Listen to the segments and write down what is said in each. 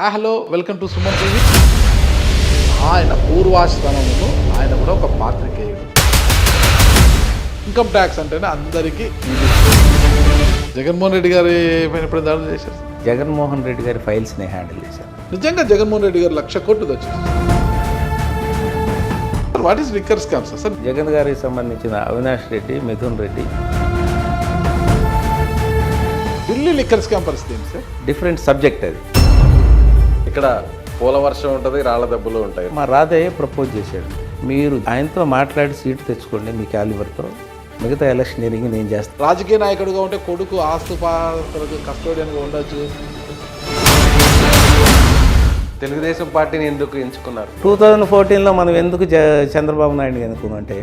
Hello welcome to Suman TV. ఆయన పూర్వాశ్రమంలో ఆయన కూడా ఒక పాత్రికేయుడు. ఇన్కమ్ ట్యాక్స్ అంటేనే అందరికీ జగన్మోహన్ రెడ్డి గారి పైన ఎప్పుడు దాడులు చేశారు? జగన్మోహన్ రెడ్డి గారి ఫైల్స్ని హ్యాండిల్ చేశారు. నిజంగా జగన్మోహన్ రెడ్డి గారు 1,00,000 కోట్లు తెచ్చారు. What is liquor scams sir? Jagan గారికి సంబంధించిన అవినాష్ రెడ్డి, మిథున్ రెడ్డి. ఢిల్లీ లిక్కర్ స్కామ్ పరిస్థితి ఏంటి సార్? డిఫరెంట్ సబ్జెక్ట్ అది. ఇక్కడ పూల వర్షం ఉంటుంది, రాళ్ల దెబ్బలు ఉంటాయి. మా రాధయ్య ప్రపోజ్ చేశాడు, మీరు ఆయనతో మాట్లాడి సీటు తెచ్చుకోండి మీ క్యాలిబర్తో, మిగతా ఎలక్షనీరింగ్ నేను చేస్తాను. రాజకీయ నాయకుడిగా ఉంటే కొడుకు ఆస్తుపాస్తులకు కస్టోడియన్గా ఉండొచ్చు. తెలుగుదేశం పార్టీని ఎందుకు ఎంచుకున్నారు? 2014లో మనం ఎందుకు చంద్రబాబు నాయుడు అనుకున్నామంటే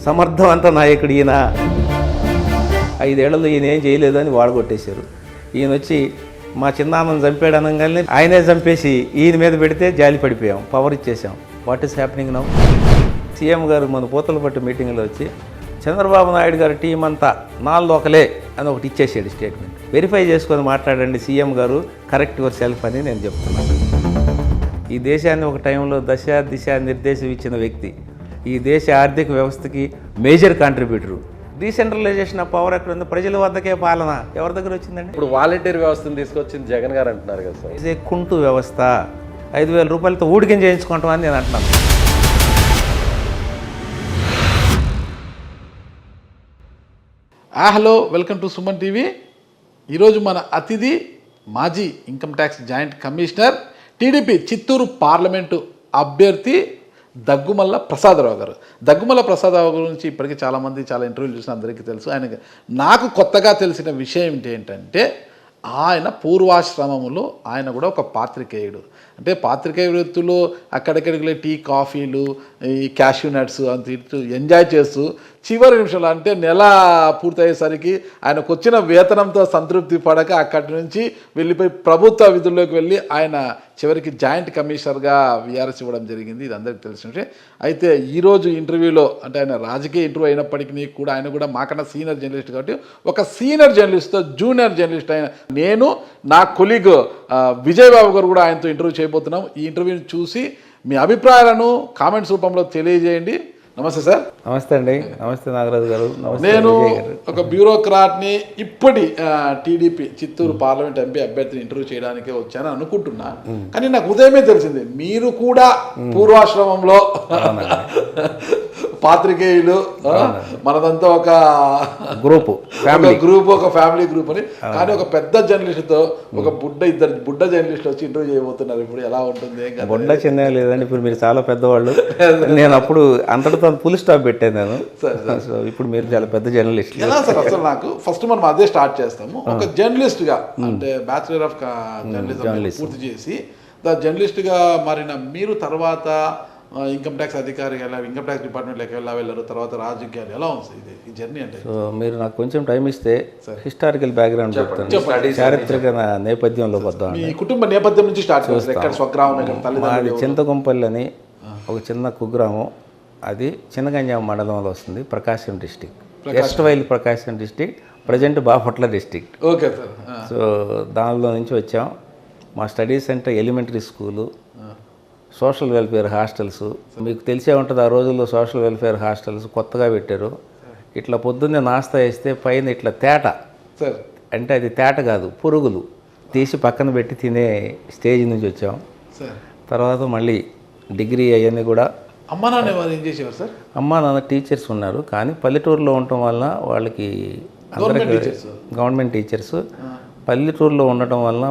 సమర్థవంత నాయకుడు ఈయన, 5 ఏళ్లలో ఈయన ఏం చేయలేదని వాడు కొట్టేశారు. ఈయన వచ్చి మా చిన్నాన్నను చంపాడు అనగానే ఆయనే చంపేసి ఈయన మీద పెడితే జాలి పడిపోయాం, పవర్ ఇచ్చేసాం. What is happening now? CM గారు మన పూతలపట్టు మీటింగ్లో వచ్చి చంద్రబాబు నాయుడు గారి టీం అంతా నాలుగు ఒకలే అని ఒకటి ఇచ్చేసాడు స్టేట్మెంట్. వెరిఫై చేసుకొని మాట్లాడండి సీఎం గారు, కరెక్ట్ యువర్ సెల్ఫ్ అని నేను చెప్తున్నాను. ఈ దేశాన్ని ఒక టైంలో దశ దిశ నిర్దేశం ఇచ్చిన వ్యక్తి, ఈ దేశ ఆర్థిక వ్యవస్థకి మేజర్ కాంట్రిబ్యూటరు. డీసెంట్రలైజేషన్ ఆఫ్ పవర్ ఎక్కడ ఉంది? ప్రజల వద్దకే పాలన ఎవరి దగ్గర వచ్చిందండి? ఇప్పుడు వాలంటీర్ వ్యవస్థను తీసుకొచ్చింది జగన్ గారు అంటున్నారు కదా సార్. ఇదే కుంటు వ్యవస్థ. 5,000 రూపాయలతో ఊడికం చేయించుకుంటాం అని నేను అంటున్నాను. Hello welcome to Suman TV. ఈరోజు మన అతిథి మాజీ income tax joint commissioner, TDP Chittoor parliament అభ్యర్థి దగ్గుమల్ల ప్రసాదరావు గారు. దగ్గుమల్ల ప్రసాదరావు గురించి ఇప్పటికీ చాలామంది చాలా ఇంటర్వ్యూలు చూసిన అందరికీ తెలుసు. ఆయన నాకు కొత్తగా తెలిసిన విషయం ఏంటంటే ఆయన పూర్వాశ్రమంలో ఆయన కూడా ఒక పాత్రికేయుడు. అంటే పాత్రికేయ వృత్తులు అక్కడిక్కడికి టీ కాఫీలు ఈ క్యాష్యూ నట్స్ అంత ఎంజాయ్ చేస్తూ చివరి నిమిషంలో అంటే నెల పూర్తయ్యేసరికి ఆయనకు వచ్చిన వేతనంతో సంతృప్తి పడక అక్కడి నుంచి వెళ్ళిపోయి ప్రభుత్వ విధుల్లోకి వెళ్ళి ఆయన చివరికి జాయింట్ కమిషనర్గా విఆర్ఎస్ ఇవ్వడం జరిగింది. ఇది అందరికీ తెలిసిన విషయం. అయితే ఈరోజు ఇంటర్వ్యూలో అంటే ఆయన రాజకీయ ఇంటర్వ్యూ అయినప్పటికీ కూడా ఆయన కూడా మాకన్నా సీనియర్ జర్నలిస్ట్ కాబట్టి ఒక సీనియర్ జర్నలిస్ట్తో జూనియర్ జర్నలిస్ట్ అయిన నేను, నా కొలీగ్ విజయబాబు గారు కూడా ఆయనతో ఇంటర్వ్యూ చేయబోతున్నాం. ఈ ఇంటర్వ్యూని చూసి మీ అభిప్రాయాలను కామెంట్స్ రూపంలో తెలియజేయండి. నమస్తే సార్. నమస్తే అండి. నమస్తే నాగరాజు గారు. నేను ఒక బ్యూరోక్రాట్ని ఇప్పటి టీడీపీ చిత్తూరు పార్లమెంట్ ఎంపీ అభ్యర్థిని ఇంటర్వ్యూ చేయడానికే వచ్చాను అనుకుంటున్నా. కానీ నాకు ఉదయమే తెలిసింది మీరు కూడా పూర్వాశ్రమంలో పాత్రికేయులు, మనదంతా ఒక గ్రూప్, ఒక ఫ్యామిలీ గ్రూప్ అని. కానీ ఒక పెద్ద జర్నలిస్ట్తో ఒక ఇద్దరు బుడ్డ జర్నలిస్టులు వచ్చి ఇంటర్వ్యూ చేయబోతున్నారు. ఇప్పుడు ఎలా ఉంటుంది? బుడ్డ చిన్న లేదండి, ఇప్పుడు మీరు చాలా పెద్దవాళ్ళు. నేను అప్పుడు అంతటితో ఫుల్ స్టాప్ పెట్టాను నేను. సో ఇప్పుడు మీరు చాలా పెద్ద జర్నలిస్ట్. ఎలా సార్ అసలు నాకు ఫస్ట్ మనం అదే స్టార్ట్ చేస్తాము. ఒక జర్నలిస్ట్గా అంటే బ్యాచులర్ ఆఫ్ జర్నలిజం పూర్తి చేసి జర్నలిస్ట్గా మారిన మీరు తర్వాత ఇన్కమ్ ట్యాక్స్ అధికారిగా ఇన్కమ్ ట్యాక్స్ డిపార్ట్మెంట్లోకి ఎలా వెళ్ళారు, తర్వాత రాజకీయాలు ఎలా ఉంది ఇది ఈ జర్నీ అంటే? సో మీరు నాకు కొంచెం టైం ఇస్తే హిస్టారికల్ బ్యాక్గ్రౌండ్ చెప్తాను, చారిత్రక నేపథ్యంలో వద్దాం. మీ కుటుంబ నేపథ్యం నుంచి స్టార్ట్ చేస్తారు. స్వగ్రామం మాది చింతకుంపల్లి అని ఒక చిన్న కుగ్రామం, అది చిన్నగంజాం మండలంలో వస్తుంది, Prakasam district. Erstwhile Prakasam district, present Bapatla district. Okay sir. So దానిలో నుంచి వచ్చాం. మా స్టడీస్ అంటే elementary school, social welfare hostels. మీకు తెలిసే ఉంటుంది, ఆ రోజుల్లో సోషల్ వెల్ఫేర్ హాస్టల్స్ కొత్తగా పెట్టారు. ఇట్లా పొద్దున్నే నాస్తా వేస్తే పైన ఇట్లా తేట, సార్ అంటే అది తేట కాదు, పురుగులు తీసి పక్కన పెట్టి తినే స్టేజ్ నుంచి వచ్చాం. తర్వాత మళ్ళీ డిగ్రీ అవన్నీ కూడా. అమ్మ నాన్న వారు ఏం చేసేవారు సార్? అమ్మ నాన్న టీచర్స్ ఉన్నారు, కానీ పల్లెటూరులో ఉండటం వల్ల వాళ్ళకి గవర్నమెంట్ టీచర్స్ పల్లెటూరులో ఉండటం వలన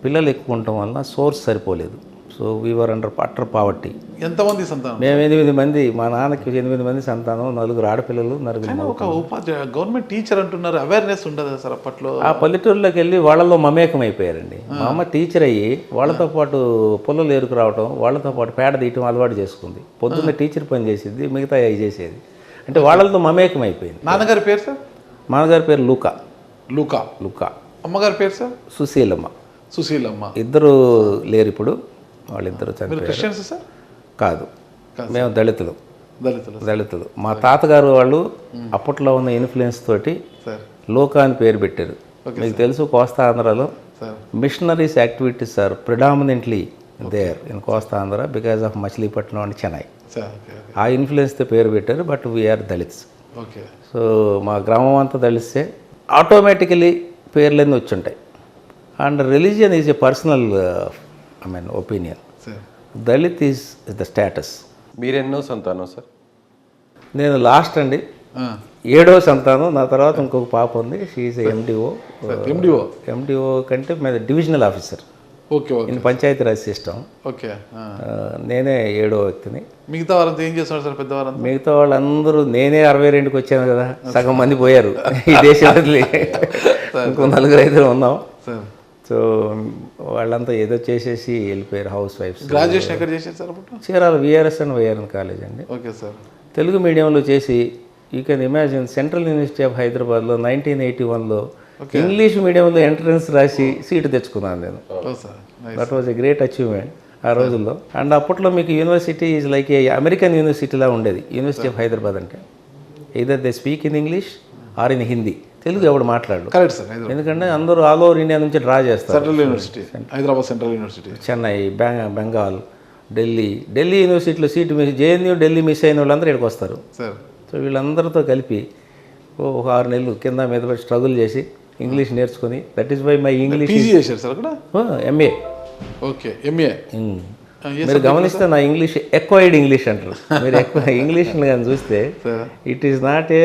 పిల్లలు ఎక్కువ ఉండటం వలన సోర్స్ సరిపోలేదు. So weaver under utter poverty. ఎంతమంది సంతానం? మేము 8 మంది. మా నాన్నకి 8 మంది సంతానం, 4 ఆడపిల్లలు, 9 ఒక ఉపాధ్యాయ గవర్నమెంట్ టీచర్ అంటున్నారు, అవేర్నెస్ ఉండదు సార్ అప్పట్లో? ఆ పల్లెటూరులోకి వెళ్ళి వాళ్ళలో మమేకం అయిపోయారండి. మా అమ్మ టీచర్ అయ్యి వాళ్ళతో పాటు పుల్లలు ఏరుకు రావడం, వాళ్ళతో పాటు పేడ తీయటం అలవాటు చేసుకుంది. పొద్దున్న టీచర్ పని చేసేది, మిగతా అవి చేసేది. అంటే వాళ్ళతో మమేకం అయిపోయింది. నాన్నగారి పేరు సార్? నాన్నగారి పేరు లూకా. లూకా. అమ్మగారి పేరు సార్? సుశీలమ్మ. ఇద్దరు లేరు ఇప్పుడు, వాళ్ళిద్దరు చనిపోయారు. సార్ కాదు, మేము దళితులు. మా తాతగారు వాళ్ళు అప్పట్లో ఉన్న ఇన్ఫ్లుయెన్స్ తోటి లోకా అని పేరు పెట్టారు. మీకు తెలుసు కోస్తా ఆంధ్రాలో sir missionaries activities are predominantly there in Kosta Andhra because of Machilipatnam and Chennai. Sir okay ఆ ఇన్ఫ్లుయెన్స్తో పేరు పెట్టారు. But we are Dalits. Okay so మా గ్రామం అంతా దళిస్తే ఆటోమేటికలీ పేర్లన్నీ వచ్చుంటాయి. And religion is a personal opinion. Sir Dalit is the status. మీరెన్నో సంతానం సార్? నేను లాస్ట్ అండి, 7వ సంతానం. నా తర్వాత ఇంకొక పాప ఉంది. She MDO. ఎండిఓ కంటే మీద divisional officer okay okay in Panchayati Raj system. Okay నేనే 7వ వ్యక్తిని. మిగతా వారంతా ఏం చేస్తున్నారు సార్? పెద్దవారంతా మిగతా వాళ్ళందరూ నేనే 62కి వచ్చాను కదా, సగం మంది పోయారు ఈ దేశం వదిలి. ఇంకో 4-5 ఉన్నాం. సార్ సో వాళ్ళంతా ఏదో చేసేసి వెళ్ళిపోయారు, హౌస్ వైఫ్స్. గ్రాడ్యుయేషన్ ఎక్కడ చేశారు సార్ అప్పుడు? Chirala VRS and YRN college అండి. Okay sir. తెలుగు మీడియంలో చేసి you can imagine central university of హైదరాబాద్లో 1981లో ఇంగ్లీష్ మీడియంలో ఎంట్రన్స్ రాసి సీటు తెచ్చుకున్నాను నేను. Oh sir that was a great achievement ఆ రోజుల్లో. అండ్ అప్పట్లో మీకు university is like a American యూనివర్సిటీలా ఉండేది యూనివర్సిటీ ఆఫ్ హైదరాబాద్ అంటే. Either they speak in English or in Hindi. Telugu ఎవడు మాట్లాడు. Correct sir. హైదరాబాద్ ఎందుకంటే అందరూ ఆల్ ఓవర్ ఇండియా నుంచి డ్రా చేస్తారు. Central university, Hyderabad central university, Chennai, Bengal, Delhi యూనివర్సిటీలో seat miss, JNU Delhi miss అయిన వాళ్ళందరూ ఇక్కడికి వస్తారు. సార్ సో వీళ్ళందరితో కలిపి ఒక 6 నెలలు కింద మీద పడి స్ట్రగుల్ చేసి ఇంగ్లీష్ నేర్చుకుని, that is why my English. PG చేశారు సార్ అక్కడ? ఎంఏ. Okay MA. మీరు గమనిస్తే నా ఇంగ్లీష్ ఎక్వైర్డ్ ఇంగ్లీష్ అంటారు. మీరు ఇంగ్లీష్ని కానీ చూస్తే it is not a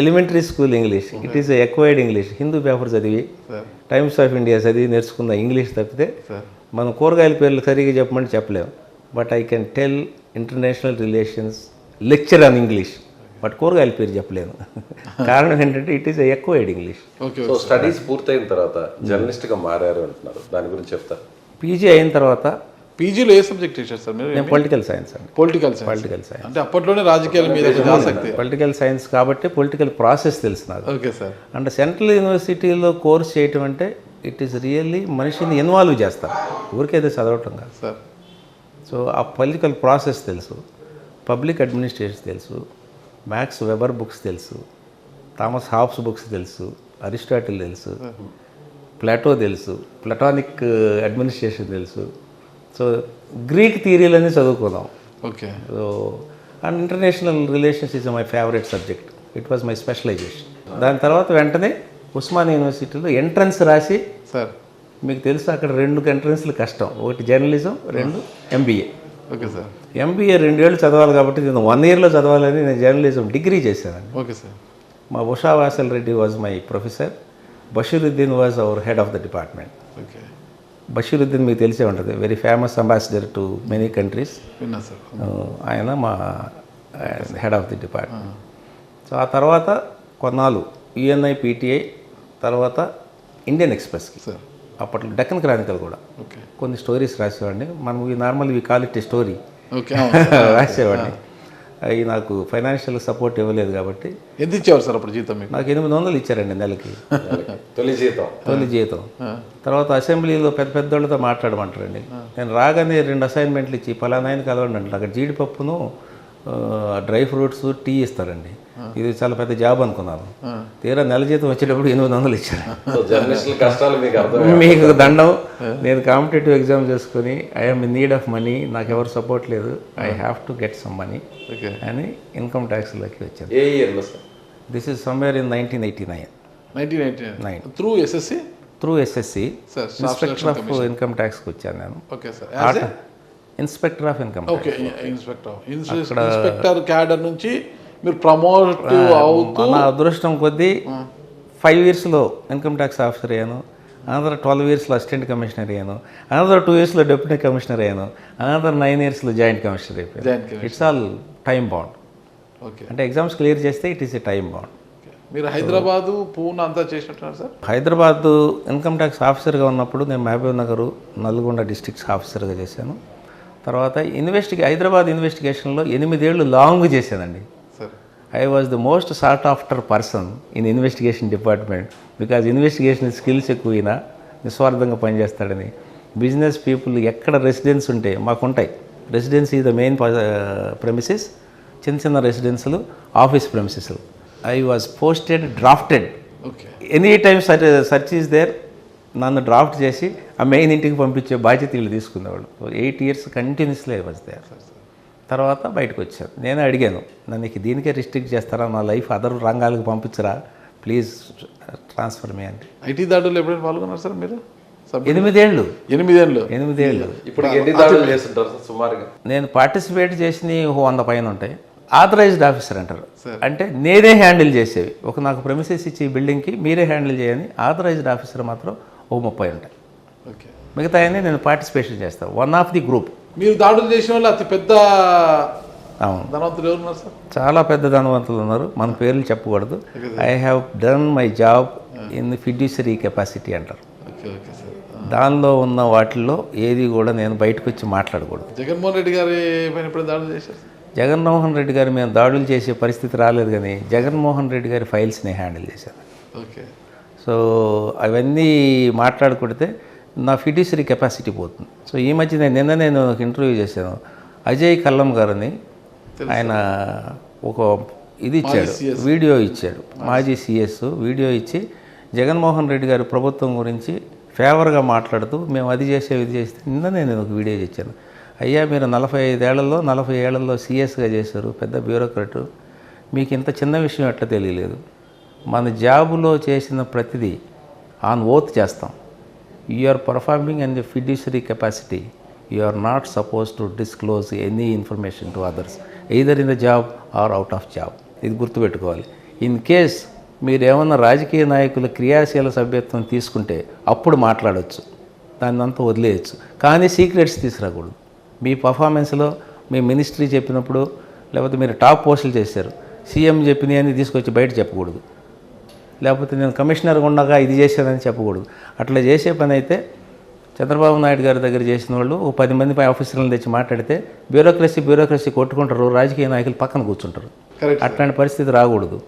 elementary school English, it is acquired English. Hindu paper చదివి, టైమ్స్ ఆఫ్ ఇండియా చదివి నేర్చుకున్న ఇంగ్లీష్ తప్పితే మనం కూరగాయల పేర్లు సరిగ్గా చెప్పమంటే చెప్పలేము. But I can tell international relations lecture on English, but కూరగాయల పేరు చెప్పలేను. కారణం ఏంటంటే it is acquired English. So studies పూర్తయిన తర్వాత జర్నలిస్ట్గా మారారు అంటున్నారు, దాని గురించి చెప్తారు. పీజీ అయిన తర్వాత పీజీలో ఏ సబ్జెక్ట్ చేశారు సార్ మీరు? నేను పొలిటికల్ సైన్స్ అండి. పొలిటికల్ పొలిటికల్ సైన్స్ అంటే అప్పట్లోనే రాజకీయాల మీద ఆసక్తి. పొలిటికల్ సైన్స్ కాబట్టి పొలిటికల్ ప్రాసెస్ తెలుసు నాకు. Okay sir. అంటే సెంట్రల్ యూనివర్సిటీలో కోర్స్ చేయటం అంటే ఇట్ ఈస్ రియల్లీ మనిషిని ఇన్వాల్వ్ చేస్తారు, ఊరికైతే చదవటం కాదు సార్. సో ఆ పొలిటికల్ ప్రాసెస్ తెలుసు, పబ్లిక్ అడ్మినిస్ట్రేషన్ తెలుసు, మ్యాక్స్ వెబర్ బుక్స్ తెలుసు, థామస్ హాబ్స్ బుక్స్ తెలుసు, అరిస్టాటిల్ తెలుసు, ప్లాటో తెలుసు, ప్లటానిక్ అడ్మినిస్ట్రేషన్ తెలుసు. సో గ్రీక్ థియరీలన్నీ చదువుకున్నాం. Okay. So and international relations is my favourite subject. It was my specialisation. దాని తర్వాత వెంటనే ఉస్మానియా యూనివర్సిటీలో ఎంట్రన్స్ రాసి, సార్ మీకు తెలుసు అక్కడ 2 ఎంట్రన్స్లు కష్టం, ఒకటి journalism, 2 MBA. Okay sir. MBA 2 ఏళ్ళు చదవాలి కాబట్టి నేను 1 ఇయర్లో చదవాలని నేను జర్నలిజం డిగ్రీ చేశానండి. Okay sir. మా Usha Vasal Reddy was my professor, Bashiruddin was our head of the department. Okay. Bashiruddin మీకు తెలిసే ఉంటుంది, very famous ambassador to many countries. విన్నా సార్. ఆయన మా head of the department. So ఆ తర్వాత కొన్నాళ్ళు యుఎన్ఐ, పీటీఐ, తర్వాత ఇండియన్ ఎక్స్ప్రెస్కి, సార్ అప్పట్లో డెక్కన్ క్రానికల్ కూడా ఓకే. కొన్ని స్టోరీస్ రాసేవాడిని. మనం normal we call it story okay. రాసేవాడిని. అవి నాకు ఫైనాన్షియల్ సపోర్ట్ ఇవ్వలేదు కాబట్టి. ఎంత ఇచ్చేవారు సార్ అప్పుడు జీతం మీకు? నాకు 800 ఇచ్చారండి నెలకి, తొలి జీతం. తర్వాత అసెంబ్లీలో పెద్దోళ్ళతో మాట్లాడమంటారండి. నేను రాగానే 2 అసైన్మెంట్లు ఇచ్చి పలానాయని కలవండి అంటే అక్కడ జీడిపప్పును డ్రై ఫ్రూట్స్, టీ ఇస్తారండి. ఇది చాలా పెద్ద జాబ్ అనుకున్నాను. తీరా నెల జీతం వచ్చేటప్పుడు 800 ఇచ్చారు. మీకు దండం. నేను కాంపిటేటివ్ ఎగ్జామ్ చేసుకుని I'm in need of money, నాకు ఎవరు సపోర్ట్ లేదు, I have to get some money అని ఇన్కమ్ ట్యాక్స్లోకి వచ్చాను. ఏ ఇయర్లో సార్? This is somewhere in 1989. 1989 through SSC? Through SSC inspector of income ట్యాక్స్కి వచ్చాను నేను. Okay sir. Inspector of income. Okay. Inspector cadre నుంచి మీరు ప్రమోట్ అవుతూ, నా అదృష్టం కొద్దీ 5 ఇయర్స్లో ఇన్కమ్ ట్యాక్స్ ఆఫీసర్ అయ్యాను. అనదర్ 12 ఇయర్స్లో అసిస్టెంట్ కమిషనర్ అయ్యాను. అనదర్ 2 ఇయర్స్లో డిప్యూటీ కమిషనర్ అయ్యాను. అనదర్ 9 ఇయర్స్లో జాయింట్ కమిషనర్ అయిపోయాను. It's all time bound. Okay. అంటే ఎగ్జామ్స్ క్లియర్ చేస్తే it is a time bound. మీరు హైదరాబాదు, పూనా అంతా చేసినట్టున్నారు సార్? హైదరాబాద్ ఇన్కమ్ ట్యాక్స్ ఆఫీసర్గా ఉన్నప్పుడు నేను మహబూబ్ నగర్, నల్గొండ డిస్ట్రిక్ట్స్ ఆఫీసర్గా చేశాను. తర్వాత హైదరాబాద్ ఇన్వెస్టిగేషన్లో 8 ఏళ్ళు లాంగ్ చేశానండి. I was the most sought after person in investigation department because investigation skills ఎక్కువైనా నిస్వార్థంగా పనిచేస్తాడని. బిజినెస్ పీపుల్ ఎక్కడ రెసిడెన్స్ ఉంటే మాకుంటాయి. Residence is the main premises, చిన్న రెసిడెన్స్లు, office premises. I was posted, drafted. Okay. Any time search is there, నన్ను draft చేసి ఆ మెయిన్ ఇంటికి పంపించే బాధ్యత వీళ్ళు తీసుకునేవాళ్ళు. 8 years కంటిన్యూస్లీ వస్తాయి. తర్వాత బయటకు వచ్చారు. నేనే అడిగాను, నన్ను దీనికే రిస్ట్రిక్ట్ చేస్తారా, నా లైఫ్ అదర్ రంగాలకు పంపించరా, ప్లీజ్ ట్రాన్స్ఫర్ మీ అంటే. ఐటీ దాడులు ఎప్పుడైనా పాల్గొన్నారు సార్ మీరు? 8 ఏళ్ళు. 8 ఏళ్ళు. ఇప్పుడు ఎన్ని దాడులు చేస్తుంటారు సార్ సుమారుగా? నేను పార్టిసిపేట్ చేసినవి 100 పైన ఉంటాయి. ఆథరైజ్డ్ ఆఫీసర్ అంటారు, అంటే నేనే హ్యాండిల్ చేసేవి. ఒక నాకు ప్రెమిసెస్ ఇచ్చి బిల్డింగ్కి మీరే హ్యాండిల్ చేయని ఆథరైజ్డ్ ఆఫీసర్ మాత్రం 30 ఉంటాయి. ఓకే. మిగతా అన్నీ నేను పార్టిసిపేషన్ చేస్తాను. One of the group. మీరు దాడులు చేసిన వాళ్ళు అతి పెద్ద అవును, ధనవంతులు ఎవరున్నారు సార్? చాలా పెద్ద ధనవంతులు ఉన్నారు, మన పేర్లు చెప్పకూడదు. I have done my job in fiduciary capacity అంటారు. Okay okay sir. దానిలో ఉన్న వాటిల్లో ఏది కూడా నేను బయటకు వచ్చి మాట్లాడకూడదు. జగన్మోహన్ రెడ్డి గారి పైన ఎప్పుడు దాడులు చేశారు? జగన్మోహన్ రెడ్డి గారు మేము దాడులు చేసే పరిస్థితి రాలేదు, కానీ జగన్మోహన్ రెడ్డి గారి ఫైల్స్ని హ్యాండిల్ చేశాను. ఓకే. సో అవన్నీ మాట్లాడుకుంటే నా ఫిడ్యూసరీ కెపాసిటీ పోతుంది. సో ఈ మధ్య నేను ఒక ఇంటర్వ్యూ చేశాను. అజయ్ కల్లం గారిని, ఆయన ఒక ఇది ఇచ్చాడు, వీడియో ఇచ్చాడు, మాజీ సిఎస్ వీడియో ఇచ్చి జగన్మోహన్ రెడ్డి గారి ప్రభుత్వం గురించి ఫేవర్గా మాట్లాడుతూ మేము అది చేసే ఇది చేస్తే నేను ఒక వీడియో ఇచ్చాను. అయ్యా, మీరు 40 ఏళ్లలో సిఎస్గా చేశారు, పెద్ద బ్యూరోక్రాట్, మీకు ఇంత చిన్న విషయం ఎట్లా తెలియలేదు? మన జాబులో చేసిన ప్రతిదీ ఆన్ ఓత్ చేస్తాం. You are performing and the fiduciary capacity, you are not suppose to disclose any information to others either in the job or out of job. ఇది గుర్తుపెట్టుకోవాలి. ఇన్ కేస్ మీరు ఏమన్నా రాజకీయ నాయకుల క్రియాశీల సభ్యత్వం తీసుకుంటే అప్పుడు మాట్లాడవచ్చు, దాన్ని అంతా వదిలేయచ్చు, కానీ సీక్రెట్స్ తీసుకురాకూడదు. మీ పర్ఫార్మెన్స్లో మీ మినిస్ట్రీ చెప్పినప్పుడు, లేకపోతే మీరు టాప్ పోస్టులు చేశారు, సీఎం చెప్పినవి అని తీసుకొచ్చి బయట చెప్పకూడదు. లేకపోతే నేను కమిషనర్గా ఉండగా ఇది చేశానని చెప్పకూడదు. అట్లా చేసే పని అయితే చంద్రబాబు నాయుడు గారి దగ్గర చేసిన వాళ్ళు 10 మంది ఆఫీసర్లను తెచ్చి మాట్లాడితే బ్యూరోక్రసీ కొట్టుకుంటారు, రాజకీయ నాయకులు పక్కన కూర్చుంటారు. అట్లాంటి పరిస్థితి రాకూడదు.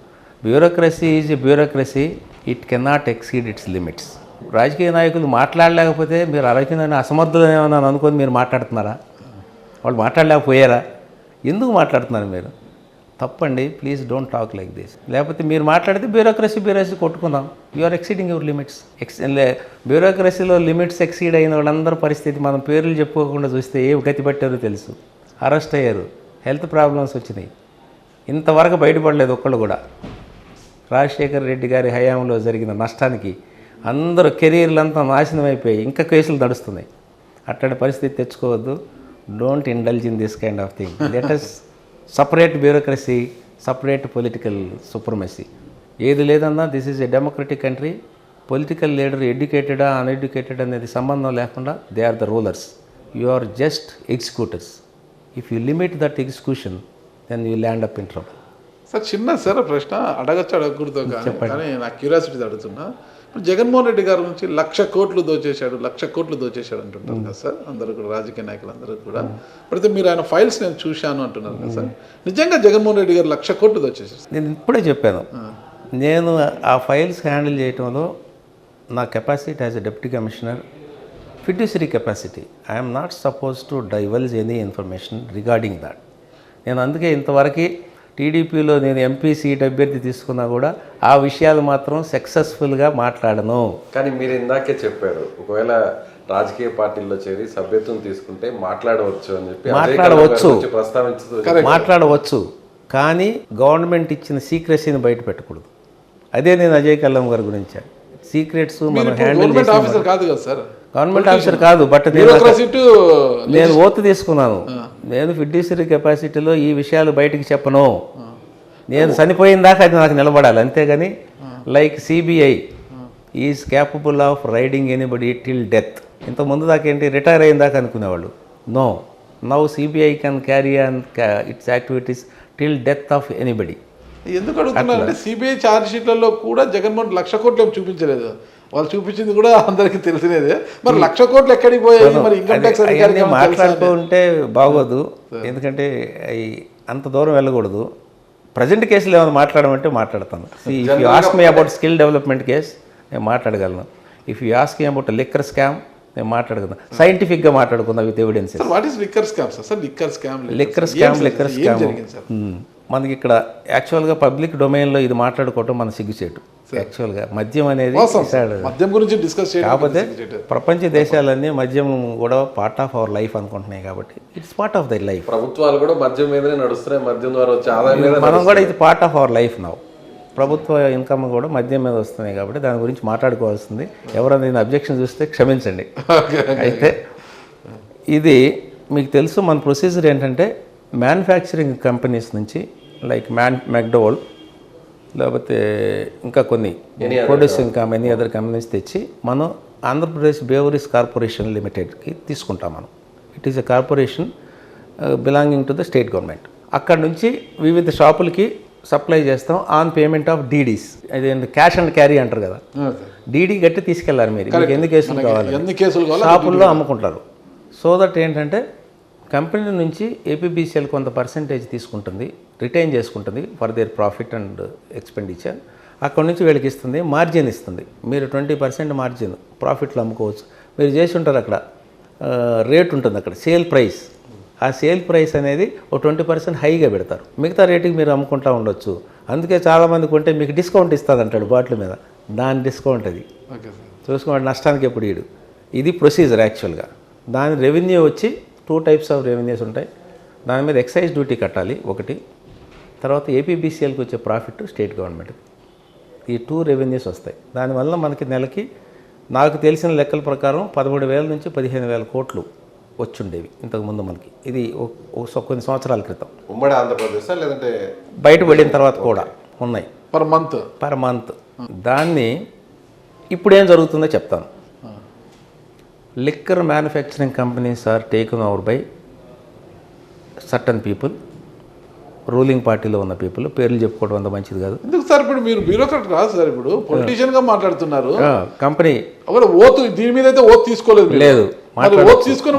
Bureaucracy is a bureaucracy, it cannot exceed it's limits. రాజకీయ నాయకులు మాట్లాడలేకపోతే మీరు అరవిందని అసమర్థులేమని అనుకొని మీరు మాట్లాడుతున్నారా? వాళ్ళు మాట్లాడలేకపోయారా? ఎందుకు మాట్లాడుతున్నారు మీరు? తప్పండి, please don't talk like this. లేకపోతే మీరు మాట్లాడితే బ్యూరోక్రసీ కొట్టుకుందాం. You are exceeding your limits. బ్యూరోక్రసీలో లిమిట్స్ ఎక్సీడ్ అయిన వాళ్ళందరి పరిస్థితి మనం పేర్లు చెప్పుకోకుండా చూస్తే ఏ గతి పట్టారో తెలుసు. అరెస్ట్ అయ్యారు, హెల్త్ ప్రాబ్లమ్స్ వచ్చినాయి, ఇంతవరకు బయటపడలేదు ఒక్కళ్ళు కూడా. రాజశేఖర రెడ్డి గారి హయాంలో జరిగిన నష్టానికి అందరూ కెరీర్లంతా నాశనం అయిపోయి ఇంకా కేసులు నడుస్తున్నాయి. అట్లాంటి పరిస్థితి తెచ్చుకోవద్దు. Don't indulge in this kind of thing. Let us separate bureaucracy, separate political supremacy. ఏది లేదన్నా this is a democratic country. Political leader ఎడ్యుకేటెడా అన్ఎడ్యుకేటెడ్ అనేది సంబంధం లేకుండా they are the rulers. You are just executors. If you limit that execution then you land up in trouble. Sir చిన్న ప్రశ్న అడగకూడదు కానీ నాకు క్యూరియాసిటీ అడుగుతున్నా. ఇప్పుడు జగన్మోహన్ రెడ్డి గారి నుంచి 1,00,000 కోట్లు దోచేశాడు అంటుంటారు కదా సార్ అందరూ కూడా, రాజకీయ నాయకులు అందరూ కూడా. ఇప్పుడైతే మీరు ఆయన ఫైల్స్ నేను చూశాను అంటున్నారు కదా సార్, నిజంగా జగన్మోహన్ రెడ్డి గారు 1,00,000 కోట్లు దోచేశారు? నేను ఇప్పుడే చెప్పాను, నేను ఆ ఫైల్స్ హ్యాండిల్ చేయడంలో నా capacity as a deputy commissioner, fiduciary capacity, I'm not suppose to divulge any information regarding that. నేను అందుకే ఇంతవరకు టీడీపీలో నేను ఎంపీ సీట్ అభ్యర్థి తీసుకున్నా కూడా ఆ విషయాలు మాత్రం సక్సెస్ఫుల్గా మాట్లాడను. కానీ మీరు ఇందాకే చెప్పారు, ఒకవేళ రాజకీయ పార్టీల్లో చేరి సభ్యత్వం తీసుకుంటే మాట్లాడవచ్చు అని చెప్పి. మాట్లాడవచ్చు, కానీ గవర్నమెంట్ ఇచ్చిన సీక్రెసీని బయట పెట్టకూడదు. అదే నేను అజయ్ కల్లం గారి గురించి సీక్రెట్స్ మనం హ్యాండిల్ చేసి. గవర్నమెంట్ ఆఫీసర్ కాదు, బట్ నేను ఓత్ తీసుకున్నాను. నేను ఫిడ్యూసరీ కెపాసిటీలో ఈ విషయాలు బయటికి చెప్పను. నేను చనిపోయిన దాకా అది నాకు నిలబడాలి, అంతేగాని like CBI is capable of raiding anybody till death. ఇంతకుముందు దాకా ఏంటి, రిటైర్ అయిన దాకా అనుకునేవాళ్ళు. No, now CBI can carry on its activities till death of anybody. ఎందుకు అడుగుతున్నారంటే సిబిఐ ఛార్జ్ షీట్లలో కూడా జగన్మోహన్ 1,00,000 కోట్లు చూపించలేదు. వాళ్ళు చూపించింది కూడా అందరికీ తెలిసినదే. మరి 1,00,000 కోట్లు ఎక్కడికి పోయాయి? మరి ఇన్కమ్ ట్యాక్స్ అధికారికి మాట్లాడుతూ ఉంటే బాగోదు, ఎందుకంటే అంత దూరం వెళ్ళకూడదు. ప్రజెంట్ కేసులు ఏమైనా మాట్లాడమంటే మాట్లాడతాను. If you ask me about skill development case నేను మాట్లాడగలను. If you ask me about liquor scam నేను మాట్లాడగలను. సైంటిఫిక్గా మాట్లాడుకుందాం with evidence. What is liquor scam sir? Liquor scam మనకి ఇక్కడ యాక్చువల్గా పబ్లిక్ డొమైన్లో ఇది మాట్లాడుకోవటం మన సిగ్గుచేటు. యాక్చువల్గా మద్యం అనేది మద్యం గురించి డిస్కస్ కాకపోతే ప్రపంచ దేశాలన్నీ మద్యం కూడా పార్ట్ ఆఫ్ అవర్ లైఫ్ అనుకుంటున్నాయి కాబట్టి it's part of their life. ప్రభుత్వాలు కూడా మద్యం మీదనే నడుస్తున్నాయి, మద్యం ద్వారా వచ్చే ఆదాయం మీద మనం కూడా ఇది part of our life now. ప్రభుత్వ ఇన్కమ్ కూడా మద్యం మీద వస్తున్నాయి కాబట్టి దాని గురించి మాట్లాడుకోవాల్సింది. ఎవరైనా నేను అబ్జెక్షన్ చూస్తే క్షమించండి. అయితే ఇది మీకు తెలుసు, మన ప్రొసీజర్ ఏంటంటే మ్యానుఫ్యాక్చరింగ్ కంపెనీస్ నుంచి లైక్ మెక్డోవల్ లేకపోతే ఇంకా కొన్ని ప్రొడ్యూసింగ్ ఎనీ అదర్ కంపెనీస్ తెచ్చి మనం ఆంధ్రప్రదేశ్ బేవరీస్ కార్పొరేషన్ లిమిటెడ్కి తీసుకుంటాం. మనం it is a corporation belonging to the state government. అక్కడ నుంచి వివిధ షాపులకి సప్లై చేస్తాం ఆన్ పేమెంట్ ఆఫ్ డీడీస్. అదేంటి క్యాష్ అండ్ క్యారీ అంటారు కదా, డీడీ కట్టి తీసుకెళ్లారు. మీరు ఎన్ని కేసులు కావాలి షాపుల్లో అమ్ముకుంటారు. సో దట్ ఏంటంటే కంపెనీ నుంచి ఏపీబీసీఎల్ కొంత పర్సంటేజ్ తీసుకుంటుంది, రిటైన్ చేసుకుంటుంది for their profit and expenditure. అక్కడ నుంచి వీళ్ళకి ఇస్తుంది, మార్జిన్ ఇస్తుంది. మీరు 20% మార్జిన్ ప్రాఫిట్లో అమ్ముకోవచ్చు. మీరు చేసి ఉంటారు అక్కడ రేట్ ఉంటుంది, అక్కడ సేల్ ప్రైస్. ఆ సేల్ ప్రైస్ అనేది ఒక 20% హైగా పెడతారు, మిగతా రేటుకి మీరు అమ్ముకుంటూ ఉండొచ్చు. అందుకే చాలామంది కొంటే మీకు డిస్కౌంట్ ఇస్తుంది అంటాడు బాటిల్ మీద, దాని డిస్కౌంట్ అది చూసుకోండి, నష్టానికి ఎప్పుడు ఇడు. ఇది ప్రొసీజర్ యాక్చువల్గా. దాని రెవెన్యూ వచ్చి 2 types ఆఫ్ రెవెన్యూస్ ఉంటాయి. దాని మీద ఎక్సైజ్ డ్యూటీ కట్టాలి ఒకటి, తర్వాత ఏపీబీసీఎల్కి వచ్చే ప్రాఫిట్ స్టేట్ గవర్నమెంట్. ఈ 2 రెవెన్యూస్ వస్తాయి. దానివల్ల మనకి నెలకి నాకు తెలిసిన లెక్కల ప్రకారం 13,000 నుంచి 15,000 కోట్లు వచ్చుండేవి ఇంతకుముందు మనకి. ఇది కొన్ని సంవత్సరాల క్రితం. ఉమ్మడి ఆంధ్రప్రదేశ్ లేదంటే బయటపడిన తర్వాత కూడా ఉన్నాయి పర్ మంత్. దాన్ని ఇప్పుడు ఏం జరుగుతుందో చెప్తాను. Liquor manufacturing companies are taken over by certain people, ruling పార్టీలో ఉన్న పీపుల్. పేర్లు చెప్పుకోవడం అంత మంచిది కాదు. ఎందుకు సార్ ఇప్పుడు మీరు బ్యూరోక్రాట్ కాదు సార్, ఇప్పుడు పొలిటీషియన్ గా మాట్లాడుతున్నారు. కంపెనీ ఓతు దీని మీద అయితే ఓతు తీసుకోలేదు. లేదు,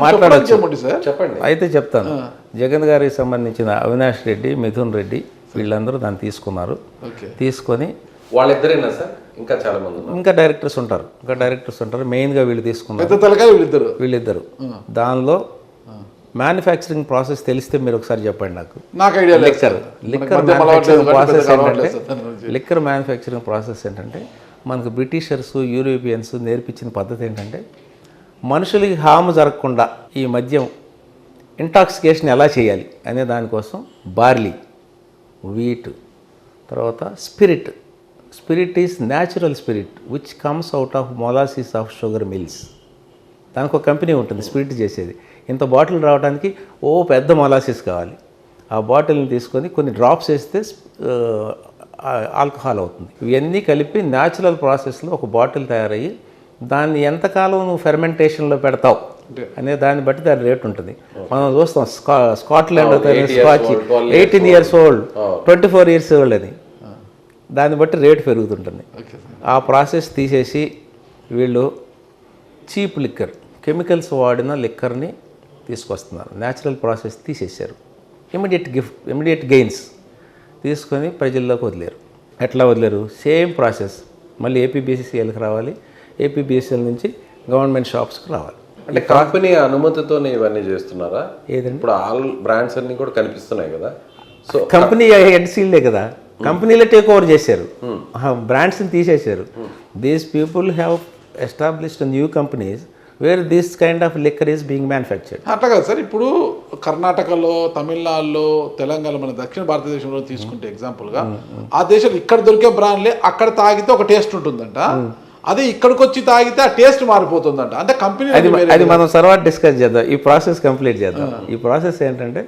మాట్లాడచ్చు సార్, చెప్పండి. అయితే చెప్తాను. జగన్ గారికి సంబంధించిన అవినాష్ రెడ్డి, మిథున్ రెడ్డి వీళ్ళందరూ దాన్ని తీసుకున్నారు. తీసుకొని వాళ్ళిద్దరేనా సార్? ఇంకా చాలా మంది ఇంకా డైరెక్టర్స్ ఉంటారు. మెయిన్గా వీళ్ళు తీసుకున్నారు, వీళ్ళిద్దరు. దానిలో మ్యానుఫ్యాక్చరింగ్ ప్రాసెస్ తెలిస్తే మీరు ఒకసారి చెప్పండి నాకు ఐడియా. లిక్కర్ మ్యానుఫ్యాక్చరింగ్ ప్రాసెస్ ఏంటంటే, లిక్కర్ మ్యానుఫ్యాక్చరింగ్ ప్రాసెస్ ఏంటంటే మనకు బ్రిటిషర్స్, యూరోపియన్స్ నేర్పించిన పద్ధతి ఏంటంటే మనుషులకి హామ్ జరగకుండా ఈ మద్యం ఇంటాక్సికేషన్ ఎలా చేయాలి అనే దానికోసం బార్లీ, వీట్, తర్వాత spirit is natural spirit which comes out of molasses of sugar mills. దానికి ఒక కంపెనీ ఉంటుంది స్పిరిట్ చేసేది. ఇంత బాటిల్ రావడానికి పెద్ద మొలాసిస్ కావాలి. ఆ బాటిల్ని తీసుకొని కొన్ని డ్రాప్స్ వేస్తే ఆల్కహాల్ అవుతుంది. ఇవన్నీ కలిపి న్యాచురల్ ప్రాసెస్లో ఒక బాటిల్ తయారయ్యి దాన్ని ఎంతకాలం నువ్వు ఫెర్మెంటేషన్లో పెడతావు అనే దాన్ని బట్టి దాని రేట్ ఉంటుంది. మనం చూస్తాం స్కాట్లాండ్లో scotch 18 years old, 24 years old అని. దాన్ని బట్టి రేటు పెరుగుతుంటుంది. ఆ ప్రాసెస్ తీసేసి వీళ్ళు చీప్ లిక్కర్, కెమికల్స్ వాడిన లిక్కర్ని తీసుకొస్తున్నారు. న్యాచురల్ ప్రాసెస్ తీసేశారు. ఇమీడియట్ గెయిన్స్ తీసుకొని ప్రజల్లోకి వదిలేరు. ఎట్లా వదిలేరు? సేమ్ ప్రాసెస్ మళ్ళీ ఏపీబీసీఎల్కి రావాలి, ఏపీబీసీఎల్ నుంచి గవర్నమెంట్ షాప్స్కి రావాలి. అంటే కంపెనీ అనుమతితోనే ఇవన్నీ చేస్తున్నారా? ఏదండి, ఇప్పుడు ఆల్ బ్రాండ్స్ అన్ని కూడా కనిపిస్తున్నాయి కదా. సో కంపెనీ హెడ్ సీల్డే కదా, కంపెనీలో టేక్ ఓవర్ చేశారు, బ్రాండ్స్ని తీసేశారు. These people have established new companies wear this kind of liquor is being manufactured. అట్లా కదా సార్, ఇప్పుడు కర్ణాటకలో, తమిళనాడులో, తెలంగాణ, మన దక్షిణ భారతదేశంలో తీసుకుంటే ఎగ్జాంపుల్గా, ఆ దేశంలో ఇక్కడ దొరికే బ్రాండ్లే అక్కడ తాగితే ఒక టేస్ట్ ఉంటుందంట, అదే ఇక్కడికి వచ్చి తాగితే ఆ టేస్ట్ మారిపోతుందంట. అంటే కంపెనీ అది మనం తర్వాత డిస్కస్ చేద్దాం. ఈ ప్రాసెస్ కంప్లీట్ చేద్దాం. ఈ ప్రాసెస్ ఏంటంటే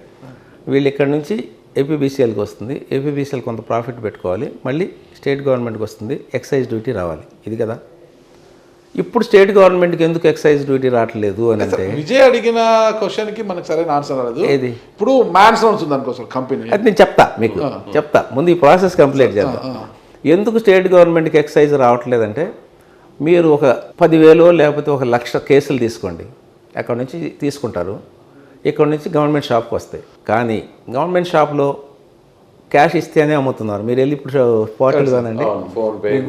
వీళ్ళు ఇక్కడ నుంచి ఏపీబీసీఎల్కి వస్తుంది, ఏపీబీసీఎల్ కొంత ప్రాఫిట్ పెట్టుకోవాలి, మళ్ళీ స్టేట్ గవర్నమెంట్కి వస్తుంది, ఎక్సైజ్ డ్యూటీ రావాలి. ఇది కదా. ఇప్పుడు స్టేట్ గవర్నమెంట్కి ఎందుకు ఎక్సైజ్ డ్యూటీ రావట్లేదు అని అంటే, విజయ్ అడిగిన క్వశ్చన్కి మనకు సరైన ఆన్సర్ రాలేదు. ఏది? ఇప్పుడు మ్యాన్సన్ ఉంటుంది అనుకోసం కంపెనీ, అది నేను చెప్తా ముందు ఈ ప్రాసెస్ కంప్లీట్ చేద్దాం. ఎందుకు స్టేట్ గవర్నమెంట్కి ఎక్సైజ్ రావట్లేదంటే, మీరు ఒక 10,000 లేకపోతే 1,00,000 కేసులు తీసుకోండి, అక్కడ నుంచి తీసుకుంటారు, ఇక్కడ నుంచి గవర్నమెంట్ షాప్కి వస్తాయి. కానీ గవర్నమెంట్ షాప్లో క్యాష్ ఇస్తేనే అమ్ముతున్నారు. మీరు వెళ్ళి ఇప్పుడు పోర్టల్ కానండి,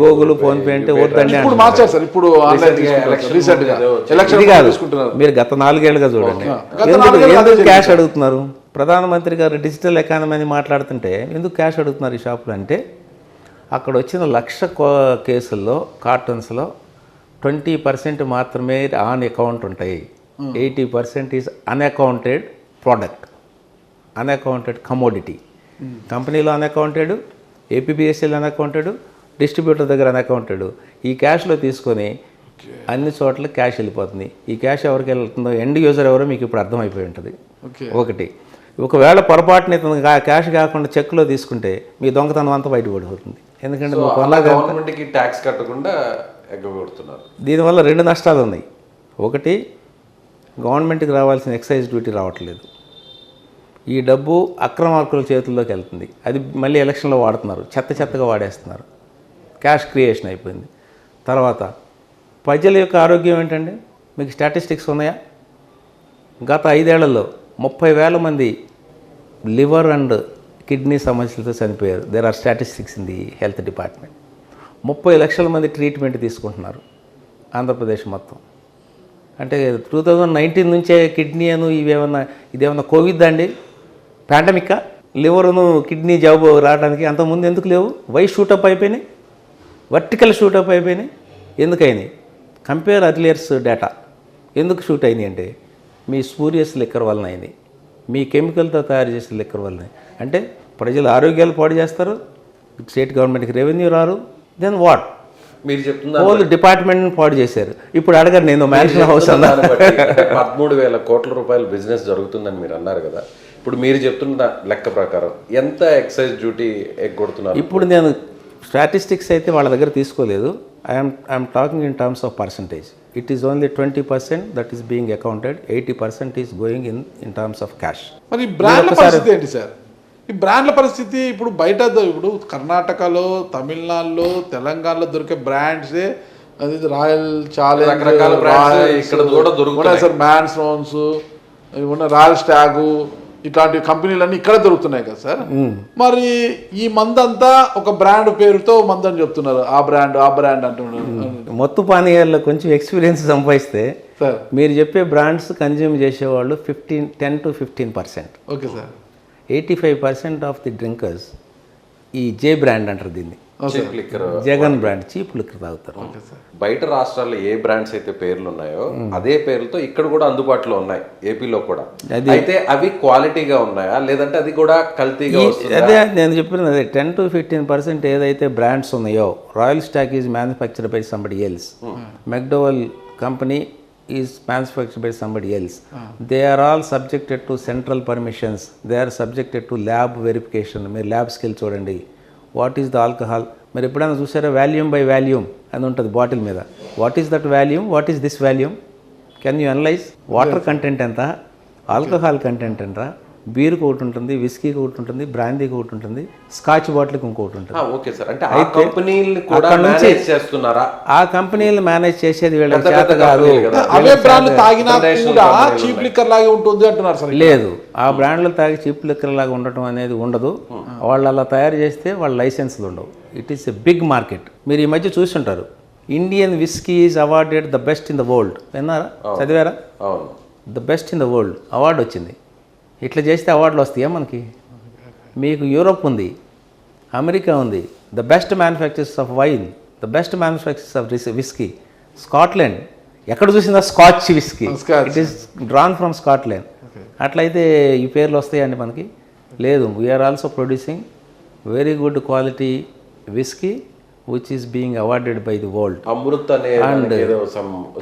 గూగుల్, ఫోన్పే అంటే వద్దండి కాదు. మీరు గత 4 ఏళ్ళుగా చూడండి, ఎందుకు క్యాష్ అడుగుతున్నారు? ప్రధానమంత్రి గారు డిజిటల్ ఎకానమీ అని మాట్లాడుతుంటే ఎందుకు క్యాష్ అడుగుతున్నారు ఈ షాపులు అంటే అక్కడ వచ్చిన 1,00,000 కేసుల్లో కార్టూన్స్లో 20% మాత్రమే ఆన్ అకౌంట్ ఉంటాయి. 80% is unaccounted product, unaccounted commodity. కంపెనీలో అన్అకౌంటెడ్, ఏపీబీఎస్ఎల్ అన్అకౌంటెడ్, డిస్ట్రిబ్యూటర్ దగ్గర అన్అకౌంటెడ్. ఈ క్యాష్లో తీసుకొని అన్ని చోట్ల క్యాష్ వెళ్ళిపోతుంది. ఈ క్యాష్ ఎవరికి వెళ్తుందో ఎండ్ యూజర్ ఎవరో మీకు ఇప్పుడు అర్థమైపోయి ఉంటుంది. ఒకటి, ఒకవేళ పొరపాటున ఇతను క్యాష్ కాకుండా చెక్లో తీసుకుంటే మీ దొంగతనం అంతా బయటపడిపోతుంది. ఎందుకంటే గవర్నమెంట్కి ట్యాక్స్ కట్టకుండా ఎగ్గొడుతున్నారు. దీనివల్ల 2 నష్టాలు ఉన్నాయి. ఒకటి, గవర్నమెంట్కి రావాల్సిన ఎక్సైజ్ డ్యూటీ రావట్లేదు. ఈ డబ్బు అక్రమార్కుల చేతుల్లోకి వెళ్తుంది. అది మళ్ళీ ఎలక్షన్లో వాడుతున్నారు, చెత్తగా వాడేస్తున్నారు. క్యాష్ క్రియేషన్ అయిపోయింది. తర్వాత ప్రజల యొక్క ఆరోగ్యం ఏంటండి? మీకు స్టాటిస్టిక్స్ ఉన్నాయా? గత 5 ఏళ్లలో 30,000 మంది లివర్ అండ్ కిడ్నీ సమస్యలతో చనిపోయారు. There are statistics in the health department. 30 లక్షల మంది ట్రీట్మెంట్ తీసుకుంటున్నారు ఆంధ్రప్రదేశ్ మొత్తం. అంటే 2019 నుంచే కిడ్నీ ఇదేమన్నా కోవిడ్ అండి, పాండమిక్కా? లివర్ను కిడ్నీ జబ్బు రావడానికి అంతకుముందు ఎందుకు లేవు? వై షూటప్ అయిపోయినాయి, వర్టికల్ షూటప్ అయిపోయినాయి. ఎందుకైనాయి? Compare earlier's data. ఎందుకు షూట్ అయినాయి అంటే మీ స్పూరియస్ లిక్కర్ వలన అయినాయి, మీ కెమికల్తో తయారు చేసిన లిక్కర్ వలన. అంటే ప్రజల ఆరోగ్యాలు పాడు చేస్తారు, స్టేట్ గవర్నమెంట్కి రెవెన్యూ రారు. Then what? మీరు చెప్తున్న హోల్ డిపార్ట్మెంట్ని పాడు చేశారు. ఇప్పుడు అడగరు నేను మ్యాన్షన్ హౌస్ అన్నా. 13,000 కోట్ల రూపాయల బిజినెస్ జరుగుతుందని మీరు అన్నారు కదా. ఇప్పుడు మీరు చెప్తున్న లెక్క ప్రకారం ఎంత ఎక్సైజ్ డ్యూటీ ఎగ్గొడుతున్నారు? ఇప్పుడు నేను స్టాటిస్టిక్స్ అయితే వాళ్ళ దగ్గర తీసుకోలేదు. I'm talking in terms of percentage. It is only 20% that is being accounted, 80% is going in terms of cash. మరి బ్రాండ్ల పరిస్థితి ఏంటి సార్? ఈ బ్రాండ్ల పరిస్థితి ఇప్పుడు బయట, ఇప్పుడు కర్ణాటకలో, తమిళనాడులో, తెలంగాణలో దొరికే బ్రాండ్సే అది రాయల్ ఛాలెంజ్, రకరకాల బ్రాండ్స్ ఇక్కడ కూడా దొరుకుతున్నాయి సార్. మ్యాన్స్రోన్స్, రాయల్ స్టాగు, ఇట్లాంటి కంపెనీలన్నీ ఇక్కడ దొరుకుతున్నాయి కదా సార్. మరి ఈ మందంతా ఒక బ్రాండ్ పేరుతో మందని చెప్తున్నారు. ఆ బ్రాండ్ అంటున్నారు. మొత్తం పానీయాల్లో కొంచెం ఎక్స్పీరియన్స్ సంపాదిస్తే సార్ మీరు చెప్పే బ్రాండ్స్ కన్జ్యూమ్ చేసేవాళ్ళు 10 to 15%. Okay sir. 85% of the drinkers ఈ జే బ్రాండ్ అంటారు దీన్ని. Cheap liquor, Jagan brand cheap liquor తాగుతారు. బయట రాష్ట్రాల్లో ఏ బ్రాండ్స్ అయితే పేర్లు ఉన్నాయో అదే పేర్లతో ఇక్కడ కూడా అందుబాటులో ఉన్నాయి, ఏపీలో కూడా. అయితే అవి క్వాలిటీగా ఉన్నాయా లేదంటే అది కూడా కల్తీగా వస్తుందా? అదే నేను చెప్పినది, అదే 10 to 15% ఏదైతే బ్రాండ్స్ ఉన్నాయో, royal stock is manufactured by somebody else, McDowell company is manufactured by somebody else. They are all subjected to central permissions. They are subjected to lab verification. మీరు ల్యాబ్ స్కిల్ చూడండి. What is the alcohol? మీరు ఎప్పుడైనా చూసారా? Volume by volume అని ఉంటుంది bottle మీద. What is that volume? What is this volume? Can you analyse? Water content ఎంత, alcohol content ఎంత, బీర్కి ఒకటి ఉంటుంది, విస్కీకి ఒకటి ఉంటుంది, బ్రాందీకి ఒకటి ఉంటుంది, స్కాచ్ బాటిల్కి ఇంకొకటి ఉంటుంది. Okay sir. అంటే ఆ కంపెనీలు కూడా మేనేజ్ చేస్తున్నారా? ఆ కంపెనీలు మేనేజ్ చేసేది వీళ్ళకి చేత కాదు. అవే బ్రాండ్లు తాగినా కూడా చీప్ లిక్కర్ లాగే ఉంటుంది అంటున్నారు సార్. లేదు, ఆ బ్రాండ్లు తాగి చీప్ లిక్కర్ లాగా ఉండటం అనేది ఉండదు. వాళ్ళు అలా తయారు చేస్తే వాళ్ళ లైసెన్స్లు ఉండవు. It is a big market. మీరు ఈ మధ్య చూస్తుంటారు, Indian whisky is awarded the best in the world. విన్నారా? చదివారా? The best in the world award వచ్చింది. ఇట్లా చేస్తే అవార్డులు వస్తాయా మనకి? మీకు యూరోప్ ఉంది, అమెరికా ఉంది. The best manufactures of wine, the best manufactures of whisky, Scotland. ఎక్కడ చూసిందా scotch whisky, it is drawn from Scotland. అట్లయితే ఈ పేర్లు వస్తాయండి మనకి? లేదు. We are also producing very good quality whisky which is being awarded by the world. Amrut అనే and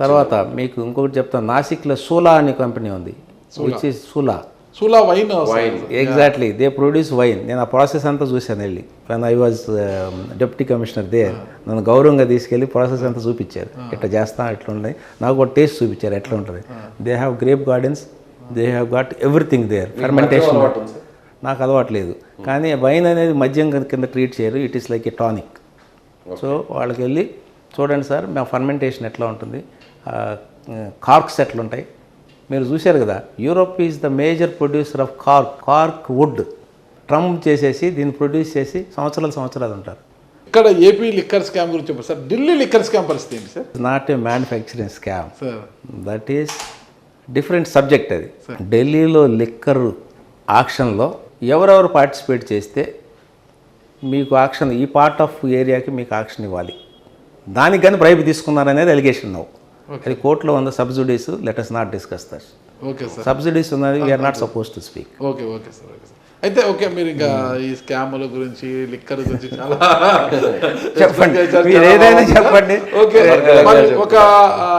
తర్వాత మీకు ఇంకొకటి చెప్తాను, నాసిక్లో సూలా అనే కంపెనీ ఉంది, which is Sula wine. Exactly, they produce wine. నేను ఆ ప్రాసెస్ అంతా చూశాను వెళ్ళి. When I was deputy commissioner they, నన్ను గౌరవంగా తీసుకెళ్ళి ప్రాసెస్ అంతా చూపించారు. ఇట్లా చేస్తా, ఇట్లా ఉంటుంది. నాకు ఒక టేస్ట్ చూపించారు ఎట్లా ఉంటుంది. They have grape gardens, they have got everything there. Fermentation నాకు అలవాట్లేదు, కానీ వైన్ అనేది మద్యం కింద ట్రీట్ చేయరు. It is like a tonic. So వాళ్ళకి వెళ్ళి చూడండి సార్, మా ఫర్మెంటేషన్ ఎట్లా ఉంటుంది, కార్క్స్ ఎట్లా ఉంటాయి. మీరు చూశారు కదా, Europe is the major producer of cork wood. Trump చేసేసి దీన్ని ప్రొడ్యూస్ చేసి సంవత్సరాలు ఉంటారు. ఇక్కడ ఏపీ లిక్కర్ స్కామ్ గురించి చెప్పండి సార్. ఢిల్లీ లిక్కర్ స్కామ్ పరిస్థితి ఏంటి sir? Not a manufacturing scam, that is different subject. అది ఢిల్లీలో లిక్కర్ ఆక్షన్లో ఎవరెవరు పార్టిసిపేట్ చేస్తే మీకు ఆక్షన్ ఈ పార్ట్ ఆఫ్ ఏరియాకి మీకు ఆక్షన్ ఇవ్వాలి, దానికి కానీ బ్రైబ్ తీసుకున్నారనేది ఎలిగేషన్ నవ్వు. అది కోర్టులో ఉంది. Subsidies let us not discuss that. Okay sir. Subsidies ఉన్నది we are not suppose to speak. Okay okay sir. Okay sir. అయితే ఓకే, మీరు ఇంకా ఈ స్కాముల గురించి, లిక్కర్ గురించి చాలా చెప్పండి, మీరు ఏదైనా చెప్పండి. ఓకే, మరి ఒక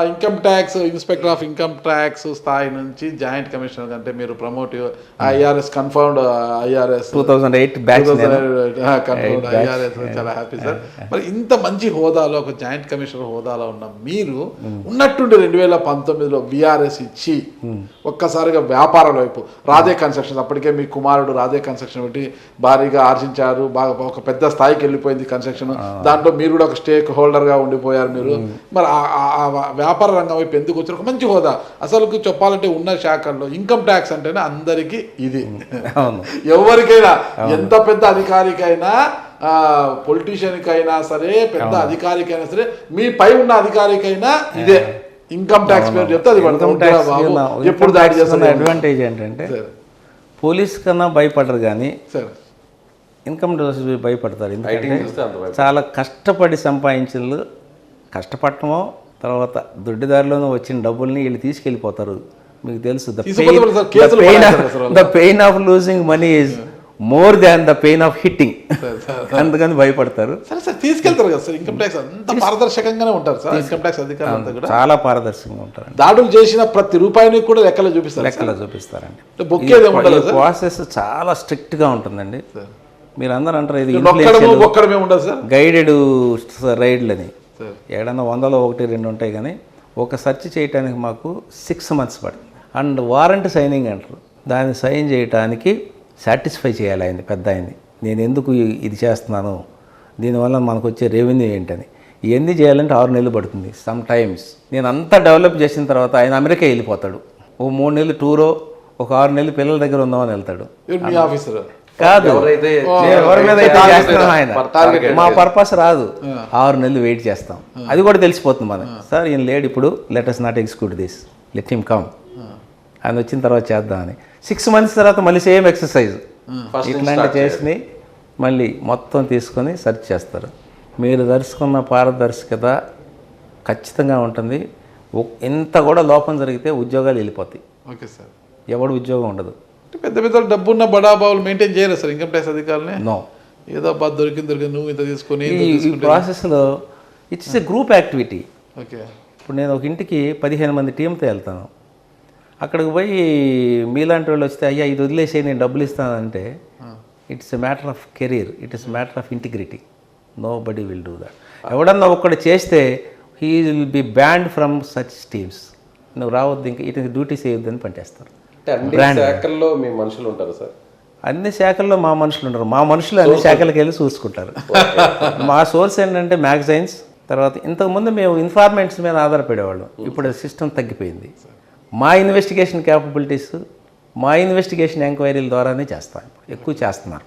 income tax inspector of income tax స్థాయి నుంచి జాయింట్ కమిషనర్ అంటే మీరు promotive IRS confirmed IRS 2008 batch confirmed IRS, చాలా హ్యాపీ సార్. మరి ఇంత మంచి హోదాలో ఒక జాయింట్ కమిషనర్ హోదాలో ఉన్న మీరు ఉన్నట్టుండి 2019లో బీఆర్ఎస్ ఇచ్చి ఒక్కసారిగా వ్యాపారాల వైపు రాధే కన్స్ట్రక్షన్స్, అప్పటికే మీ కుమారుడు రాధే కన్స్ట్రక్షన్ పెట్టి భారీగా ఆర్జించారు, బాగా ఒక పెద్ద స్థాయికి వెళ్ళిపోయింది కన్స్ట్రక్షన్. దాంట్లో మీరు కూడా ఒక స్టేక్ హోల్డర్గా ఉండిపోయారు మీరు. మరి ఆ వ్యాపార రంగం వైపు ఎందుకు వచ్చారు? ఒక మంచి హోదా. అసలు చెప్పాలంటే ఉన్న శాఖల్లో ఇన్కమ్ ట్యాక్స్ అంటేనే అందరికీ ఇది, ఎవరికైనా ఎంత పెద్ద అధికారికైనా పొలిటీషియన్కైనా సరే, పెద్ద అధికారికైనా సరే, మీ పై ఉన్న అధికారికైనా ఇదే ఇన్కమ్ ట్యాక్స్ పేరు చెప్తే అది ఎప్పుడు దాడి చేస్తున్న అడ్వాంటేజ్ ఏంటంటే పోలీస్ కన్నా భయపడరు కానీ సార్ ఇన్కమ్ ట్యాక్స్ భయపడతారు. ఎందుకంటే చాలా కష్టపడి సంపాదించిన కష్టపడటమో తర్వాత దొడ్డిదారిలోనూ వచ్చిన డబ్బుల్ని వీళ్ళు తీసుకెళ్ళిపోతారు. మీకు తెలుసు, the pain of losing money is more than the pain of hitting. అందుకని భయపడతారు. సరే సార్, తీసుకెళ్తారు కదా సార్. ఇన్కమ్ ట్యాక్స్ అంత పారదర్శకంగానే ఉంటారు సార్. ఇన్కమ్ ట్యాక్స్ అధికారులు కూడా చాలా పారదర్శకంగా ఉంటారు. దాడులు చేసిన ప్రతి రూపాయిని కూడా లెక్కలో చూపిస్తారండి. ప్రాసెస్ చాలా స్ట్రిక్ట్ గా ఉంటుందండి. మీరు అందరూ అంటారు ఇది ఉండదు సార్, గైడెడ్ రైడ్లని. ఏడన్నా 100లో 1-2 ఉంటాయి, కానీ ఒక సెర్చ్ చేయడానికి మాకు 6 months పడుతుంది. అండ్ వారెంట్ సైనింగ్ అంటారు, దాన్ని సైన్ చేయడానికి సాటిస్ఫై చేయాలి ఆయన, పెద్ద ఆయన్ని. నేను ఎందుకు ఇది చేస్తున్నాను, దీనివల్ల మనకు వచ్చే రెవెన్యూ ఏంటని. ఇవన్నీ చేయాలంటే 6 నెలలు పడుతుంది. సమ్ టైమ్స్ నేను అంతా డెవలప్ చేసిన తర్వాత ఆయన అమెరికా వెళ్ళిపోతాడు. ఓ 3 నెలలు టూరో, ఒక 6 నెలలు పిల్లల దగ్గర ఉందామని వెళ్తాడు. కాదు, ఎవరి మీద అయితే చేస్తున్నాం ఆయన, మా పర్పస్ రాదు. 6 నెలలు వెయిట్ చేస్తాం. అది కూడా తెలిసిపోతుంది మనకి. సార్ ఈయన లేడు ఇప్పుడు, let us not execute this, let him come. ఆయన వచ్చిన తర్వాత చేద్దామని 6 months తర్వాత మళ్ళీ సేమ్ ఎక్సర్సైజ్ ఇట్లాంటి చేసి మళ్ళీ మొత్తం తీసుకొని సెర్చ్ చేస్తారు. మీరు దర్శకున్న పారదర్శకత ఖచ్చితంగా ఉంటుంది. ఎంత కూడా లోపం జరిగితే ఉద్యోగాలు వెళ్ళిపోతాయి. ఓకే సార్, ఎవడు ఉద్యోగం ఉండదు. పెద్ద పెద్ద డబ్బున్న బడాబాబులు మెయింటైన్ చేయరు సార్ ఇన్కమ్ ట్యాక్స్ అధికారులని. నో, ఏదో దొరికింది నువ్వు ఇంత తీసుకొని. ఈ ప్రాసెస్లో it's a group activity. Okay, ఇప్పుడు నేను ఒక ఇంటికి 15 మంది టీంతో వెళ్తాను. అక్కడికి పోయి మీలాంటి వాళ్ళు వస్తే అయ్యా ఇది వదిలేసి నేను డబ్బులు ఇస్తానంటే it's a matter of career, it is matter of integrity. Nobody will do that. ఎవడన్నా ఒక్కడు చేస్తే he will be banned from such teams. నువ్వు రావద్దు, ఇంకా ఇటు డ్యూటీ చేయొద్దని పనిచేస్తారు. శాఖల్లో మీ మనుషులు ఉంటారు సార్? అన్ని శాఖల్లో మా మనుషులు ఉంటారు. మా మనుషులు అన్ని శాఖలకు వెళ్ళి చూసుకుంటారు. మా సోర్స్ ఏంటంటే మ్యాగజైన్స్. తర్వాత ఇంతకుముందు మేము ఇన్ఫార్మెంట్స్ మీద ఆధారపడేవాళ్ళం. ఇప్పుడు సిస్టమ్ తగ్గిపోయింది. మా ఇన్వెస్టిగేషన్ క్యాపబిలిటీస్, మా ఇన్వెస్టిగేషన్ ఎంక్వైరీల ద్వారానే చేస్తాను, ఎక్కువ చేస్తున్నారు.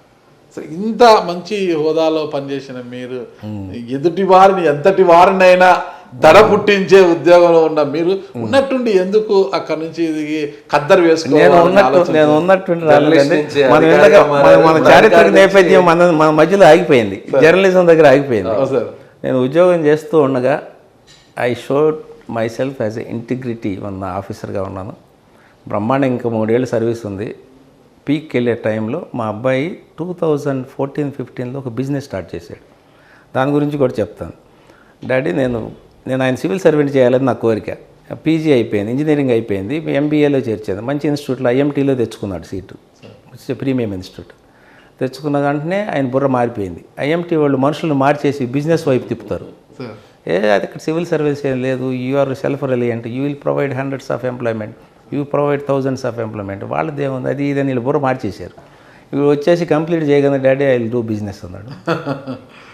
సరే, ఇంత మంచి హోదాలో పనిచేసిన మీరు ఎదుటి వారిని ఎంతటి వారినైనా దడ పుట్టించే ఉద్యోగంలో ఉన్న మీరు ఉన్నట్టుండి ఎందుకు అక్కడ నుంచి ఖద్దరు నేను ఉన్నట్టుండి మన చారిత్రక నేపథ్యం మన మధ్యలో ఆగిపోయింది, జర్నలిజం దగ్గర ఆగిపోయింది. నేను ఉద్యోగం చేస్తూ ఉండగా I showed my self as a integrity ఉన్న ఆఫీసర్గా ఉన్నాను. బ్రహ్మాండం. ఇంకా 3 ఏళ్ళు సర్వీస్ ఉంది. పీక్కి వెళ్ళే టైంలో మా అబ్బాయి 2014-15లో ఒక బిజినెస్ స్టార్ట్ చేశాడు. దాని గురించి కూడా చెప్తాను. డాడీ నేను ఆయన సివిల్ సర్వెంట్ చేయాలని నా కోరిక. పీజీ అయిపోయింది, ఇంజనీరింగ్ అయిపోయింది, ఎంబీఏలో చేర్చాను. మంచి ఇన్స్టిట్యూట్లో ఐఎంటీలో తెచ్చుకున్నాడు సీటు, ప్రీమియం ఇన్స్టిట్యూట్. తెచ్చుకున్న వెంటనే ఆయన బుర్ర మారిపోయింది. ఐఎంటీ వాళ్ళు మనుషులను మార్చేసి బిజినెస్ వైపు తిప్పుతారు. అది ఇక్కడ సివిల్ సర్వీస్ ఏం లేదు, you are self reliant, you will provide hundreds of employment, you provide thousands of employment. వాళ్ళది ఏముంది, అది ఇదని వీళ్ళు బుర్ర మార్చేశారు. ఇవి వచ్చేసి కంప్లీట్ చేయగలను daddy, I will do business అన్నాడు.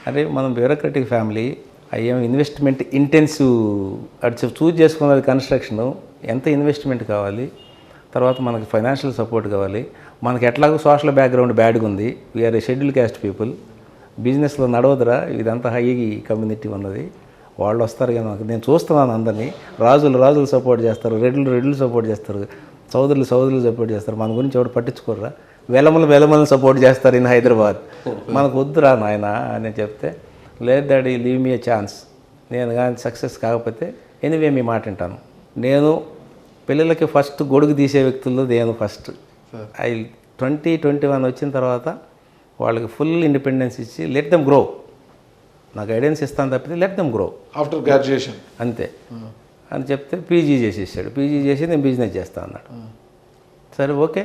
అరే మనం బ్యూరోక్రటిక్ ఫ్యామిలీ, అయ్యేం ఇన్వెస్ట్మెంట్ ఇంటెన్సివ్ అటు చూజ్ చేసుకున్నది కన్స్ట్రక్షను. ఎంత ఇన్వెస్ట్మెంట్ కావాలి, తర్వాత మనకి ఫైనాన్షియల్ సపోర్ట్ కావాలి. మనకి ఎట్లాగో సోషల్ బ్యాక్గ్రౌండ్ బ్యాడ్గా ఉంది, వీఆర్ ఏ షెడ్యూల్ క్యాస్ట్ పీపుల్, బిజినెస్లో నడవదురా, ఇదంతా హై కమ్యూనిటీ ఉన్నది, వాళ్ళు వస్తారు కానీ నేను చూస్తున్నాను అందరినీ. రాజులు సపోర్ట్ చేస్తారు, రెడ్లు సపోర్ట్ చేస్తారు, సోదరులు సపోర్ట్ చేస్తారు. మన గురించి ఎవరు పట్టించుకోర్రా, వెలమలను సపోర్ట్ చేస్తారు ఇన్ హైదరాబాద్, మనకు వద్దురా నాయన అని చెప్తే, లేదు డాడీ లీవ్ మీ ఏ ఛాన్స్, నేను కానీ సక్సెస్ కాకపోతే ఎనీవే మీ మాట వింటాను. నేను పిల్లలకి ఫస్ట్ గొడుగు తీసే వ్యక్తుల్లో నేను ఫస్ట్. 2021 వచ్చిన తర్వాత వాళ్ళకి ఫుల్ ఇండిపెండెన్స్ ఇచ్చి లెట్ దెమ్ గ్రో, నా గైడెన్స్ ఇస్తాను తప్పితే let them grow after graduation అంతే అని చెప్తే పీజీ చేసేసాడు. పీజీ చేసి నేను బిజినెస్ చేస్తాను అన్నాడు. సరే ఓకే,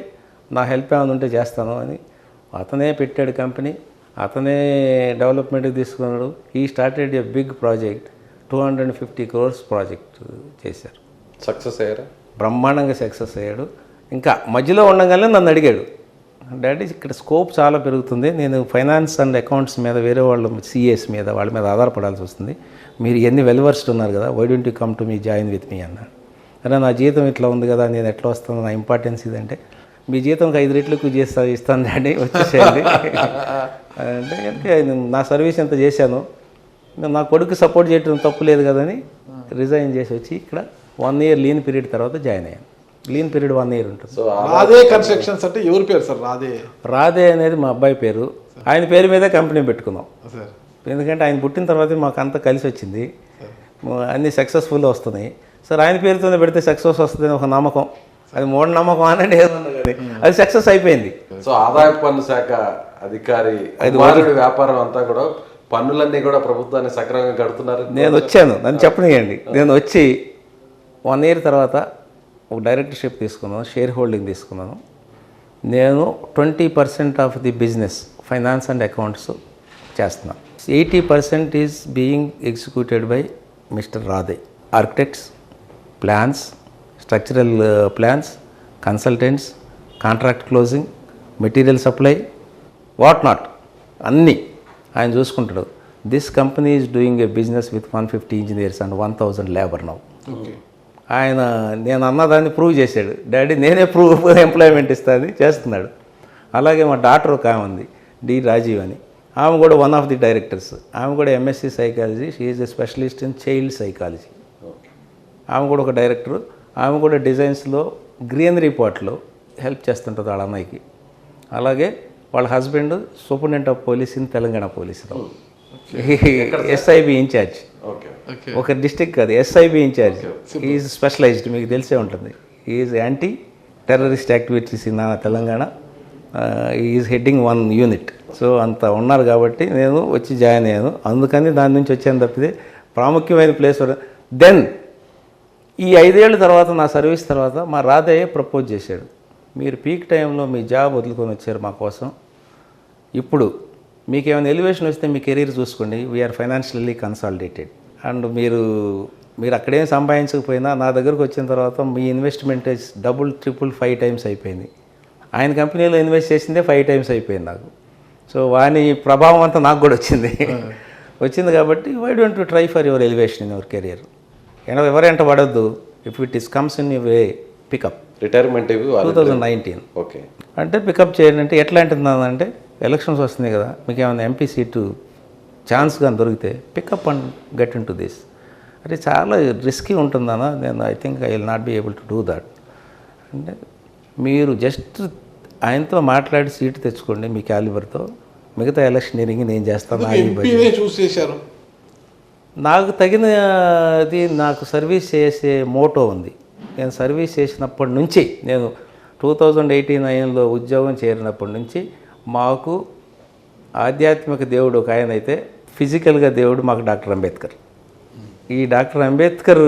నా హెల్ప్ ఏమైనా ఉంటే చేస్తాను అని అతనే పెట్టాడు కంపెనీ, అతనే డెవలప్మెంట్కి తీసుకున్నాడు. He started a big project, 250 crores project చేశారు. సక్సెస్ అయ్యారా? బ్రహ్మాండంగా సక్సెస్ అయ్యాడు. ఇంకా మధ్యలో ఉండగానే నన్ను అడిగాడు, డాడీ ఇక్కడ స్కోప్ చాలా పెరుగుతుంది, నేను ఫైనాన్స్ అండ్ అకౌంట్స్ మీద వేరే వాళ్ళు సిఎస్ మీద వాళ్ళ మీద ఆధారపడాల్సి వస్తుంది, మీరు ఎన్ని వెల్వర్స్డ్ ఉన్నారు కదా, why don't you come to me join with me అన్నాడు. అరే నా జీతం ఇట్లా ఉంది కదా, నేను ఎట్లా వస్తాను, నా ఇంపార్టెన్స్ ఇదంటే, మీ జీతంకి 5 రెట్లు ఎక్కువ ఇస్తాను డాడీ వచ్చేసేయండి అంటే నా సర్వీస్ ఎంత చేశాను, నా కొడుకు సపోర్ట్ చేయడం తప్పు లేదు కదని రిజైన్ చేసి వచ్చి ఇక్కడ 1 year లీన్ పీరియడ్ తర్వాత జాయిన్ అయ్యాను. లీన్ పీరియడ్ 1 year ఉంటుంది. సో రాధే కన్స్ట్రక్షన్స్ అంటే ఎవరి పేరు సార్? రాధే అనేది మా అబ్బాయి పేరు, ఆయన పేరు మీదే కంపెనీ పెట్టుకున్నాం. సార్ ఎందుకంటే ఆయన పుట్టిన తర్వాత మాకు అంతా కలిసి వచ్చింది, అన్నీ సక్సెస్ఫుల్ వస్తున్నాయి. సార్ ఆయన పేరుతోనే పెడితే సక్సెస్ వస్తుందని ఒక నమ్మకం, అది మూఢనమ్మకం అనేది ఏదన్నా కానీ అది సక్సెస్ అయిపోయింది. సో ఆదాయ పన్ను శాఖ అధికారి కుమారుడి వ్యాపారం అంతా కూడా పన్నులన్నీ కూడా ప్రభుత్వాన్ని సక్రమంగా కడుతున్నారు. నేను వచ్చాను, నన్ను చెప్పనియండి, నేను వచ్చి 1 year తర్వాత ఒక డైరెక్టర్షిప్ తీసుకున్నాను, షేర్ హోల్డింగ్ తీసుకున్నాను. నేను 20% of the business finance and accounts చేస్తున్నాను. 80% is being executed by mister Radhe. Architects, plans, structural plans, consultants, contract closing, material supply, what not అన్నీ ఆయన చూసుకుంటాడు. This company is doing a business with 150 engineers and 1000 labour now. ఆయన నేను అన్నదాన్ని prove చేశాడు. Daddy నేనే employment ఇస్తుంది చేస్తున్నాడు. అలాగే మా డాక్టర్ ఒక ఆమె ఉంది, డి రాజీవ్ అని, ఆమె కూడా వన్ ఆఫ్ ది డైరెక్టర్స్. ఆమె కూడా MSc psychology, she is a specialist in child psychology. ఆమె కూడా ఒక డైరెక్టరు. ఆమె కూడా డిజైన్స్లో గ్రీనరీ పార్ట్లో హెల్ప్ చేస్తుంటుంది వాళ్ళ అన్నయ్యకి. అలాగే వాళ్ళ husband superintendent of police in Telangana పోలీసులో, ఎస్ఐబి ఇన్ఛార్జ్. ఒక డిస్ట్రిక్ట్ కాదు, ఎస్ఐబి ఇన్ఛార్జ్. ఈజ్ స్పెషలైజ్డ్, మీకు తెలిసే ఉంటుంది. Is anti terrorist activities in Telangana. Is heading 1 unit. So అంత ఉన్నారు కాబట్టి నేను వచ్చి జాయిన్ అయ్యాను. అందుకని దాని నుంచి వచ్చాను తప్పితే ప్రాముఖ్యమైన ప్లేస్. దెన్ ఈ 5 ఏళ్ళ తర్వాత నా సర్వీస్ తర్వాత మా రాధయ్య ప్రపోజ్ చేశాడు, మీరు పీక్ టైంలో మీ జాబ్ వదులుకొని వచ్చారు మా కోసం, ఇప్పుడు మీకు ఏమైనా ఎలివేషన్ వస్తే మీ కెరీర్ చూసుకోండి, వీఆర్ ఫైనాన్షియల్లీ కన్సాలిడేటెడ్ అండ్ మీరు అక్కడేం సంపాదించకపోయినా నా దగ్గరకు వచ్చిన తర్వాత మీ ఇన్వెస్ట్మెంట్ డబుల్, ట్రిపుల్, 5 times అయిపోయింది. ఆయన కంపెనీలో ఇన్వెస్ట్ చేసిందే 5 times అయిపోయింది నాకు. సో వాని ప్రభావం అంతా నాకు కూడా వచ్చింది కాబట్టి why don't you try for your elevation in your career. ఎవరంట పడద్దు, if it is comes in your way pick up. Retirement 2019 okay అంటే పికప్ చేయండి. అంటే ఎట్లా అంటున్నానంటే ఎలక్షన్స్ వస్తున్నాయి కదా, మీకు ఏమైనా ఎంపీ సీటు ఛాన్స్ కానీ దొరికితే pick up and get into this. అంటే చాలా రిస్కీ ఉంటుందన్నా, నేను I think I will not be able to do that. అంటే మీరు జస్ట్ ఆయనతో మాట్లాడి సీటు తెచ్చుకోండి మీ క్యాలిబర్తో, మిగతా ఎలక్షనీరింగ్ నేను చేస్తాను. చూస్ చేశారు. నాకు తగినది, నాకు సర్వీస్ చేసే మోటో ఉంది. నేను సర్వీస్ చేసినప్పటి నుంచి, నేను 2089లో ఉద్యోగం చేరినప్పటి నుంచి మాకు ఆధ్యాత్మిక దేవుడు ఒక ఆయన అయితే, ఫిజికల్గా దేవుడు మాకు డాక్టర్ అంబేద్కర్. ఈ డాక్టర్ అంబేద్కర్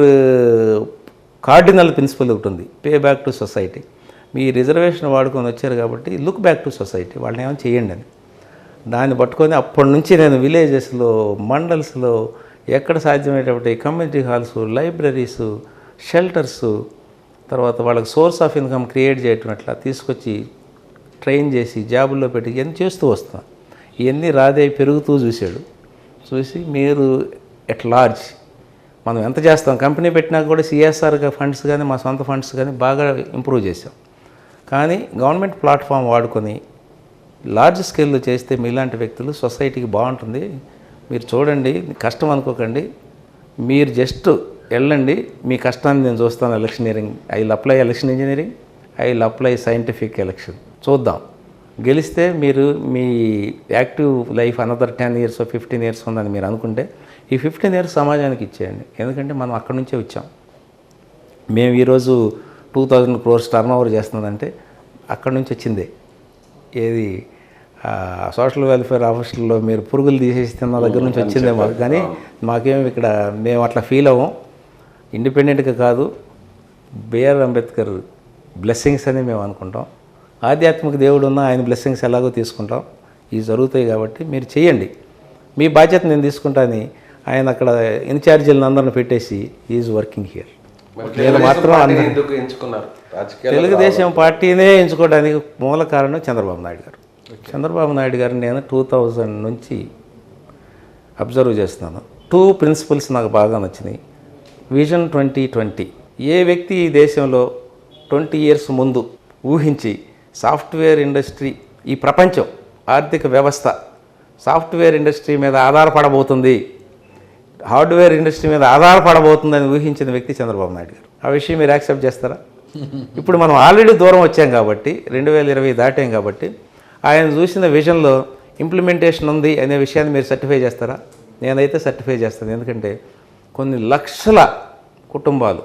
కార్డినల్ ప్రిన్సిపల్ ఒకటి ఉంది, pay back to society. Me reservation వాడుకొని వచ్చారు కాబట్టి లుక్ బ్యాక్ టు సొసైటీ, వాళ్ళని ఏమైనా చేయండి అని. దాన్ని పట్టుకొని అప్పటి నుంచి నేను విలేజెస్లో, మండల్స్లో ఎక్కడ సాధ్యమయ్యేటప్పుడు కమ్యూనిటీ హాల్స్, లైబ్రరీస్, షెల్టర్స్, తర్వాత వాళ్ళకి సోర్స్ ఆఫ్ ఇన్కమ్ క్రియేట్ చేయటం అట్లా తీసుకొచ్చి ట్రైన్ చేసి జాబుల్లో పెట్టి ఇవన్నీ చేస్తూ వస్తున్నాను. ఇవన్నీ రాధే పెరుగుతూ చూశాడు. చూసి మీరు ఎట్ లార్జ్ మనం ఎంత చేస్తాం, కంపెనీ పెట్టినాక కూడా సిఎస్ఆర్ ఫండ్స్ కానీ మా సొంత ఫండ్స్ కానీ బాగా ఇంప్రూవ్ చేసాం. కానీ గవర్నమెంట్ ప్లాట్ఫామ్ వాడుకొని లార్జ్ స్కేల్లో చేస్తే మీలాంటి వ్యక్తులు సొసైటీకి బాగుంటుంది, మీరు చూడండి, కష్టం అనుకోకండి, మీరు జస్ట్ వెళ్ళండి, మీ కష్టాన్ని నేను చూస్తాను. Electioneering, I will apply election engineering, I will apply scientific election, చూద్దాం గెలిస్తే మీరు మీ active life another 10 years 15 years ఉందని మీరు అనుకుంటే ఈ 15 years సమాజానికి ఇచ్చేయండి. ఎందుకంటే మనం అక్కడి నుంచే వచ్చాం. మేము ఈరోజు 2000 crores టర్న్ చేస్తున్నదంటే అక్కడి నుంచి వచ్చిందే. ఏది సోషల్ వెల్ఫేర్ ఆఫీసుల్లో మీరు పురుగులు తీసేసి తిన్న దగ్గర నుంచి వచ్చిందే మాకు. కానీ మాకేం ఇక్కడ మేము అట్లా ఫీల్ అవ్వం. ఇండిపెండెంట్గా కాదు, బిఆర్ అంబేద్కర్ బ్లెస్సింగ్స్ అని మేము అనుకుంటాం. ఆధ్యాత్మిక దేవుడు ఉన్న ఆయన బ్లెస్సింగ్స్ ఎలాగో తీసుకుంటాం. ఇవి జరుగుతాయి కాబట్టి మీరు చేయండి, మీ బాధ్యత నేను తీసుకుంటాను. ఆయన అక్కడ ఇన్ఛార్జీలను అందరిని పెట్టేసి ఈజ్ వర్కింగ్ హియర్. నేను మాత్రం ఎందుకు ఎంచుకున్నారు రాజకీయాలు? తెలుగుదేశం పార్టీనే ఎంచుకోవడానికి మూల కారణం చంద్రబాబు నాయుడు గారు. చంద్రబాబు నాయుడు గారిని నేను 2000 నుంచి అబ్జర్వ్ చేస్తున్నాను. 2 principles నాకు బాగా నచ్చినాయి. విజన్ 2020. ఏ వ్యక్తి ఈ దేశంలో 20 years ముందు ఊహించి సాఫ్ట్వేర్ ఇండస్ట్రీ, ఈ ప్రపంచం ఆర్థిక వ్యవస్థ సాఫ్ట్వేర్ ఇండస్ట్రీ మీద ఆధారపడబోతుంది, హార్డ్వేర్ ఇండస్ట్రీ మీద ఆధారపడబోతుందని ఊహించిన వ్యక్తి చంద్రబాబు నాయుడు గారు. ఆ విషయం మీరు యాక్సెప్ట్ చేస్తారా? ఇప్పుడు మనం ఆల్రెడీ దూరం వచ్చాం కాబట్టి 2020 దాటాం కాబట్టి ఆయన చూసిన విజన్లో ఇంప్లిమెంటేషన్ ఉంది అనే విషయాన్ని మీరు సర్టిఫై చేస్తారా? నేనైతే సర్టిఫై చేస్తాను. ఎందుకంటే కొన్ని లక్షల కుటుంబాలు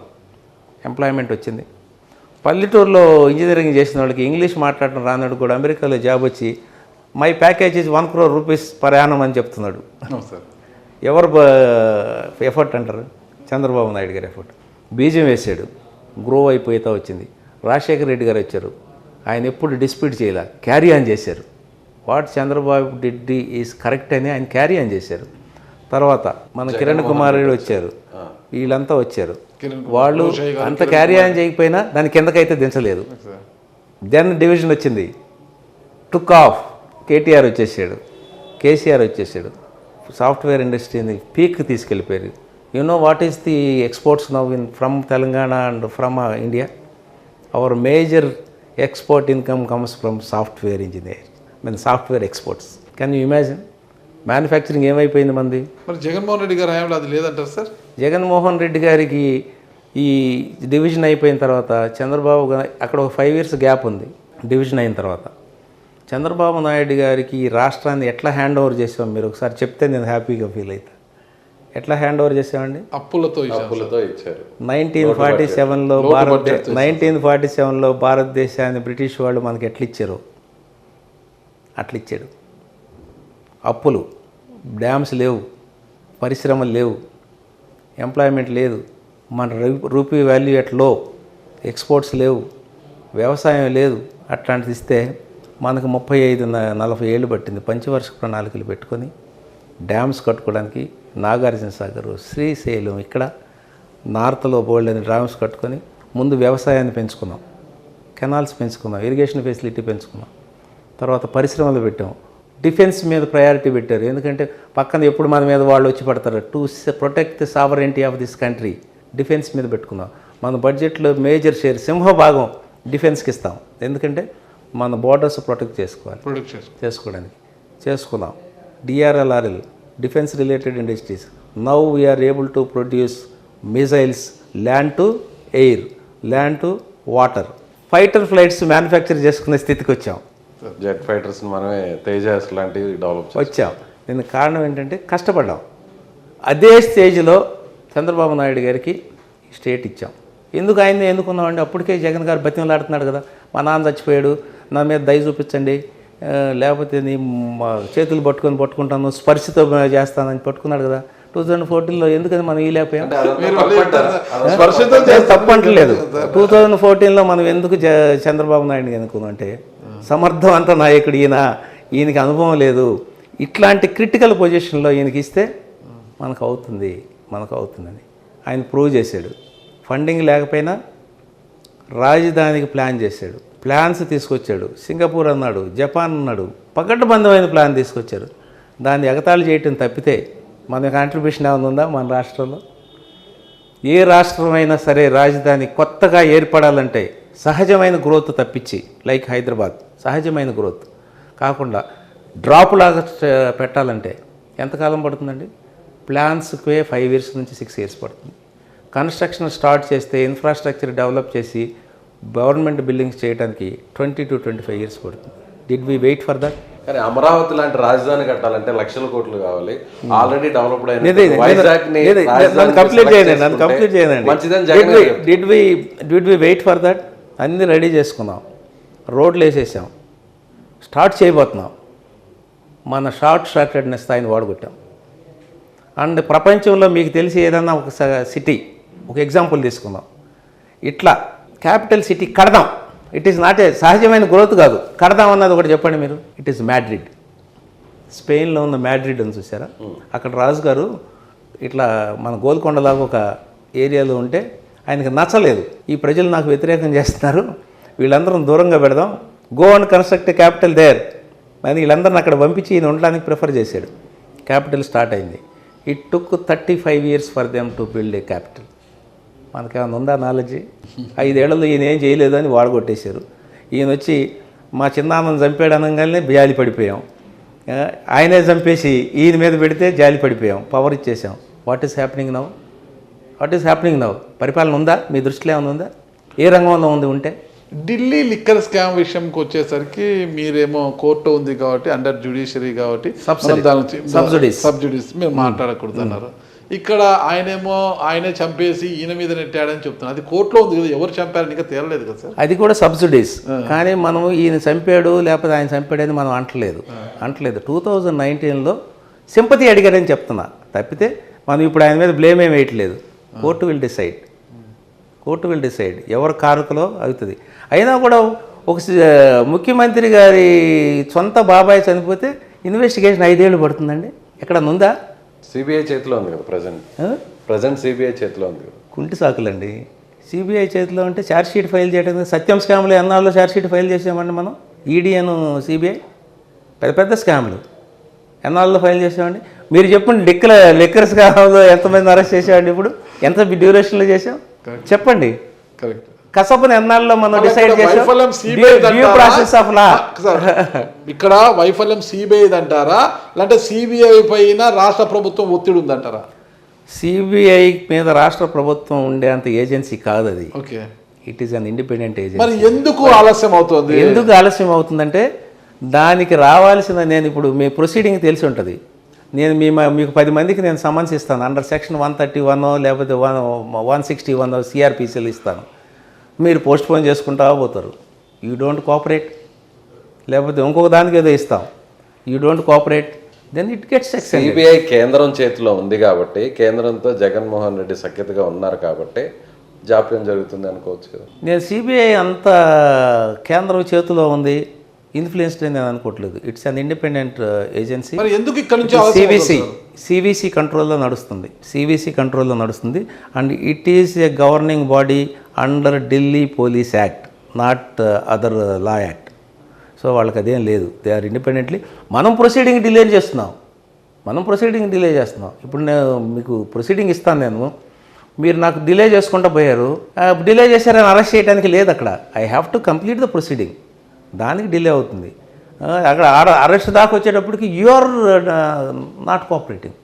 ఎంప్లాయ్మెంట్ వచ్చింది. పల్లెటూరులో ఇంజనీరింగ్ చేసిన వాళ్ళకి ఇంగ్లీష్ మాట్లాడడం రానాడు కూడా అమెరికాలో జాబ్ వచ్చి my package is 1 crore rupees per annum అని చెప్తున్నాడు. ఎవరు ఎఫర్ట్ అంటారు? చంద్రబాబు నాయుడు గారి ఎఫర్ట్. బీజం వేసాడు, గ్రో అయిపోతా వచ్చింది. రాజశేఖర రెడ్డి గారు వచ్చారు, ఆయన ఎప్పుడు డిస్ప్యూట్ చేయాల, క్యారీ ఆన్ చేశారు. What Chandrababu did is correct అని ఆయన క్యారీ ఆన్ చేశారు. తర్వాత మన కిరణ్ కుమార్ రెడ్డి వచ్చారు, వీళ్ళంతా వచ్చారు. వాళ్ళు అంత క్యారీ ఆన్ చేయకపోయినా దాని కిందకైతే దించలేదు. దెన్ డివిజన్ వచ్చింది, టుక్ ఆఫ్. కేటీఆర్ వచ్చేసాడు, కేసీఆర్ వచ్చేసాడు. సాఫ్ట్వేర్ ఇండస్ట్రీని పీక్ తీసుకెళ్ళిపోయారు. You know what is the exports now in from Telangana and from India? Our major export income comes from software engineer, software exports. Can you imagine? Manufacturing ఏమైపోయింది మంది. మరి జగన్మోహన్ రెడ్డి గారు హయాంలో అది లేదంటారు సార్? జగన్మోహన్ రెడ్డి గారికి ఈ డివిజన్ అయిపోయిన తర్వాత చంద్రబాబు అక్కడ ఒక 5 years గ్యాప్ ఉంది. డివిజన్ అయిన తర్వాత చంద్రబాబు నాయుడు గారికి రాష్ట్రాన్ని ఎట్లా హ్యాండ్ ఓవర్ చేసాం మీరు ఒకసారి చెప్తే నేను హ్యాపీగా ఫీల్ అవుతా. ఎట్లా హ్యాండ్ ఓవర్ చేసామండి? అప్పులతో ఇచ్చారు. 1947లో భారతదేశాన్ని బ్రిటిష్ వాళ్ళు మనకి ఎట్లా ఇచ్చారు అట్లా ఇచ్చాడు. అప్పులు, డ్యామ్స్ లేవు, పరిశ్రమలు లేవు, ఎంప్లాయ్మెంట్ లేదు, మన రూపీ వాల్యూ ఎట్ లో, ఎక్స్పోర్ట్స్ లేవు, వ్యవసాయం లేదు. అట్లాంటిది ఇస్తే మనకు 35-40 ఏళ్ళు పట్టింది పంచవార్షిక ప్రణాళికలు పెట్టుకొని డ్యామ్స్ కట్టుకోవడానికి. నాగార్జున సాగర్, శ్రీశైలం, ఇక్కడ నార్త్లో బోల్డని డ్యామ్స్ కట్టుకొని ముందు వ్యవసాయాన్ని పెంచుకున్నాం, కెనాల్స్ పెంచుకున్నాం, ఇరిగేషన్ ఫెసిలిటీ పెంచుకున్నాం. తర్వాత పరిశ్రమలు పెట్టాం. డిఫెన్స్ మీద ప్రయారిటీ పెట్టారు. ఎందుకంటే పక్కన ఎప్పుడు మన మీద వాళ్ళు వచ్చి పడతారు. To protect the sovereignty of this country defence మీద పెట్టుకున్నాం. మన బడ్జెట్లో మేజర్ షేర్, సింహభాగం డిఫెన్స్కి ఇస్తాం. ఎందుకంటే మన బోర్డర్స్ ప్రొటెక్ట్ చేసుకోవడానికి చేసుకున్నాం. DRLRL, defence related industries. Now we are able to produce missiles land to air, land to water. Fighter flights manufacture చేసుకునే స్థితికి వచ్చాం. జెట్ ఫైటర్స్ మనమే తేజస్ లాంటివి డెవలప్ వచ్చాం. దీనికి కారణం ఏంటంటే కష్టపడ్డాం. అదే స్టేజ్లో చంద్రబాబు నాయుడు గారికి స్టేట్ ఇచ్చాం. ఎందుకు ఆయన్ని ఎన్నుకున్నామండి? అప్పటికే జగన్ గారు బతిమలాడుతున్నాడు కదా, మా నాన్న చచ్చిపోయాడు, నా మీద దయ చూపించండి, లేకపోతే నీ చేతులు పట్టుకుంటాను, స్పర్శతో చేస్తానని పట్టుకున్నాడు కదా. 2014లో ఎందుకని మనం ఇవ్వలేకపోయాం? తప్పు అంటలేదు. 2014లో మనం ఎందుకు చంద్రబాబు నాయుడిని ఎన్నుకున్నాం అంటే సమర్థవంత నాయకుడు ఈయనకి అనుభవం లేదు, ఇట్లాంటి క్రిటికల్ పొజిషన్లో ఈయనకి ఇస్తే మనకు అవుతుందని ఆయన ప్రూవ్ చేశాడు. ఫండింగ్ లేకపోయినా రాజధానికి ప్లాన్ చేశాడు, ప్లాన్స్ తీసుకొచ్చాడు. సింగపూర్ అన్నాడు, జపాన్ అన్నాడు, పకడ్బందమైన ప్లాన్ తీసుకొచ్చారు. దాన్ని ఎగతాళి చేయటం తప్పితే మన కాంట్రిబ్యూషన్ ఏమైనా ఉందా? మన రాష్ట్రంలో ఏ రాష్ట్రమైనా సరే రాజధాని కొత్తగా ఏర్పడాలంటే సహజమైన గ్రోత్ తప్పించి, లైక్ హైదరాబాద్ సహజమైన గ్రోత్ కాకుండా డ్రాప్ లాగా పెట్టాలంటే ఎంతకాలం పడుతుందండి? ప్లాన్స్కే 5 years నుంచి 6 years పడుతుంది. కన్స్ట్రక్షన్ స్టార్ట్ చేస్తే ఇన్ఫ్రాస్ట్రక్చర్ డెవలప్ చేసి గవర్నమెంట్ బిల్డింగ్స్ చేయడానికి 20 to 25 years పడుతుంది. Did we wait for that? కానీ అమరావతి లాంటి రాజధాని కట్టాలంటే లక్షల కోట్లు కావాలి. ఆల్రెడీ డెవలప్డ్ అయిన did we wait for that? అన్నీ రెడీ చేసుకున్నాం, రోడ్లు వేసేసాం, స్టార్ట్ చేయబోతున్నాం. మన షార్టెడ్నెస్ స్థాయిని వాడుకుంటాం. అండ్ ప్రపంచంలో మీకు తెలిసి ఏదన్నా ఒక సిటీ, ఒక ఎగ్జాంపుల్ తీసుకుందాం. ఇట్లా క్యాపిటల్ సిటీ కడదాం, ఇట్ ఈస్ నాట్ ఏ సహజమైన గ్రోత్ కాదు, కడదాం అన్నది ఒకటి చెప్పండి మీరు. It is Madrid. స్పెయిన్లో ఉన్న మ్యాడ్రిడ్ అని చూసారా? అక్కడ రాజుగారు ఇట్లా మన గోల్కొండలాగా ఒక ఏరియాలో ఉంటే ఆయనకు నచ్చలేదు, ఈ ప్రజలు నాకు వ్యతిరేకం చేస్తున్నారు, వీళ్ళందరం దూరంగా పెడదాం, go and construct capital there అని వీళ్ళందరిని అక్కడ పంపించి ఈయన ఉండడానికి ప్రిఫర్ చేశాడు. క్యాపిటల్ స్టార్ట్ అయింది. It took 35 years for them to build a capital. మనకేమైనా ఉందా నాలెడ్జ్? 5 ఏళ్లలో ఈయన ఏం చేయలేదు అని వాడగొట్టేశారు. ఈయన వచ్చి మా చిన్నాన్నను చంపాడు అనగానే జాలి పడిపోయాం, ఆయనే చంపేసి ఈయన మీద పెడితే జాలి పడిపోయాం, పవర్ ఇచ్చేసాం. What is happening now? పరిపాలన ఉందా మీ దృష్టిలో? ఏమైనా ఉందా? ఏ రంగంలో ఉంది? ఉంటే ఢిల్లీ లిక్కర్ స్కామ్ విషయంకి వచ్చేసరికి మీరేమో కోర్టు ఉంది కాబట్టి, అండర్ జ్యుడిషియరీ కాబట్టి సబ్జుడిస్ మీరు మాట్లాడకూడదు అన్నారు. ఇక్కడ ఆయనే చంపేసి ఈయన మీద నెట్టాడని చెప్తున్నారు. అది కోర్టులో ఉంది కదా, ఎవరు చంపారని ఇంకా తేలలేదు కదా సార్. అది కూడా సబ్సిడీస్. కానీ మనం ఈయన చంపాడు లేకపోతే ఆయన చంపాడని మనం అంటలేదు. 2019లో సింపతి అడిగారని చెప్తున్నా తప్పితే మనం ఇప్పుడు ఆయన మీద బ్లేమ్ ఏం వేయట్లేదు. కోర్టు విల్ డిసైడ్ ఎవరు కారకులో అవుతుంది. అయినా కూడా ఒక ముఖ్యమంత్రి గారి సొంత బాబాయ్ చనిపోతే ఇన్వెస్టిగేషన్ 5 ఏళ్ళు పడుతుందండి. ఎక్కడ ఉందా? సిబిఐ చేతిలో ఉంది కదా ప్రజెంట్ సిబిఐ చేతిలో ఉంది కదా. కుంటి సాకులండి. సిబిఐ చేతిలో ఉంటే ఛార్జ్షీట్ ఫైల్ చేయడం, సత్యం స్కామ్లో ఎన్నాళ్ళు ఛార్జ్షీట్ ఫైల్ చేసామండి మనం. ఈడీ అను సిబిఐ పెద్ద స్కామ్లు ఎన్నాళ్ళు ఫైల్ చేసామండి. మీరు చెప్పండి, లిక్కర్ స్కామ్లో ఎంతమంది అరెస్ట్ చేసామండి? ఇప్పుడు ఎంత డ్యూరేషన్లో చేసాం చెప్పండి. కరెక్ట్. కసపని ఎన్నాళ్ళలో మనం డిసైడ్ చేసాం. ఇక్కడ వైఫల్యం సిబిఐ అంటారా, లేదంటే సిబిఐ పైన రాష్ట్ర ప్రభుత్వం ఒత్తిడి ఉందంటారా? సిబిఐ మీద రాష్ట్ర ప్రభుత్వం ఉండే అంత ఏజెన్సీ కాదు అది. Okay, it is an independent agency. మరి ఎందుకు ఆలస్యం అవుతుంది? ఎందుకు ఆలస్యం అవుతుందంటే దానికి రావాల్సిన, నేను ఇప్పుడు మీ ప్రొసీడింగ్ తెలిసి ఉంటుంది. నేను మీకు 10 మందికి నేను సమన్స్ ఇస్తాను, అండర్ సెక్షన్ 131 లేకపోతే 161 సిఆర్పిసిలు ఇస్తాను. మీరు పోస్ట్ పోన్ చేసుకుంటా పోతారు. You don't cooperate. లేకపోతే ఇంకొక దానికి ఏదో ఇస్తాం, you don't cooperate, then it gets extended. CBI కేంద్రం చేతిలో ఉంది కాబట్టి, కేంద్రంతో జగన్మోహన్ రెడ్డి సఖ్యతగా ఉన్నారు కాబట్టి జాప్యం జరుగుతుంది అనుకోవచ్చు కదా. నేను సిబిఐ అంత కేంద్రం చేతిలో ఉంది, ఇన్ఫ్లుయెన్స్డ్ అని నేను అనుకోవట్లేదు. It's an independent agency. మరి ఎందుకు ఇక్కడ నుంచి సివిసి కంట్రోల్లో నడుస్తుంది. And it is a governing body under Delhi police act, not other law act. So వాళ్ళకి అదేం లేదు, దే ఆర్ ఇండిపెండెంట్లీ. మనం ప్రొసీడింగ్ డిలే చేస్తున్నాం. ఇప్పుడు నేను మీకు ప్రొసీడింగ్ ఇస్తాను, మీరు నాకు డిలే చేసుకుంటూ పోయారు. డిలే చేశారని అరెస్ట్ చేయడానికి లేదు అక్కడ. I have to complete the proceeding. దానికి డిలే అవుతుంది. అక్కడ అరెస్ట్ దాకా వచ్చేటప్పటికి you are not cooperating.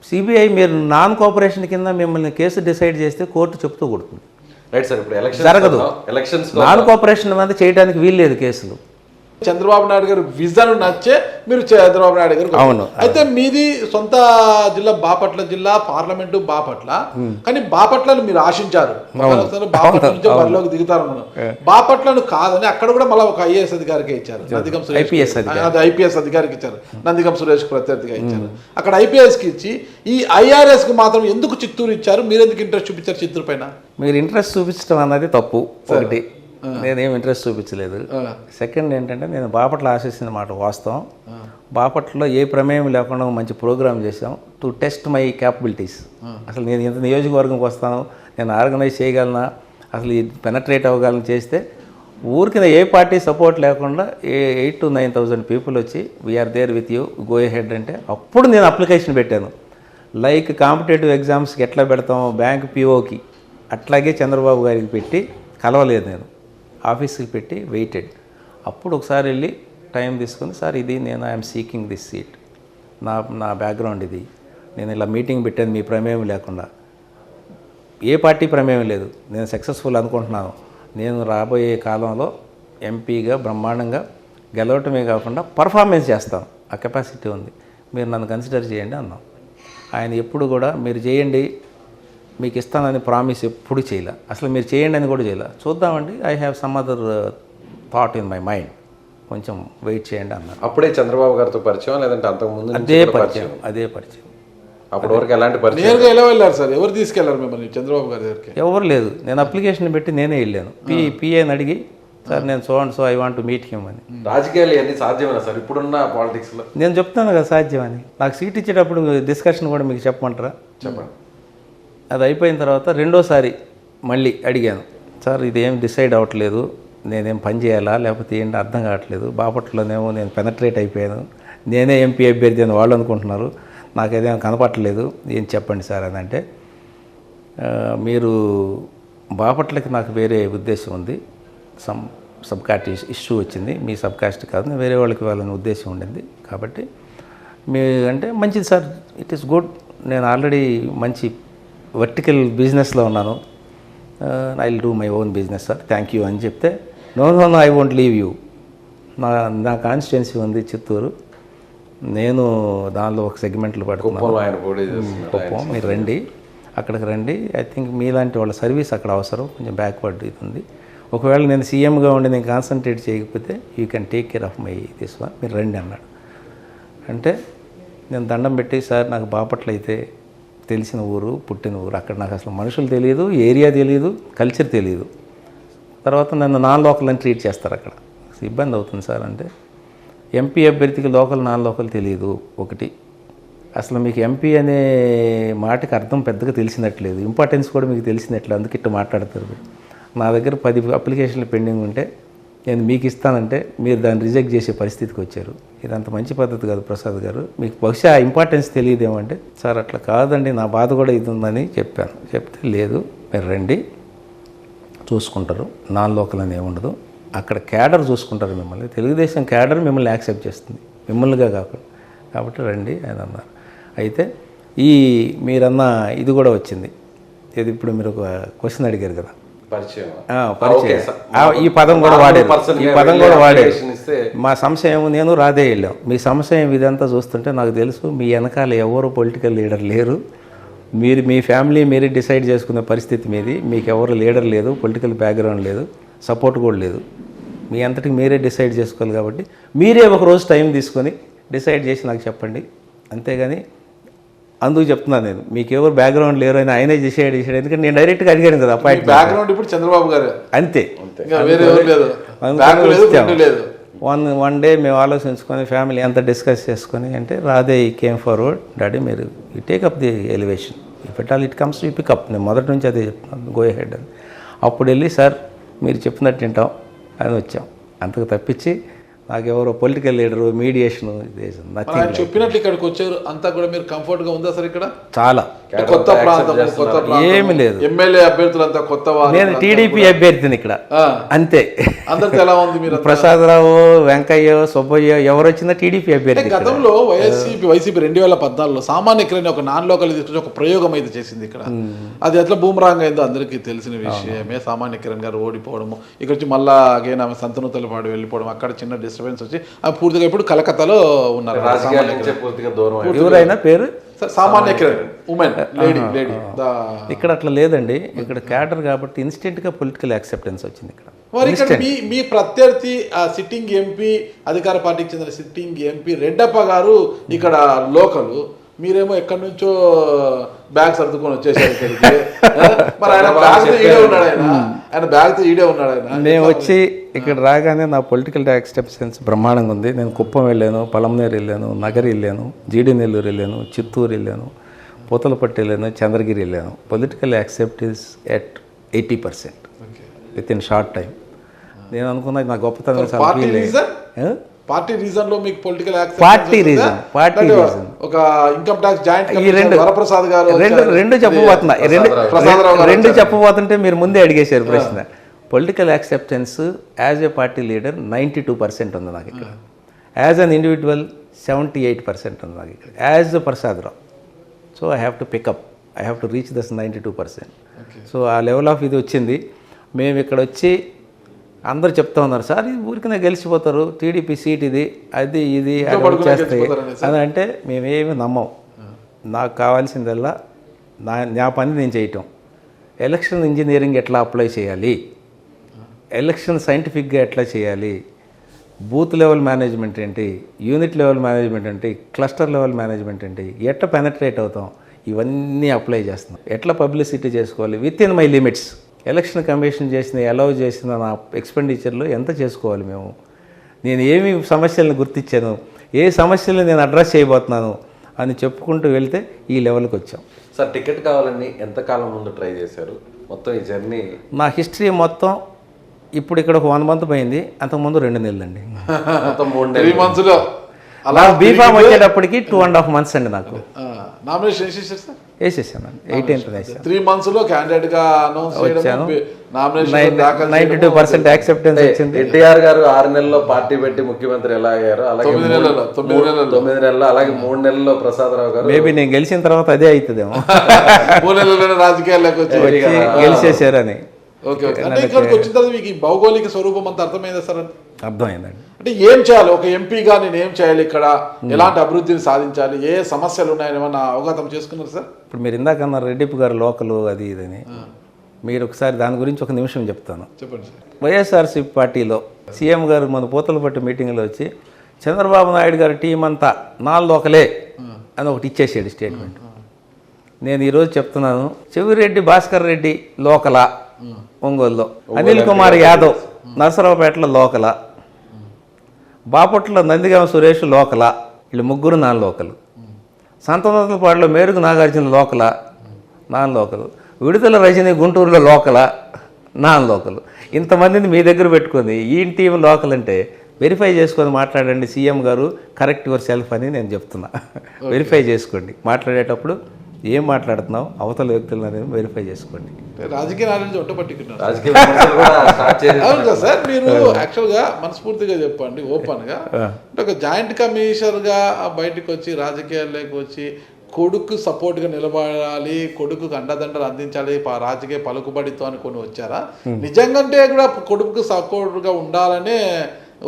CBI మీరు నాన్ కోఆపరేషన్ కింద మిమ్మల్ని కేసు డిసైడ్ చేస్తే కోర్టు చెప్తూ కొడుతుంది. జరగదు. నాన్ కోఆపరేషన్ మీద చేయడానికి వీల్లేదు కేసులు. చంద్రబాబు నాయుడు గారు విజన్ నచ్చే మీరు చంద్రబాబు నాయుడు గారు. అవును. అయితే మీది సొంత జిల్లా బాపట్ల జిల్లా, పార్లమెంటు బాపట్ల. కానీ బాపట్లను మీరు ఆశించారు, బాపట్ల నుంచి బరిలోకి దిగుతారు. బాపట్లను కాదని అక్కడ కూడా మళ్ళీ ఒక ఐఏఎస్ అధికారికి ఇచ్చారు, నందిగం సురేష్. ఐపీఎస్ అధికారికి ఇచ్చారు, నందిగం సురేష్ ప్రత్యర్థిగా ఇచ్చారు. అక్కడ ఐపీఎస్కి ఇచ్చి ఈ ఐఆర్ఎస్కి మాత్రం ఎందుకు చిత్తూరు ఇచ్చారు? మీరు ఎందుకు ఇంట్రెస్ట్ చూపించారు చిత్తూరు పైన? మీరు ఇంట్రెస్ట్ చూపించడం అన్నది తప్పు. ఒకటి, నేనేం ఇంట్రెస్ట్ చూపించలేదు. సెకండ్ ఏంటంటే, నేను బాపట్ల ఆశిస్తున్న మాట వాస్తవం. బాపట్లలో ఏ ప్రమేయం లేకుండా మంచి ప్రోగ్రామ్ చేసాం టు టెస్ట్ మై క్యాపబిలిటీస్. అసలు నేను ఇంత నియోజకవర్గంకి వస్తాను, నేను ఆర్గనైజ్ చేయగలనా, అసలు పెనట్రేట్ అవ్వగలను చేస్తే ఊరికి ఏ పార్టీ సపోర్ట్ లేకుండా 8,000 to 9,000 పీపుల్ వచ్చి we are there with you, go ahead అంటే అప్పుడు నేను అప్లికేషన్ పెట్టాను. లైక్ కాంపిటేటివ్ ఎగ్జామ్స్కి ఎట్లా పెడతాం బ్యాంక్ పిఓకి, అట్లాగే చంద్రబాబు గారికి పెట్టి కలవలేదు. నేను ఆఫీస్కి పెట్టి వెయిటెడ్. అప్పుడు ఒకసారి వెళ్ళి టైం తీసుకుని, సార్ ఇది నేను ఐఎమ్ సీకింగ్ దిస్ సీట్, నా బ్యాక్గ్రౌండ్ ఇది, నేను ఇలా మీటింగ్ పెట్టాను మీ ప్రమేయం లేకుండా, ఏ పార్టీ ప్రమేయం లేదు, నేను సక్సెస్ఫుల్ అనుకుంటున్నాను, నేను రాబోయే కాలంలో ఎంపీగా బ్రహ్మాండంగా గెలవటమే కాకుండా పర్ఫార్మెన్స్ చేస్తాం, ఆ కెపాసిటీ ఉంది, మీరు నన్ను కన్సిడర్ చేయండి అన్నాం. ఆయన ఎప్పుడు కూడా మీరు చేయండి మీకు ఇస్తానని ప్రామిస్ ఎప్పుడు చేయలే, అసలు మీరు చేయండి అని కూడా చేయలే. చూద్దామండి, I have some other thought in my mind, కొంచెం వెయిట్ చేయండి అన్నారు. అప్పుడే చంద్రబాబు గారితో పరిచయం లేదంటే అంతకుముందు నుంచి అదే కూడా పరిచయం, అదే పరిచయం. అప్పటి వరకు ఎలాంటి పరిచయం? నేరుగా ఎలా వెళ్ళారు సార్? ఎవరు తీసుకెళ్లారు మిమ్మల్ని చంద్రబాబు గారి దగ్గరికి? ఎవరు లేదు, నేను అప్లికేషన్ పెట్టి నేనే వెళ్ళాను. పిఏని అడిగి సార్ నేను so I want to meet him అని. రాజకీయాలు ఇవన్నీ సాధ్యమేనా సార్ ఇప్పుడున్న పాలిటిక్స్లో? నేను చెప్తాను కదా సాధ్యమని. నాకు సీట్ ఇచ్చేటప్పుడు డిస్కషన్ కూడా మీకు చెప్పమంటారా? చెప్పండి. అది అయిపోయిన తర్వాత రెండోసారి మళ్ళీ అడిగాను, సార్ ఇదేం డిసైడ్ అవ్వట్లేదు, నేనేం పని చేయాలా లేకపోతే ఏంటి అర్థం కావట్లేదు, బాపట్లలోనేమో నేను పెనట్రేట్ అయిపోయాను, నేనే ఎంపీ అభ్యర్థి అని వాళ్ళు అనుకుంటున్నారు, నాకేదేమో కనపట్టలేదు, ఏం చెప్పండి సార్ అని అంటే, మీరు బాపట్లకి నాకు వేరే ఉద్దేశం ఉంది, సబ్ కాస్ట్ ఇష్యూ వచ్చింది, మీ సబ్ కాస్ట్ కాదు, నేను వేరే వాళ్ళకి వాళ్ళని ఉద్దేశం ఉండింది, కాబట్టి మీ అంటే మంచిది సార్, ఇట్ ఈస్ గుడ్, నేను ఆల్రెడీ మంచి వర్టికల్ బిజినెస్లో ఉన్నాను, I will do my own business sir, thank you అని చెప్తే, no I won't leave you, నా కాన్స్టిట్యున్సీ ఉంది చిత్తూరు, నేను దానిలో ఒక సెగ్మెంట్లు పడుతున్నాను, కుప్పం, మీరు రండి అక్కడికి రండి, ఐ థింక్ మీలాంటి వాళ్ళ సర్వీస్ అక్కడ అవసరం, కొంచెం బ్యాక్వర్డ్ ఇది ఉంది, ఒకవేళ నేను సీఎంగా ఉండి నేను కాన్సన్ట్రేట్ చేయకపోతే you can take care of my this one, మీరు రండి అన్నాడు. అంటే నేను దండం పెట్టి, సార్ నాకు బాపట్ల అయితే తెలిసిన ఊరు, పుట్టిన ఊరు, అక్కడ నాకు అసలు మనుషులు తెలియదు, ఏరియా తెలియదు, కల్చర్ తెలియదు, తర్వాత నన్ను నాన్ లోకల్ అని ట్రీట్ చేస్తారు, అక్కడ ఇబ్బంది అవుతుంది సార్ అంటే, ఎంపీ అభ్యర్థికి లోకల్ నాన్ లోకల్ తెలియదు ఒకటి, అసలు మీకు ఎంపీ అనే మాటకి అర్థం పెద్దగా తెలిసినట్లేదు, ఇంపార్టెన్స్ కూడా మీకు తెలిసినట్లేదు, అందుకే ఇట్లా మాట్లాడతారు. నా దగ్గర 10 అప్లికేషన్లు పెండింగ్ ఉంటే నేను మీకు ఇస్తానంటే మీరు దాన్ని రిజెక్ట్ చేసే పరిస్థితికి వచ్చారు, ఇదంత మంచి పద్ధతి కాదు ప్రసాద్ గారు, మీకు బహుశా ఇంపార్టెన్స్ తెలియదేమంటే, సార్ అట్లా కాదండి నా బాధ కూడా ఇది ఉందని చెప్పాను. చెప్తే లేదు మీరు రండి చూసుకుంటారు, నాన్ లోకల్ అని ఏముండదు, అక్కడ క్యాడర్ చూసుకుంటారు మిమ్మల్ని, తెలుగుదేశం క్యాడర్ మిమ్మల్ని యాక్సెప్ట్ చేస్తుంది, మిమ్మల్నిగా కాకుండా, కాబట్టి రండి అని అన్నారు. అయితే ఈ మీరన్న ఇది కూడా వచ్చింది, ఇది ఇప్పుడు మీరు ఒక క్వశ్చన్ అడిగారు కదా, పరిచయం, ఈ పదం కూడా వాడారు, ఈ పదం కూడా వాడారు. మా సంశయం, నేను రాధే వెళ్ళాం, మీ సంశయం ఇదంతా చూస్తుంటే నాకు తెలుసు మీ వెనకాల ఎవరు పొలిటికల్ లీడర్ లేరు, మీరు మీ ఫ్యామిలీ మీరే డిసైడ్ చేసుకునే పరిస్థితి మీది, మీకు ఎవరు లీడర్ లేదు, పొలిటికల్ బ్యాక్గ్రౌండ్ లేదు, సపోర్ట్ కూడా లేదు, మీ అంతటికి మీరే డిసైడ్ చేసుకోవాలి, కాబట్టి మీరే ఒక రోజు టైం తీసుకొని డిసైడ్ చేసి నాకు చెప్పండి, అంతేగాని అందుకు చెప్తున్నాను నేను, మీకు ఎవరు బ్యాక్గ్రౌండ్ లేరు అని ఆయనే డిసైడ్ చేశాడు, ఎందుకంటే నేను డైరెక్ట్గా అడిగాను కదా అపాయింట్మెంట్, బ్యాక్గ్రౌండ్ ఇప్పుడు చంద్రబాబు గారు అంతే, వన్ డే మేము ఆలోచించుకొని ఫ్యామిలీ అంతా డిస్కస్ చేసుకొని, అంటే రాధే ఈ కేమ్ ఫార్వర్డ్, డాడీ మీరు you take up the elevation, if it all it comes you pick up, నేను మొదటి నుంచి అదే చెప్తున్నాను, గో హెడ్ అని. అప్పుడు వెళ్ళి సార్ మీరు చెప్పినట్టు వింటాం అని వచ్చాం, అంతకు తప్పించి నాకెవరో పొలిటికల్ లీడరు మీడియేషను చెప్పినట్లు ఇక్కడికి వచ్చారు, అంతా కూడా మీరు కంఫర్ట్గా ఉందా సార్? ఇక్కడ చాలా కొత్త ప్రాంతం, ఏమి లేదు, ఎమ్మెల్యే అభ్యర్థులంతా కొత్త వాళ్ళు, నేను టీడీపీ అభ్యర్థిని ఇక్కడ అంతే. అందరితో ఎలా ఉంది? మీరు ప్రసాదరావు, వెంకయ్య, సుబ్బయ్య ఎవరు వచ్చినా టీడీపీ అభ్యర్థి. గతంలో వైసీపీ 2014లో సామాన్య కిరణ్ ఒక నాన్ లోకల్ తీసుకొచ్చి ఒక ప్రయోగం అయితే చేసింది ఇక్కడ, అది ఎట్లా బూమరాంగ్ అయిందో అందరికీ తెలిసిన విషయమే. సామాన్య కిరణ్ గారు ఓడిపోవడము, ఇక్కడ వచ్చి మళ్ళా అగైన్ ఆమె సంతనూతలపాడు వెళ్ళిపోవడం, అక్కడ చిన్న డిస్టర్బెన్స్ వచ్చి ఆమె పూర్తిగా ఇప్పుడు కలకత్తాలో ఉన్నారు. ఎవరైనా పేరు సామాన్య కిరణ్, ఉమెన్ లేడీ. ఇక్కడ అట్లా లేదండి, ఇక్కడ క్యాడర్ కాబట్టి ఇన్స్టెంట్గా పొలిటికల్ యాక్సెప్టెన్స్ వచ్చింది ఇక్కడ. మరి ఇక్కడ మీ ప్రత్యర్థి సిట్టింగ్ ఎంపీ, అధికార పార్టీకి చెందిన సిట్టింగ్ ఎంపీ రెడ్డప్ప గారు ఇక్కడ లోకలు, మీరేమో ఎక్కడి నుంచో బ్యాగ్ సర్దుకొని వచ్చేసారు ఇక్కడికి. మరి ఆయన బ్యాగ్తో ఈడే ఉన్నాడు, ఆయన బ్యాగ్తో ఈడే ఉన్నాడు ఆయన. నేను వచ్చి ఇక్కడ రాగానే నా పొలిటికల్ యాక్సెప్టెన్స్ బ్రహ్మాండంగా ఉంది. నేను కుప్పం వెళ్ళాను, పలమనేరు వెళ్ళాను, నగరి వెళ్ళాను, జీడి నెల్లూరు వెళ్ళాను, చిత్తూరు వెళ్ళాను, పూతలపట్టు వెళ్ళాను, చంద్రగిరి వెళ్ళాను. Political acceptance at 80% with in short time. నేను అనుకున్నా నా గొప్పతనం పార్టీ రీజన్ లో మీకు పొలిటికల్ పార్టీ రీజన్ ఒక ఇన్కమ్ ట్యాక్స్ జాయింట్ ఈ వరప్రసాద్ గారు రెండు చెప్పబోతున్నా, రెండు చెప్పబోతుంటే మీరు ముందే అడిగేశారు ప్రశ్న. Political acceptance as a party leader 92% ఉంది నాకు ఇక్కడ, యాజ్ అన్ ఇండివిజువల్ 78% ఉంది నాకు ఇక్కడ, as Prasad Rao. So I have to pick up, I have to reach this 92%. So ఆ లెవెల్ ఆఫ్ ఇది వచ్చింది. మేము ఇక్కడ వచ్చి అందరు చెప్తా ఉన్నారు సార్ ఇది ఊరికనే గెలిచిపోతారు, టీడీపీ సీట్ ఇది అది ఇది అది పడుకునే చేస్తాయి గెలిచిపోతారని అని అంటే మేమేమి నమ్మం. నాకు కావాల్సిందల్లా నా పని నేను చేయటం. ఎలక్షన్ ఇంజనీరింగ్ ఎట్లా అప్లై చేయాలి, ఎలక్షన్ సైంటిఫిక్గా ఎట్లా చేయాలి, బూత్ లెవెల్ మేనేజ్మెంట్ ఏంటి, యూనిట్ లెవెల్ మేనేజ్మెంట్ ఏంటి, క్లస్టర్ లెవెల్ మేనేజ్మెంట్ ఏంటి, ఎట్లా పెనట్రేట్ అవుతాం, ఇవన్నీ అప్లై చేస్తున్నాం. ఎట్లా పబ్లిసిటీ చేసుకోవాలి with in my limits. Election commission చేసిన అలౌ చేసిన నా ఎక్స్పెండిచర్లో ఎంత చేసుకోవాలి మేము, నేను ఏమి సమస్యలను గుర్తించాను, ఏ సమస్యలు నేను అడ్రస్ చేయబోతున్నాను అని చెప్పుకుంటూ వెళ్తే ఈ లెవెల్కి వచ్చాం. సార్ టికెట్ కావాలని ఎంతకాలం ముందు ట్రై చేశారు? మొత్తం ఈ జర్నీ నా హిస్టరీ మొత్తం ఇప్పుడు ఇక్కడ 1 month పోయింది, అంతకుముందు 2 నెలలు అండి. మొత్తం 3 3 months అలా బీఫామ్ వచ్చేటప్పటికి 2.5 months అండి. నాకు నామినేషన్ వేసేసారు సార్, వేసేసాను 18th వేసాను. 3 months క్యాండిడేట్ గా అనౌన్స్ వచ్చాను. నామినేషన్ 92% యాక్సెప్టెన్స్ వచ్చింది. ఎన్టీఆర్ గారు 6 నెలల్లో పార్టీ పెట్టి ముఖ్యమంత్రి ఎలా అయ్యారు, అలాగే 9 నెలల్లో 9 నెలల్లో, అలాగే 3 నెలల్లో ప్రసాదరావు గారు మేబీ నేను గెలిచిన తర్వాత అదే అవుతుందేమో 3 నెలల్లోనే రాజకీయాల్లోకి వచ్చి గెలిచేసారని. Okay okay. అంటే ఇక్కడికి వచ్చిన తర్వాత మీకు ఈ భౌగోళిక స్వరూపం అంతా అర్థమైందా సార్? అర్థమైందండి. అంటే ఏం చేయాలి, ఒక ఎంపీగా నేను ఏం చేయాలి, ఇక్కడ ఎలాంటి అభివృద్ధిని సాధించాలి, ఏ సమస్యలు ఉన్నాయని ఏమన్నా అవగాహన చేసుకున్నారు సార్? ఇప్పుడు మీరు ఇందాక అన్నారు రెడ్డిప్పు గారు లోకలు అది ఇదని, మీరు ఒకసారి దాని గురించి ఒక నిమిషం చెప్తాను. చెప్పండి సార్. వైఎస్ఆర్సీపీ పార్టీలో సీఎం గారు మన పూతలపట్టు మీటింగ్లో వచ్చి చంద్రబాబు నాయుడు గారి టీం అంతా 4 లోకలే అని ఒకటి ఇచ్చేసాడు స్టేట్మెంట్. నేను ఈరోజు చెప్తున్నాను, చెవిరెడ్డి భాస్కర్ రెడ్డి లోకల ఒంగోలులో, అనిల్ కుమార్ యాదవ్ నరసరావుపేటలో లోకల, బాపట్ల నందిగామ సురేష్ లోకల, వీళ్ళు 3 4 లోకలు, సంతనోతులపాడులో మేరుగు నాగార్జున లోకల 4 లోకలు, విడుదల రజని గుంటూరులో లోకల 4 లోకలు. ఇంతమందిని మీ దగ్గర పెట్టుకొని ఈ టీం లోకల్ అంటే వెరిఫై చేసుకొని మాట్లాడండి సీఎం గారు, కరెక్ట్ యువర్ సెల్ఫ్ అని నేను చెప్తున్నా. వెరిఫై చేసుకోండి, మాట్లాడేటప్పుడు ఏం మాట్లాడుతున్నావు అవతల వ్యక్తులను అనేది వెరిఫై చేసుకోండి. రాజకీయ నాలెడ్జ్ ఒట్ట పట్టుకున్నారు రాజకీయ విమర్శలు కూడా స్టార్ట్ చేశారు. అవును కదా సార్. మీరు యాక్చువల్గా మనస్ఫూర్తిగా చెప్పండి, ఓపెన్గా, అంటే ఒక జాయింట్ కమిషనర్గా బయటకు వచ్చి రాజకీయాల్లోకి వచ్చి కొడుకు సపోర్ట్గా నిలబడాలి, కొడుకుకు అండదండలు అందించాలి, రాజకీయ పలుకుబడితో అని కొన్ని వచ్చారా? నిజంగానే కూడా కొడుకు సపోర్ట్గా ఉండాలనే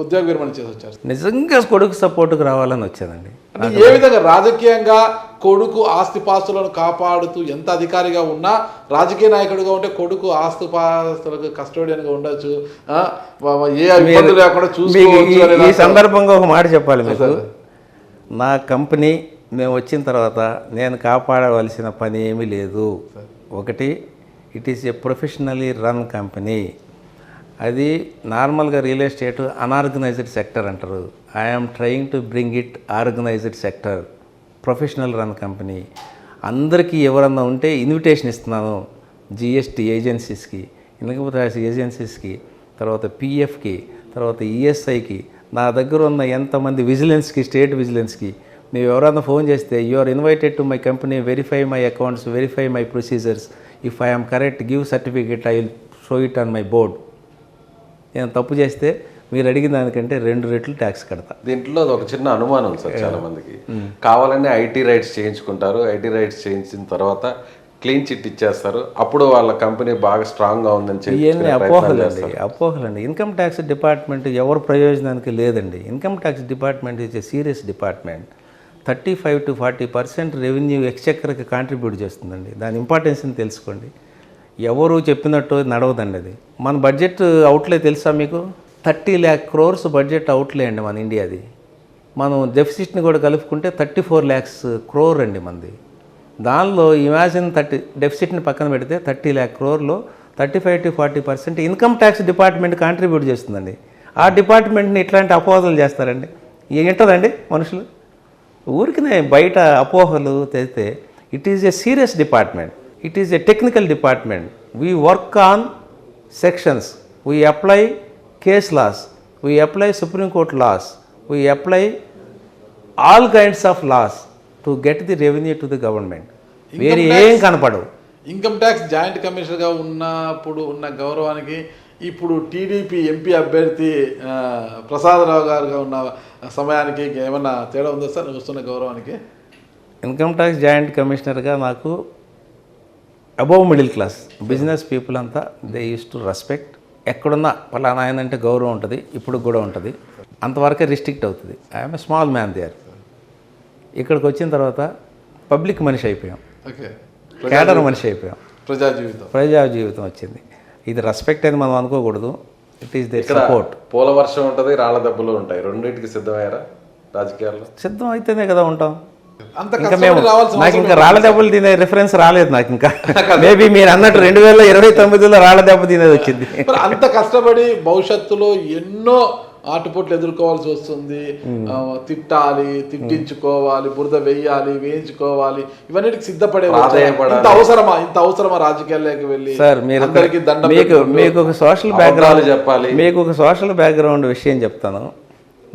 ఉద్యోగ విరమణ చేసి వచ్చారు? నిజంగా కొడుకు సపోర్ట్కి రావాలని వచ్చానండి. అంటే ఏ విధంగా రాజకీయంగా కొడుకు ఆస్తిపాస్తులను కాపాడుతూ ఎంత అధికారిగా ఉన్నా, రాజకీయ నాయకుడిగా ఉంటే కొడుకు ఆస్తిపాస్తులకు కస్టోడియన్గా ఉండొచ్చు, ఏ ఇబ్బందులు లేకుండా చూసుకోవచ్చు. ఈ సందర్భంగా ఒక మాట చెప్పాలి మీకు. నా కంపెనీ మేము వచ్చిన తర్వాత నేను కాపాడవలసిన పని ఏమీ లేదు. ఒకటి, it is a professionally run company. అది నార్మల్గా రియల్ ఎస్టేట్ అన్ఆర్గనైజ్డ్ సెక్టర్ అంటారు. I'm trying to bring it organised sector, professional run company. అందరికీ ఎవరన్నా ఉంటే ఇన్విటేషన్ ఇస్తున్నాను, జిఎస్టీ ఏజెన్సీస్కి, ఇన్కమ్ ట్యాక్స్ ఏజెన్సీస్కి, తర్వాత పిఎఫ్కి, తర్వాత ఈఎస్ఐకి, నా దగ్గర ఉన్న ఎంతమంది విజిలెన్స్కి, స్టేట్ విజిలెన్స్కి, మీరు ఎవరైనా ఫోన్ చేస్తే you are invited to my company, verify my accounts, verify my procedures, if I'm correct give certificate, I will show it on my board. నేను తప్పు చేస్తే మీరు అడిగిన దానికంటే 2 రెట్లు ట్యాక్స్ కడతా. దీంట్లో ఒక చిన్న అనుమానం సార్ చాలా మందికి, కావాలని ఐటీ రైట్స్ చేయించుకుంటారు, ఐటీ రైట్స్ చేయించిన తర్వాత క్లీన్ చిట్ ఇచ్చేస్తారు, అప్పుడు వాళ్ళ కంపెనీ బాగా స్ట్రాంగ్గా ఉందని చెప్పి ఇవన్నీ అపోహలండి. ఇన్కమ్ ట్యాక్స్ డిపార్ట్మెంట్ ఎవరి ప్రయోజనానికి లేదండి. Income tax department is a serious department. 35 to 40% revenue ఎక్స్చెక్కర్కి కాంట్రిబ్యూట్ చేస్తుందండి. దాని ఇంపార్టెన్స్ని తెలుసుకోండి. ఎవరు చెప్పినట్టు నడవదండి అది. మన బడ్జెట్ అవుట్లే తెలుసా మీకు? 30 lakh crores బడ్జెట్ అవుట్లే అండి మన ఇండియాది. మనం డెఫిసిట్ని కూడా కలుపుకుంటే 34 lakhs crore అండి మనది. దానిలో ఇమాజిన్ డెఫిసిట్ని పక్కన పెడితే 30 lakh crore 35 to 40% income tax department contribute చేస్తుందండి. ఆ డిపార్ట్మెంట్ని ఇట్లాంటి అపోహలు చేస్తారండి. ఏంటదండి మనుషులు ఊరికినే బయట అపోహలు తెస్తే. It is a serious department, it is a technical department. We work on sections, we apply case laws, we apply supreme court laws, we apply all kinds of laws to get the revenue to the government. వేరే ఏం కనపడవు. Income tax joint కమిషనర్గా ఉన్నప్పుడు ఉన్న గౌరవానికి ఇప్పుడు TDP MP అభ్యర్థి ప్రసాదరావు గారుగా ఉన్న సమయానికి ఏమన్నా తేడా ఉందా సార్ వస్తున్న గౌరవానికి? ఇన్కమ్ ట్యాక్స్ జాయింట్ కమిషనర్గా నాకు above middle class business people అంతా దే యూస్ టు రెస్పెక్ట్. ఎక్కడున్నా పలానా ఆయన అంటే గౌరవం ఉంటుంది, ఇప్పుడు కూడా ఉంటుంది, అంతవరకే రిస్ట్రిక్ట్ అవుతుంది. I'm a small man there. ఇక్కడికి వచ్చిన తర్వాత పబ్లిక్ మనిషి అయిపోయాం, ఓకే, కేడర్ మనిషి అయిపోయాం, ప్రజా జీవితం వచ్చింది. ఇది రెస్పెక్ట్ అని మనం అనుకోకూడదు, ఇట్ ఈస్ దేర్ ఇక్కడ సపోర్ట్. పూల వర్షం ఉంటుంది, రాళ్ల దెబ్బలు ఉంటాయి, రెండింటికి సిద్ధమయ్యారా రాజకీయాల్లో? సిద్ధం అయితేనే కదా ఉంటాం. అంత ఇంకా మేము రావాల్సిన నాకు ఇంకా రాళ్ళ దెబ్బలు తినే రిఫరెన్స్ రాలేదు నాకు. ఇంకా మేబీ మీరు అన్నట్టు 2029లో రాళ్ళ దెబ్బ తినేది వచ్చింది. మరి అంత కష్టపడి భవిష్యత్తులో ఎన్నో ఆటుపోట్లు ఎదుర్కోవాల్సి వస్తుంది. తిట్టాలి, తిట్టించుకోవాలి, బురద వేయాలి, వేయించుకోవాలి, ఇవన్నిటికి సిద్ధపడే ఇంత అవసరమా రాజకీయాల్లోకి వెళ్ళి? సార్ మీరు మీకు ఒక సోషల్ బ్యాక్గ్రౌండ్ చెప్పాలి. మీకు ఒక సోషల్ బ్యాక్గ్రౌండ్ విషయం చెప్తాను.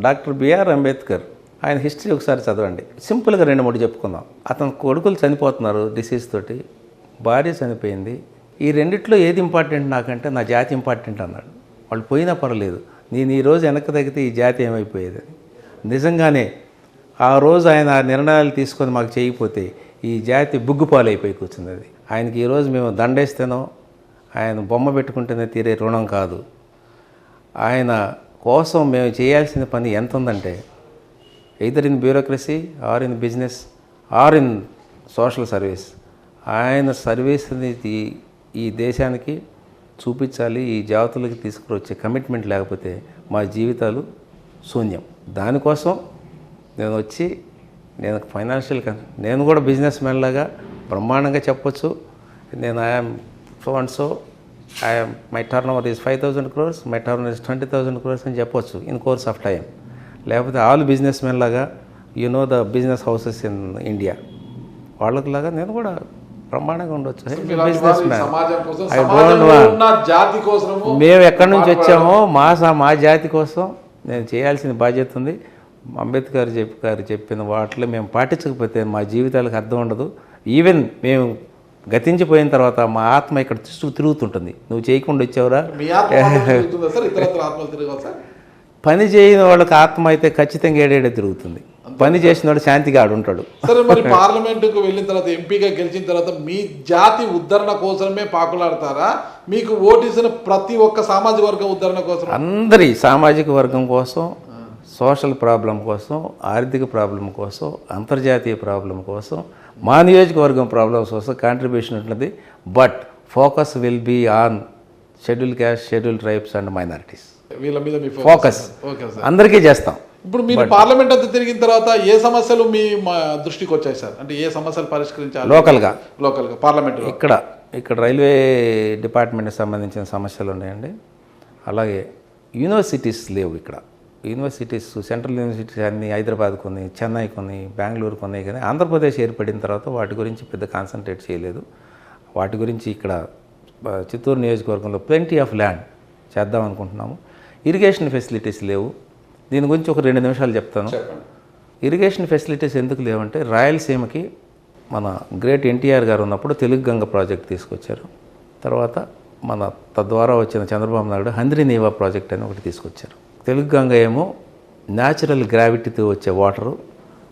డాక్టర్ బిఆర్ అంబేద్కర్ ఆయన హిస్టరీ ఒకసారి చదవండి. సింపుల్గా 2-3 చెప్పుకుందాం. అతని కొడుకులు చనిపోతున్నారు డిసీజ్ తోటి, భార్య చనిపోయింది. ఈ రెండిట్లో ఏది ఇంపార్టెంట్ నాకంటే నా జాతి ఇంపార్టెంట్ అన్నాడు. వాళ్ళు పోయినా పర్లేదు, నేను ఈరోజు వెనక్కి తగ్గితే ఈ జాతి ఏమైపోయేది. నిజంగానే ఆ రోజు ఆయన ఆ నిర్ణయాలు తీసుకొని మాకు చేయకపోతే ఈ జాతి బుగ్గుపాలైపోయి కూర్చుంది. అది ఆయనకి ఈరోజు మేము దండేస్తేనో ఆయన బొమ్మ పెట్టుకుంటేనే తీరే రుణం కాదు. ఆయన కోసం మేము చేయాల్సిన పని ఎంత ఉందంటే, either in bureaucracy or in business or in social service. ఆయన సర్వీస్ని ఈ దేశానికి చూపించాలి. ఈ జాతులకి తీసుకువచ్చే కమిట్మెంట్ లేకపోతే మా జీవితాలు శూన్యం. దానికోసం నేను వచ్చి నేను ఫైనాన్షియల్ నేను కూడా బిజినెస్ మ్యాన్ లాగా బ్రహ్మాండంగా చెప్పొచ్చు. నేను I'm so and so, my turnover is 5,000 crores, my turn is 20,000 crores అని చెప్పొచ్చు ఇన్ కోర్స్ ఆఫ్ టైం. లేకపోతే ఆల్ బిజినెస్ మెన్ లాగా the business houses in India వాళ్ళకులాగా నేను కూడా బ్రహ్మాండంగా ఉండొచ్చు. Businessman. I don't want. మేము ఎక్కడి నుంచి వచ్చామో మా జాతి కోసం నేను చేయాల్సిన బాధ్యత ఉంది. అంబేద్కర్ గారు చెప్పిన వాటిలో మేము పాటించకపోతే మా జీవితాలకు అర్థం ఉండదు. ఈవెన్ మేము గతించిపోయిన తర్వాత మా ఆత్మ ఇక్కడ తిరుగుతుంటుంది. నువ్వు చేయకుండా వచ్చావురా. పని చేయని వాళ్ళకి ఆత్మ అయితే ఖచ్చితంగా ఏడేడే తిరుగుతుంది. పని చేసిన వాడు శాంతిగా ఆడుంటాడు. సరే, మరి పార్లమెంటుకు వెళ్ళిన తర్వాత ఎంపీగా గెలిచిన తర్వాత మీ జాతి ఉద్ధరణ కోసమే పాకులాడతారా? మీకు ఓటేసిన ప్రతి ఒక్క సామాజిక వర్గం ఉద్ధరణ కోసం, అందరి సామాజిక వర్గం కోసం, సోషల్ ప్రాబ్లం కోసం, ఆర్థిక ప్రాబ్లం కోసం, అంతర్జాతీయ ప్రాబ్లం కోసం, మా నియోజకవర్గం ప్రాబ్లమ్స్ కోసం కాంట్రిబ్యూషన్ ఉంటుంది. But focus will be on schedule caste, schedule tribes and minorities. వీళ్ళ మీద మీ ఫోకస్ అందరికీ చేస్తాం. ఇప్పుడు మీరు పార్లమెంట్ అంతా తిరిగిన తర్వాత ఏ సమస్యలు మీ దృష్టికి వచ్చాయి సార్? అంటే ఏ సమస్యలు పరిష్కరించాలి లోకల్గా పార్లమెంట్? ఇక్కడ రైల్వే డిపార్ట్మెంట్కి సంబంధించిన సమస్యలు ఉన్నాయండి. అలాగే యూనివర్సిటీస్ లేవు ఇక్కడ. యూనివర్సిటీస్, సెంట్రల్ యూనివర్సిటీస్ అన్నీ హైదరాబాద్ కొన్ని, చెన్నై కొన్ని, బెంగళూరు కొన్ని, కానీ ఆంధ్రప్రదేశ్ ఏర్పడిన తర్వాత వాటి గురించి పెద్ద కాన్సన్ట్రేట్ చేయలేదు. వాటి గురించి ఇక్కడ చిత్తూరు నియోజకవర్గంలో ప్లెంటీ ఆఫ్ ల్యాండ్ చేద్దాం అనుకుంటున్నాము. ఇరిగేషన్ ఫెసిలిటీస్ లేవు. దీని గురించి ఒక 2 నిమిషాలు చెప్తాను. ఇరిగేషన్ ఫెసిలిటీస్ ఎందుకు లేవంటే, రాయలసీమకి మన గ్రేట్ ఎన్టీఆర్ గారు ఉన్నప్పుడు తెలుగు గంగ ప్రాజెక్ట్ తీసుకొచ్చారు. తర్వాత మన తద్వారా వచ్చిన చంద్రబాబు నాయుడు హంద్రీ నీవా ప్రాజెక్ట్ అని ఒకటి తీసుకొచ్చారు. తెలుగు గంగ ఏమో న్యాచురల్ గ్రావిటీతో వచ్చే water,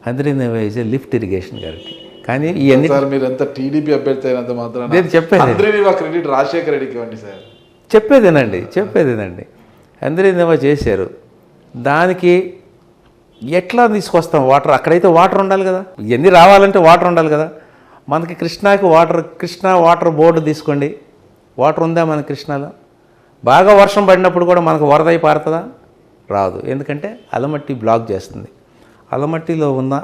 Handri Neeva is a lift irrigation gravity. కానీ ఇవన్నీ మీరు ఎంత టీడీపీ అభ్యర్థి అయినంత మాత్రం నేను చెప్పేది క్రెడిట్ రాజశేఖర రెడ్డికి ఇవ్వండి సార్. చెప్పేదేనండి. హంద్రీ నీవా చేశారు. దానికి ఎట్లా తీసుకొస్తాం వాటర్? అక్కడైతే వాటర్ ఉండాలి కదా. ఇవన్నీ రావాలంటే వాటర్ ఉండాలి కదా. మనకి కృష్ణా వాటర్ బోర్డు తీసుకోండి. వాటర్ ఉందా మన కృష్ణాలో? బాగా వర్షం పడినప్పుడు కూడా మనకు వరదై పారుతుందా? రాదు. ఎందుకంటే అలమట్టి బ్లాక్ చేస్తుంది. అలమట్టిలో ఉన్న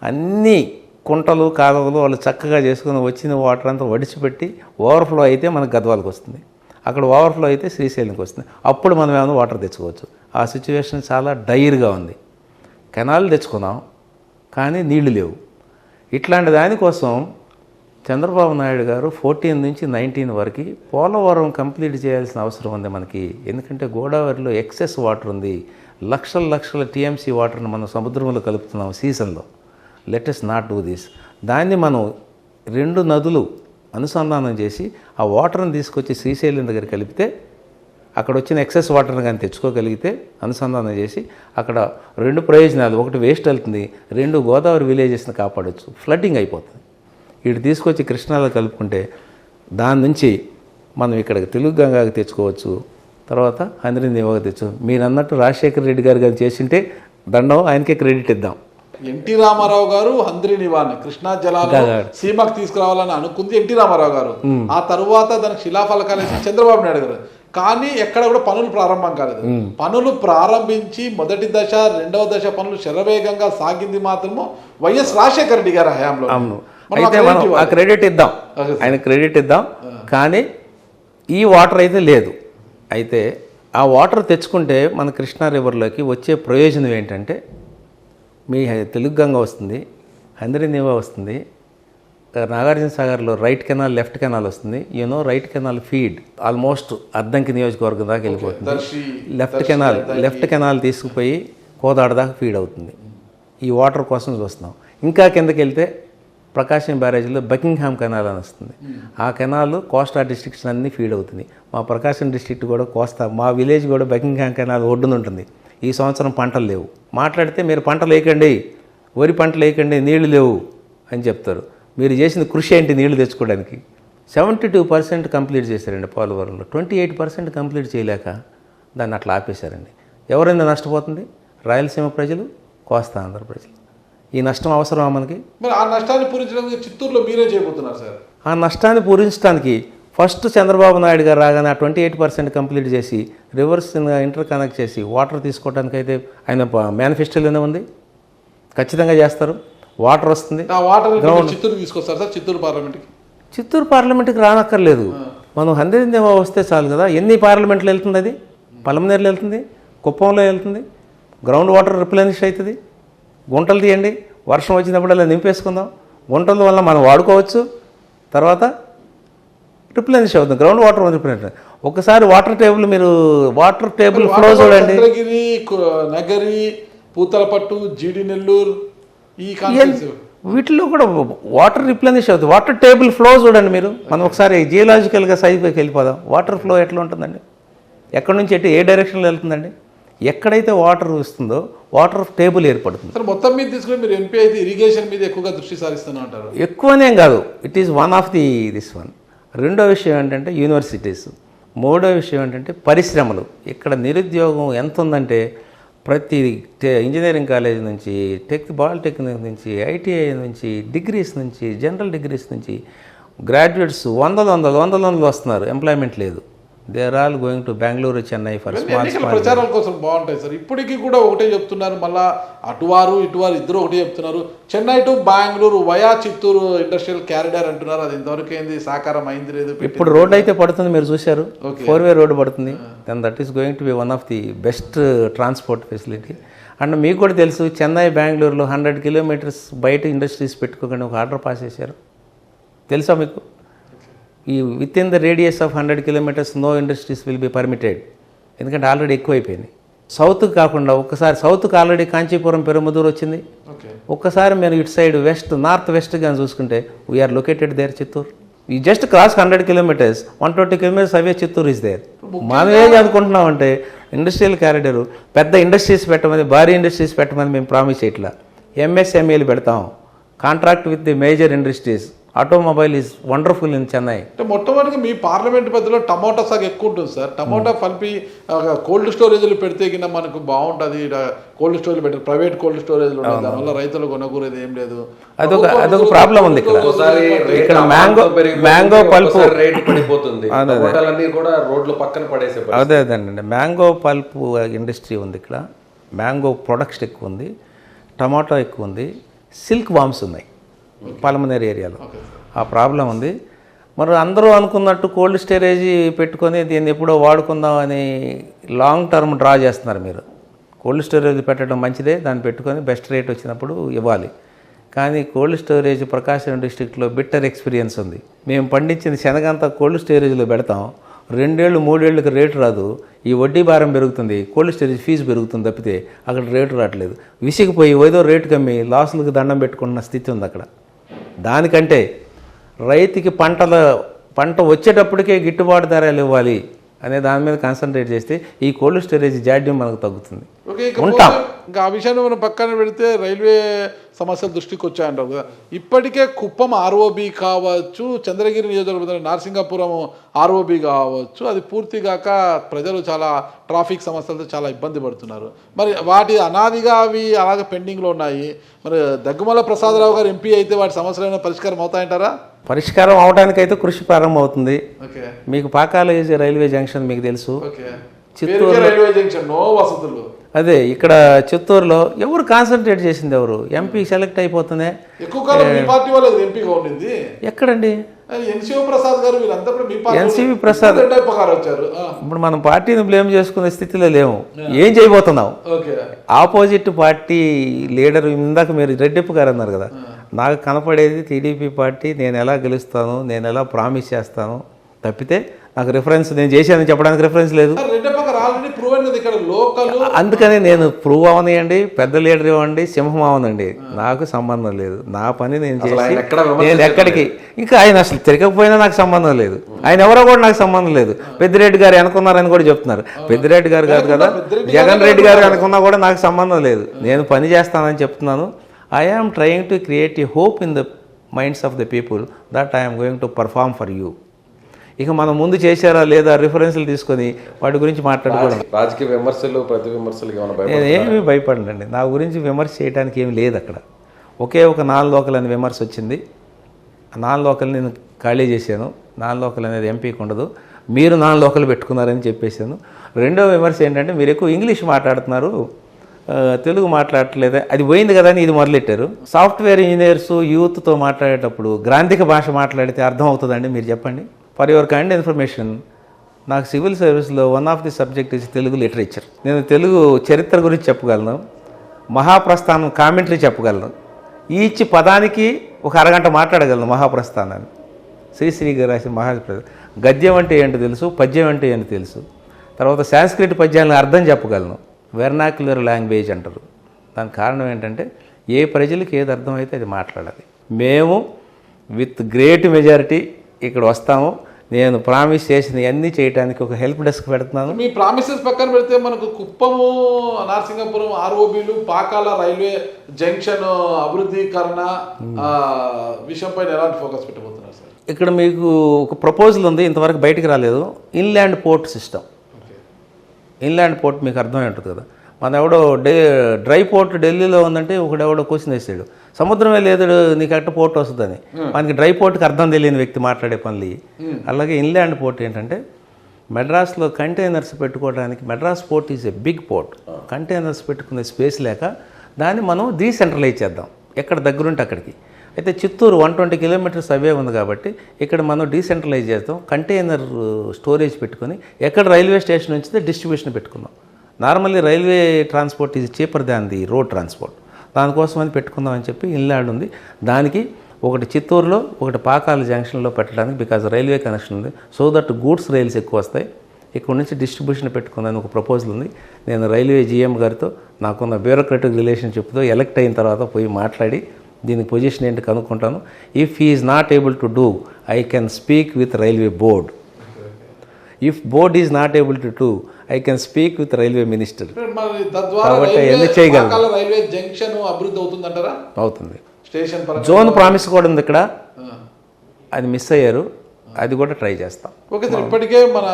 అన్ని కుంటలు, కాలువలు వాళ్ళు చక్కగా చేసుకుని వచ్చిన వాటర్ అంతా వడిచిపెట్టి ఓవర్ఫ్లో అయితే మనకు గద్వాలకు వస్తుంది. అక్కడ ఓవర్ఫ్లో అయితే శ్రీశైలంకి వస్తుంది. అప్పుడు మనం ఏమైనా వాటర్ తెచ్చుకోవచ్చు. ఆ సిచ్యువేషన్ చాలా డైర్గా ఉంది. కెనాల్ తెచ్చుకున్నాం కానీ నీళ్లు లేవు. ఇట్లాంటి దానికోసం చంద్రబాబు నాయుడు గారు 14 నుంచి 19 వరకు పోలవరం కంప్లీట్ చేయాల్సిన అవసరం ఉంది మనకి. ఎందుకంటే గోదావరిలో ఎక్సెస్ వాటర్ ఉంది. లక్షల టీఎంసీ వాటర్ని మనం సముద్రంలో కలుపుతున్నాం సీజన్లో. Let us not do this. దాన్ని మనం 2 నదులు అనుసంధానం చేసి ఆ వాటర్ని తీసుకొచ్చి శ్రీశైలం దగ్గర కలిపితే, అక్కడ వచ్చిన ఎక్సెస్ వాటర్ని కానీ తెచ్చుకోగలిగితే అనుసంధానం చేసి అక్కడ 2 ప్రయోజనాలు. ఒకటి వేస్ట్ వెళ్తుంది, 2 గోదావరి విలేజెస్ని కాపాడవచ్చు. ఫ్లడ్డింగ్ అయిపోతుంది. ఇటు తీసుకొచ్చి కృష్ణాలో కలుపుకుంటే దాని నుంచి మనం ఇక్కడ తెలుగు గంగాకి తెచ్చుకోవచ్చు. తర్వాత అందరినీ నివాగ తెచ్చు. మీరు అన్నట్టు రాజశేఖర రెడ్డి గారు కానీ చేసింటే దండం, ఆయనకే క్రెడిట్ ఇద్దాం. ఎన్టీ రామారావు గారు హంద్రీనివాన్ కృష్ణా జలాలు సీమకు తీసుకురావాలని అనుకుంది ఎన్టీ రామారావు గారు. ఆ తరువాత దానికి శిలాఫలకాలు వేసి చంద్రబాబు నాయుడు గారు. కానీ ఎక్కడ కూడా పనులు ప్రారంభం కాలేదు. పనులు ప్రారంభించి మొదటి దశ రెండవ దశ పనులు శరవేగంగా సాగింది మాత్రము వైఎస్ రాజశేఖర రెడ్డి గారి హయాంలో. అవును, అయితే మనం ఆ క్రెడిట్ ఇద్దాం, ఆయన క్రెడిట్ ఇద్దాం. కానీ ఈ వాటర్ అయితే లేదు. అయితే ఆ వాటర్ తెచ్చుకుంటే మన కృష్ణా రివర్లోకి వచ్చే ప్రయోజనం ఏంటంటే మీ తెలుగు గంగ వస్తుంది, హంద్రీనివా వస్తుంది, నాగార్జున సాగర్లో రైట్ కెనాల్ లెఫ్ట్ కెనాల్ వస్తుంది. Right canal feed almost Addanki నియోజకవర్గం దాకా వెళ్ళిపోతుంది. లెఫ్ట్ కెనాల్ తీసుకుపోయి కోదాడ దాకా ఫీడ్ అవుతుంది. ఈ వాటర్ కోసం చూస్తున్నాం. ఇంకా కిందకి వెళ్తే ప్రకాశం బ్యారేజ్లో బకింగ్హామ్ కెనాల్ అని వస్తుంది. ఆ కెనాల్ కోస్తా డిస్ట్రిక్ట్స్ అన్నీ ఫీడ్ అవుతుంది. మా ప్రకాశం డిస్ట్రిక్ట్ కూడా కోస్తా, మా విలేజ్ కూడా బకింగ్హామ్ కెనాల్ ఒడ్డున ఉంటుంది. ఈ సంవత్సరం పంటలు లేవు. మాట్లాడితే మీరు పంటలు వేయకండి, వరి పంటలు వేయకండి, నీళ్లు లేవు అని చెప్తారు. మీరు చేసిన కృషి ఏంటి నీళ్లు తెచ్చుకోవడానికి? 72% కంప్లీట్ చేశారండి పోలవరంలో. 28% కంప్లీట్ చేయలేక దాన్ని అట్లా ఆపేశారండి. ఎవరైనా నష్టపోతుంది? రాయలసీమ ప్రజలు, కోస్తా ఆంధ్ర ప్రజలు. ఈ నష్టం అవసరమా మనకి? మరి ఆ నష్టాన్ని పూరించడానికి చిత్తూరులో మీరే చేయబోతున్నారు సార్. ఆ నష్టాన్ని పూరించడానికి ఫస్ట్ చంద్రబాబు నాయుడు గారు రాగానే ఆ 28% కంప్లీట్ చేసి రివర్స్ ఇంటర్ కనెక్ట్ చేసి వాటర్ తీసుకోవడానికి అయితే ఆయన మేనిఫెస్టోలోనే ఉంది. ఖచ్చితంగా చేస్తారు. వాటర్ వస్తుంది. ఆ వాటర్ చిత్తూరు తీసుకొస్తారు సార్. చిత్తూరు పార్లమెంట్కి రానక్కర్లేదు. మనం హంద్రీనివా వస్తే చాలు కదా. ఎన్ని పార్లమెంట్లు వెళ్తుంది? అది పలమనేరులో వెళ్తుంది, కుప్పంలో వెళ్తుంది. గ్రౌండ్ వాటర్ రిప్లెనిష్ అవుతుంది. గుంటలు తీయండి, వర్షం వచ్చినప్పుడల్లా నింపేసుకుందాం. గుంటల వల్ల మనం వాడుకోవచ్చు. తర్వాత రిప్లెనిష్ అవుతుంది. Ground water replenish. ఒకసారి వాటర్ టేబుల్ ఫ్లో చూడండి. చంద్రగిరి, నగరి, పూతలపట్టు, జీడి నెల్లూరు, ఈ వీటిలో కూడా వాటర్ రిప్లెనిష్ అవుతుంది. వాటర్ టేబుల్ ఫ్లో చూడండి మీరు. మనం ఒకసారి జియోలాజికల్గా సైడ్కి వెళ్ళిపోదాం. వాటర్ ఫ్లో ఎట్లా ఉంటుందండి? ఎక్కడి నుంచి ఏ డైరెక్షన్లో వెళ్తుందండి? ఎక్కడైతే వాటర్ వస్తుందో వాటర్ టేబుల్ ఏర్పడుతుంది. సార్ మొత్తం మీద తీసుకుని మీరు ఎంపీ అయితే ఇరిగేషన్ మీద ఎక్కువగా దృష్టి సారిస్తూనే ఉంటారు. ఎక్కువనేం కాదు, it is one of this one. రెండో విషయం ఏంటంటే యూనివర్సిటీస్. మూడో విషయం ఏంటంటే పరిశ్రమలు. ఇక్కడ నిరుద్యోగం ఎంత ఉందంటే ప్రతి ఇంజనీరింగ్ కాలేజ్ నుంచి, పాలిటెక్నిక్ నుంచి, ఐటీఐ నుంచి, డిగ్రీస్ నుంచి, జనరల్ డిగ్రీస్ నుంచి గ్రాడ్యుయేట్స్ వందలు వస్తున్నారు. ఎంప్లాయ్మెంట్ లేదు. They are all going to Bengaluru, Chennai for small ప్రచారాల కోసం బాగుంటాయి సార్. ఇప్పటికీ కూడా ఒకటే చెప్తున్నారు. మళ్ళీ అటువారు ఇటువారు ఇద్దరు ఒకటే చెప్తున్నారు. Chennai to Bengaluru via Chittoor industrial corridor అంటున్నారు. అది ఇంతవరకు ఏంది సాకారం అయింది లేదు. ఇప్పుడు రోడ్ అయితే పడుతుంది, మీరు చూశారు. 4-way రోడ్డు పడుతుంది. Then that is going to be one of the best transport facility. And మీకు కూడా తెలుసు, చెన్నై బెంగళూరులో 100 kilometers బయట ఇండస్ట్రీస్ పెట్టుకోకుండా ఒక ఆర్డర్ పాస్ చేశారు. తెలుసా మీకు? ఈ within the radius of 100 kilometers no industries will be permitted. ఎందుకంటే ఆల్రెడీ ఎక్కువైపోయినాయి. సౌత్కి కాకుండా ఒక్కసారి సౌత్కి ఆల్రెడీ కాంచీపురం, పెరుమదూరు వచ్చింది. ఒక్కసారి మీరు ఇటు సైడ్ నార్త్ వెస్ట్ కానీ చూసుకుంటే వీఆర్ లొకేటెడ్ దేర్ చిత్తూరు. ఈ జస్ట్ క్రాస్ 100 kilometers, 120 kilometers అవే చిత్తూరు ఇస్ దేర్. మనం ఏం అనుకుంటున్నామంటే ఇండస్ట్రియల్ క్యారిడర్ పెద్ద ఇండస్ట్రీస్ పెట్టమని, భారీ ఇండస్ట్రీస్ పెట్టమని మేము ప్రామిస్ చేయట్లా. ఎంఎస్ఎంఈలు పెడతాం, contract with the major industries. Automobile is wonderful in Chennai. అంటే మొట్టమొదటిగా మీ పార్లమెంట్ పరిధిలో టమోటా సాగు ఎక్కువ ఉంటుంది సార్. టమోటా కలిపి కోల్డ్ స్టోరేజ్లు పెడితే కింద మనకు బాగుంటుంది. కోల్డ్ స్టోరేజ్ పెట్టారు, ప్రైవేట్ కోల్డ్ స్టోరేజ్లు ఉన్నాయి. దానివల్ల రైతులు కొనకూరేది ఏం లేదు. అదొక ప్రాబ్లం ఉంది ఇక్కడ. మ్యాంగో పల్పు రేట్ పడిపోతుంది. కూడా రోడ్ల పక్కన పడేసే. అదేనండి, మ్యాంగో పల్పు ఇండస్ట్రీ ఉంది ఇక్కడ. మ్యాంగో ప్రొడక్షన్ ఎక్కువ ఉంది, టమాటా ఎక్కువ ఉంది, సిల్క్ వామ్స్ ఉన్నాయి పలమనేరు ఏరియాలో. ఆ ప్రాబ్లం ఉంది. మరి అందరూ అనుకున్నట్టు కోల్డ్ స్టోరేజ్ పెట్టుకొని దీన్ని ఎప్పుడో వాడుకుందామని లాంగ్ టర్మ్ డ్రా చేస్తున్నారు మీరు. కోల్డ్ స్టోరేజ్ పెట్టడం మంచిదే, దాన్ని పెట్టుకొని బెస్ట్ రేట్ వచ్చినప్పుడు ఇవ్వాలి. కానీ కోల్డ్ స్టోరేజ్ ప్రకాశం డిస్ట్రిక్ట్లో బిట్టర్ ఎక్స్పీరియన్స్ ఉంది. మేము పండించిన శనగంతా కోల్డ్ స్టోరేజ్లో పెడతాం, 2-3 ఏళ్ళకి రేటు రాదు. ఈ వడ్డీ భారం పెరుగుతుంది, కోల్డ్ స్టోరేజ్ ఫీజు పెరుగుతుంది తప్పితే అక్కడ రేటు రావట్లేదు. విసిగిపోయి ఏదో రేటు కమ్మి లాసులకు దండం పెట్టుకున్న స్థితి ఉంది అక్కడ. దానికంటే రైతుకి పంట వచ్చేటప్పటికే గిట్టుబాటు ధరలు ఇవ్వాలి. అనే దాని మీద కాన్సన్ట్రేట్ చేస్తే ఈ కోల్డ్ స్టోరేజ్ జాడ్యం మనకు తగ్గుతుంది. ఓకే, ఇంకా ఆ విషయాన్ని మనం పక్కన పెడితే రైల్వే సమస్యలు దృష్టికి వచ్చాయంటారు కదా. ఇప్పటికే కుప్పం ఆర్ఓబి కావచ్చు, చంద్రగిరి నియోజకవర్గం నార్సింగాపురం ఆర్ఓబి కావచ్చు, అది పూర్తిగాక ప్రజలు చాలా ట్రాఫిక్ సమస్యలతో చాలా ఇబ్బంది పడుతున్నారు. మరి వాటి అనాదిగా అవి అలాగే పెండింగ్లో ఉన్నాయి. మరి దగ్గుమల్ల ప్రసాదరావు గారు ఎంపీ అయితే వాటి సమస్యలు పరిష్కారం అవుతాయంటారా? పరిష్కారం అవడానికైతే కృషి ప్రారంభమవుతుంది. ఓకే, మీకు పాకాల రైల్వే జంక్షన్ మీకు తెలుసు, okay, Chittoor railway junction no వసతులు. అదే ఇక్కడ చిత్తూరులో ఎవరు కాన్సన్ట్రేట్ చేసింది, ఎవరు ఎంపీ సెలెక్ట్ అయిపోతుంది. ఎక్కువ కాలం మీ పార్టీ వాళ్ళు ఎంపీగా ఉండింది ఎక్కడండి? ఎన్సీఓ ప్రసాద్ గారు వీళ్ళంతా కూడా మీ పార్టీ ఎన్సీవి ప్రసాద్ వచ్చారు. ఇప్పుడు మనం పార్టీని బ్లేమ్ చేసుకునే స్థితిలో లేము. ఏం చేయబోతున్నావు? ఓకే, ఆపోజిట్ పార్టీ లీడర్ ఇందాక మీరు రెడ్డెప్పు గారు అన్నారు కదా, నాకు కనపడేది టీడీపీ పార్టీ, నేను ఎలా గెలుస్తాను, నేను ఎలా ప్రామిస్ చేస్తాను తప్పితే నాకు రిఫరెన్స్ నేను చేశానని చెప్పడానికి రిఫరెన్స్ లేదు. అందుకని నేను ప్రూవ్ అవనియండి, పెద్ద లీడర్ ఇవ్వండి, సింహం అవనండి, నాకు సంబంధం లేదు. నా పని నేను చేసి నేను ఎక్కడికి ఇంకా ఆయన అసలు తిరగకపోయినా నాకు సంబంధం లేదు. ఆయన ఎవరో కూడా నాకు సంబంధం లేదు. పెద్దిరెడ్డి గారు అనుకున్నారని కూడా చెప్తున్నారు. పెద్దిరెడ్డి గారు కాదు కదా, జగన్ రెడ్డి గారు అనుకున్నా కూడా నాకు సంబంధం లేదు. నేను పని చేస్తానని చెప్తున్నాను. I am trying to create a hope in the minds of the people that I'm going to perform for you. ఇక మనం ముందు చేశారా లేదా రిఫరెన్స్లు తీసుకొని వాటి గురించి మాట్లాడుకోవడం. రాజకీయ విమర్శలు ప్రతి విమర్శలు నేను ఏమీ భయపడండి. నా గురించి విమర్శ చేయడానికి ఏమి లేదు. అక్కడ ఒకే ఒక నాన్ లోకల్ అనే విమర్శ వచ్చింది. ఆ నాన్ లోకల్ నేను ఖాళీ చేశాను. నాన్ లోకల్ అనేది ఎంపీకి ఉండదు, మీరు నాన్ లోకల్ పెట్టుకున్నారని చెప్పేశాను. రెండో విమర్శ ఏంటంటే మీరు ఎక్కువ ఇంగ్లీష్ మాట్లాడుతున్నారు, తెలుగు మాట్లాడట్లేదే, అది పోయింది కదా అని ఇది మొదలెట్టారు. సాఫ్ట్వేర్ ఇంజనీర్స్ యూత్తో మాట్లాడేటప్పుడు గ్రాంధిక భాష మాట్లాడితే అర్థం అవుతుందండి? మీరు చెప్పండి. ఫర్ యువర్ కైండ్ ఇన్ఫర్మేషన్, నాకు సివిల్ సర్వీస్లో one of the subject is Telugu literature. నేను తెలుగు చరిత్ర గురించి చెప్పగలను, మహాప్రస్థానం కామెంటరీ చెప్పగలను, ఈచ్ పదానికి ఒక అరగంట మాట్లాడగలను. మహాప్రస్థానాన్ని శ్రీశ్రీ గారు రాసిన గద్యం అంటే ఏంటో తెలుసు, పద్యం అంటే ఏంటో తెలుసు. తర్వాత సాంస్క్రిట్ పద్యాలను అర్థం చెప్పగలను. వెర్నాక్యులర్ లాంగ్వేజ్ అంటారు. దానికి కారణం ఏంటంటే ఏ ప్రజలకు ఏది అర్థమైతే అది మాట్లాడాలి. మేము విత్ గ్రేట్ మెజారిటీ ఇక్కడ వస్తాము. నేను ప్రామిస్ చేసిన అన్నీ చేయడానికి ఒక హెల్ప్ డెస్క్ పెడుతున్నాను. మీ ప్రామిసెస్ పక్కన పెడితే మనకు కుప్పము, నార్సింగాపురం ఆర్ఓబీలు, పాకాల రైల్వే జంక్షన్ అభివృద్ధీకరణ విషయంపై ఎలాంటి ఫోకస్ పెట్టబోతున్నారు సార్? ఇక్కడ మీకు ఒక ప్రపోజల్ ఉంది, ఇంతవరకు బయటికి రాలేదు. Inland port system. Inland port మీకు అర్థమై ఉంటుంది కదా. మన ఎవడో డ్రై పోర్ట్ ఢిల్లీలో ఉందంటే ఒకడెవడో క్వశ్చన్ వేసాడు, సముద్రమే లేదు నీకు అట్ట పోర్ట్ వస్తుందని. మనకి డ్రై పోర్ట్కి అర్థం తెలియని వ్యక్తి మాట్లాడే పనులు. అలాగే ఇన్లాండ్ పోర్ట్ ఏంటంటే మెడ్రాస్లో కంటైనర్స్ పెట్టుకోవడానికి, Madras port is a big port. Containers పెట్టుకునే స్పేస్ లేక దాన్ని మనం డీసెంట్రలైజ్ చేద్దాం, ఎక్కడ దగ్గరుంటే అక్కడికి. అయితే చిత్తూరు 120 కిలోమీటర్స్ అవే ఉంది కాబట్టి ఇక్కడ మనం డీసెంట్రలైజ్ చేస్తాం. కంటైనర్ స్టోరేజ్ పెట్టుకొని ఎక్కడ రైల్వే స్టేషన్ నుంచి డిస్ట్రిబ్యూషన్ పెట్టుకుందాం. Normally railway transport is cheaper than the road transport. దానికోసం అని పెట్టుకుందాం అని చెప్పి ఇన్లాండ్ ఉంది. దానికి ఒకటి చిత్తూరులో, ఒకటి పాకాల జంక్షన్లో పెట్టడానికి, బికాజ్ రైల్వే కనెక్షన్ ఉంది, సో దట్ గూడ్స్ రైల్స్ ఎక్కువ వస్తాయి. ఇక్కడ నుంచి డిస్ట్రిబ్యూషన్ పెట్టుకుందని ఒక ప్రపోజల్ ఉంది. నేను రైల్వే జీఎం గారితో నాకున్న బ్యూరోక్రటిక్ రిలేషన్షిప్తో ఎలక్ట్ అయిన తర్వాత పోయి మాట్లాడి దీనికి పొజిషన్ ఏంటి కనుక్కుంటాను. If he is not able to do, I can speak with railway board. If board is not able to do, I can speak with railway minister. కాబట్టి ఎన్ని చేయగలరు. రైల్వే జంక్షన్ అభివృద్ధి అవుతుందంటారా? అవుతుంది. జోన్ ప్రామిస్ కూడా ఉంది ఇక్కడ, అది మిస్ అయ్యారు, అది కూడా ట్రై చేస్తాం. ఓకే సార్, ఇప్పటికే మన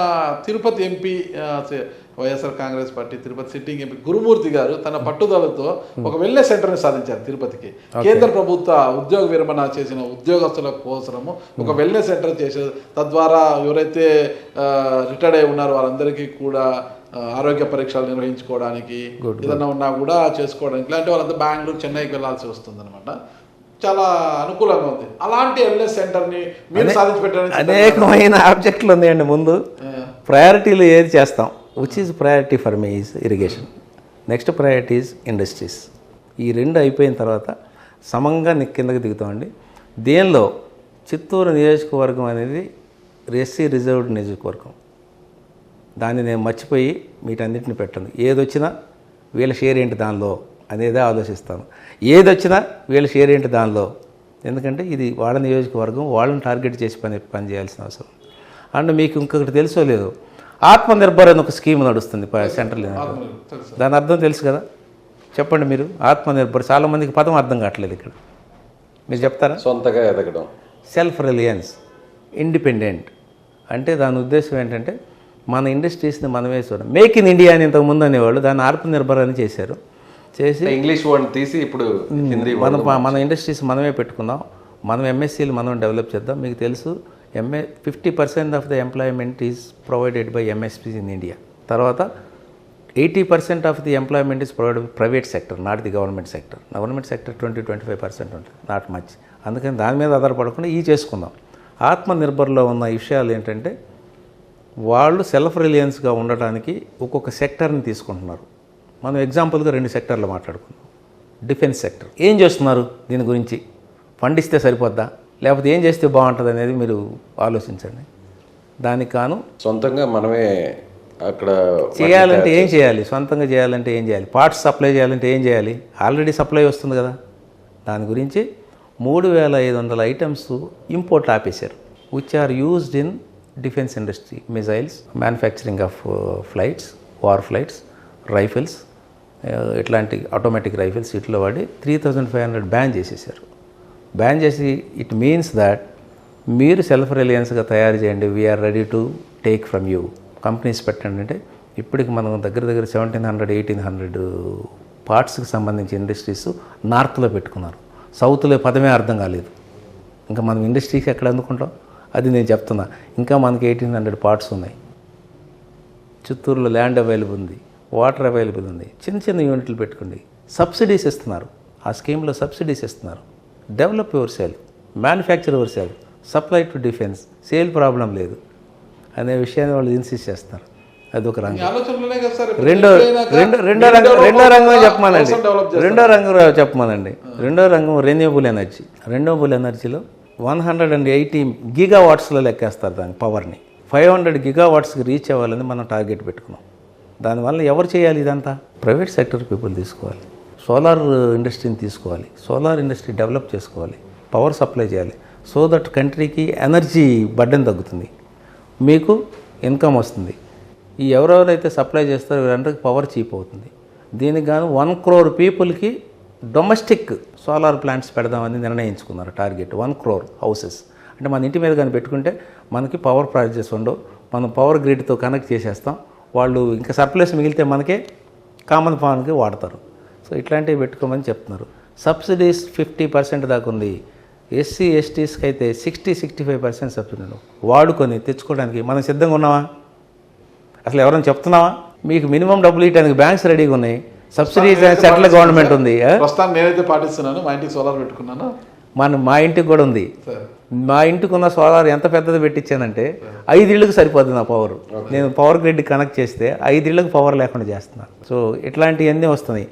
Tirupati MP YSR Congress party Tirupati sitting MP Gurumurthy గారు తన పట్టుదలతో ఒక వెల్నెస్ సెంటర్ని సాధించారు తిరుపతికి. కేంద్ర ప్రభుత్వ ఉద్యోగ విరమణ చేసిన ఉద్యోగస్తుల కోసము ఒక వెల్నెస్ సెంటర్ చేశారు. తద్వారా ఎవరైతే రిటైర్డ్ అయి ఉన్నారో వాళ్ళందరికీ కూడా ఆరోగ్య పరీక్షలు నిర్వహించుకోవడానికి, ఏదన్నా ఉన్నా కూడా చేసుకోవడానికి, ఇలాంటి వాళ్ళంతా బెంగళూరు, చెన్నైకి వెళ్ళాల్సి వస్తుంది అనమాట. చాలా అనుకూలంగా ఉంది. అలాంటి వెల్నెస్ సెంటర్ని మీరు సాధించి పెట్టడానికి అనేకమైన ఆబ్జెక్టులు ఉన్నాయండి. ముందు ప్రయారిటీలు ఏది చేస్తాం, which is priority for me is irrigation, next priority is industries. ఈ రెండు అయిపోయిన తర్వాత సమంగా కిందకి దిగుతామండి. దేనిలో చిత్తూరు నియోజకవర్గం అనేది ఎస్సీ రిజర్వ్డ్ నియోజకవర్గం. దాన్ని నేను మర్చిపోయి వీటన్నిటిని పెట్టను. ఏదొచ్చినా వీళ్ళ షేర్ ఏంటి దానిలో అనేదే ఆలోచిస్తాను. ఏదొచ్చినా వీళ్ళ షేర్ ఏంటి దానిలో, ఎందుకంటే ఇది వాళ్ళ నియోజకవర్గం, వాళ్ళని టార్గెట్ చేసి పని చేయాల్సిన అవసరం. అండ్ మీకు ఇంకొకటి తెలుసో లేదు, ఆత్మనిర్భర్ అని ఒక స్కీమ్ నడుస్తుంది సెంట్రల్. దాని అర్థం తెలుసు కదా, చెప్పండి మీరు. ఆత్మనిర్భర్ చాలామందికి పదం అర్థం కావట్లేదు ఇక్కడ, మీరు చెప్తారా? సొంతగా ఎదగడం, సెల్ఫ్ రిలయన్స్, ఇండిపెండెంట్. అంటే దాని ఉద్దేశం ఏంటంటే మన ఇండస్ట్రీస్ని మనమే చూడాలి. మేక్ ఇన్ ఇండియా అని ఇంతకుముందు అనేవాళ్ళు, దాన్ని ఆత్మనిర్భర్ అని చేశారు. చేసి ఇంగ్లీష్ వర్డ్ తీసి ఇప్పుడు హిందీ మన ఇండస్ట్రీస్ మనమే పెట్టుకుందాం, మనం ఎంఎస్సీలు మనం డెవలప్ చేద్దాం. మీకు తెలుసు 50% of the employment is provided by MSPs in India. తర్వాత 80% of the employment is provided private sector, not the government sector. Government sector 20-25% ఉంటుంది, నాట్ మచ్. అందుకని దాని మీద ఆధారపడకుండా చేసుకుందాం. ఆత్మనిర్భర్లో ఉన్న విషయాలు ఏంటంటే వాళ్ళు సెల్ఫ్ రిలయన్స్గా ఉండటానికి ఒక్కొక్క సెక్టర్ని తీసుకుంటున్నారు. మనం ఎగ్జాంపుల్గా 2 సెక్టర్లు మాట్లాడుకుందాం. డిఫెన్స్ సెక్టర్ ఏం చేస్తున్నారు, దీని గురించి ఫండ్ ఇస్తే సరిపోద్దా, లేకపోతే ఏం చేస్తే బాగుంటుంది అనేది మీరు ఆలోచించండి. దానికి కాను సొంతంగా మనమే అక్కడ చేయాలంటే ఏం చేయాలి, సొంతంగా చేయాలంటే ఏం చేయాలి, పార్ట్స్ సప్లై చేయాలంటే ఏం చేయాలి, ఆల్రెడీ సప్లై వస్తుంది కదా. దాని గురించి 3500 ఐటమ్స్ ఇంపోర్ట్ ఆపేశారు, which are used in defence industry, missiles, manufacturing of flights, war flights, rifles, ఇట్లాంటి ఆటోమేటిక్ రైఫిల్స్ ఇట్లా వాడి 3500 బ్యాన్ చేసేసారు. బ్యాన్ చేసి ఇట్ మీన్స్ దాట్ మీరు సెల్ఫ్ రిలయన్స్గా తయారు చేయండి, we are ready to take from you, companies పెట్టండి అంటే ఇప్పటికి మనం దగ్గర 1700-1800 పార్ట్స్కి సంబంధించి ఇండస్ట్రీస్ నార్త్లో పెట్టుకున్నారు. సౌత్లో పదమే అర్థం కాలేదు. ఇంకా మనం ఇండస్ట్రీకి ఎక్కడ అందుకుంటాం, అది నేను చెప్తున్నా. ఇంకా మనకి 1800 పార్ట్స్ ఉన్నాయి. చిత్తూరులో ల్యాండ్ అవైలబుల్ ఉంది, వాటర్ అవైలబుల్ ఉంది. చిన్న యూనిట్లు పెట్టుకోండి, సబ్సిడీస్ ఇస్తున్నారు. ఆ స్కీమ్లో సబ్సిడీస్ ఇస్తున్నారు. Develop your self, manufacture your self, supply to defence, sale problem లేదు అనే విషయాన్ని వాళ్ళు ఇన్సిస్ట్ చేస్తున్నారు. అదొక రంగం. రెండో రంగం చెప్పమానండి. రెండో రంగం రెన్యూబుల్ ఎనర్జీ. రెన్యూబుల్ ఎనర్జీలో 180 గీగావాట్స్లో లెక్కేస్తారు దాని పవర్ని. 500 గీగావాట్స్కి రీచ్ అవ్వాలని మనం టార్గెట్ పెట్టుకున్నాం. దానివల్ల ఎవరు చేయాలి ఇదంతా? ప్రైవేట్ సెక్టర్ పీపుల్ తీసుకోవాలి. సోలార్ ఇండస్ట్రీని తీసుకోవాలి, సోలార్ ఇండస్ట్రీ డెవలప్ చేసుకోవాలి, పవర్ సప్లై చేయాలి. సో దట్ కంట్రీకి ఎనర్జీ బర్డెన్ తగ్గుతుంది, మీకు ఇన్కమ్ వస్తుంది. ఈ ఎవరెవరైతే సప్లై చేస్తారో వీరందరికీ పవర్ చీప్ అవుతుంది. దీనికి గాను 1 crore పీపుల్కి డొమెస్టిక్ సోలార్ ప్లాంట్స్ పెడదామని నిర్ణయించుకున్నారు. Target 1 crore houses. అంటే మన ఇంటి మీద కానీ పెట్టుకుంటే మనకి పవర్ ప్రాజెక్ట్స్ ఉండవు, మనం పవర్ గ్రిడ్తో కనెక్ట్ చేసేస్తాం. వాళ్ళు ఇంకా సర్ప్లస్ మిగిలితే మనకే కామన్ పవన్కి వాడతారు. సో ఇట్లాంటివి పెట్టుకోమని చెప్తున్నారు. సబ్సిడీస్ 50% దాకా ఉంది. ఎస్సీ ఎస్టీస్కి అయితే 60-65% సబ్సిడీ వాడుకొని తెచ్చుకోవడానికి మనం సిద్ధంగా ఉన్నామా? అసలు ఎవరైనా చెప్తున్నావా? మీకు మినిమం డబ్బులు ఇవ్వడానికి బ్యాంక్స్ రెడీగా ఉన్నాయి, సబ్సిడీ సెంట్రల్ గవర్నమెంట్ ఉంది. నేనైతే పాటిస్తున్నాను, మా ఇంటికి సోలార్ పెట్టుకున్నాను. మా ఇంటికి కూడా ఉంది. మా ఇంటికి ఉన్న సోలార్ ఎంత పెద్దది పెట్టించానంటే 5 ఇళ్ళకి సరిపోతుంది నా పవర్. నేను పవర్ గ్రిడ్ కనెక్ట్ చేస్తే 5 ఇళ్ళకి పవర్ లేకుండా చేస్తున్నాను. సో ఇట్లాంటివన్నీ వస్తున్నాయి.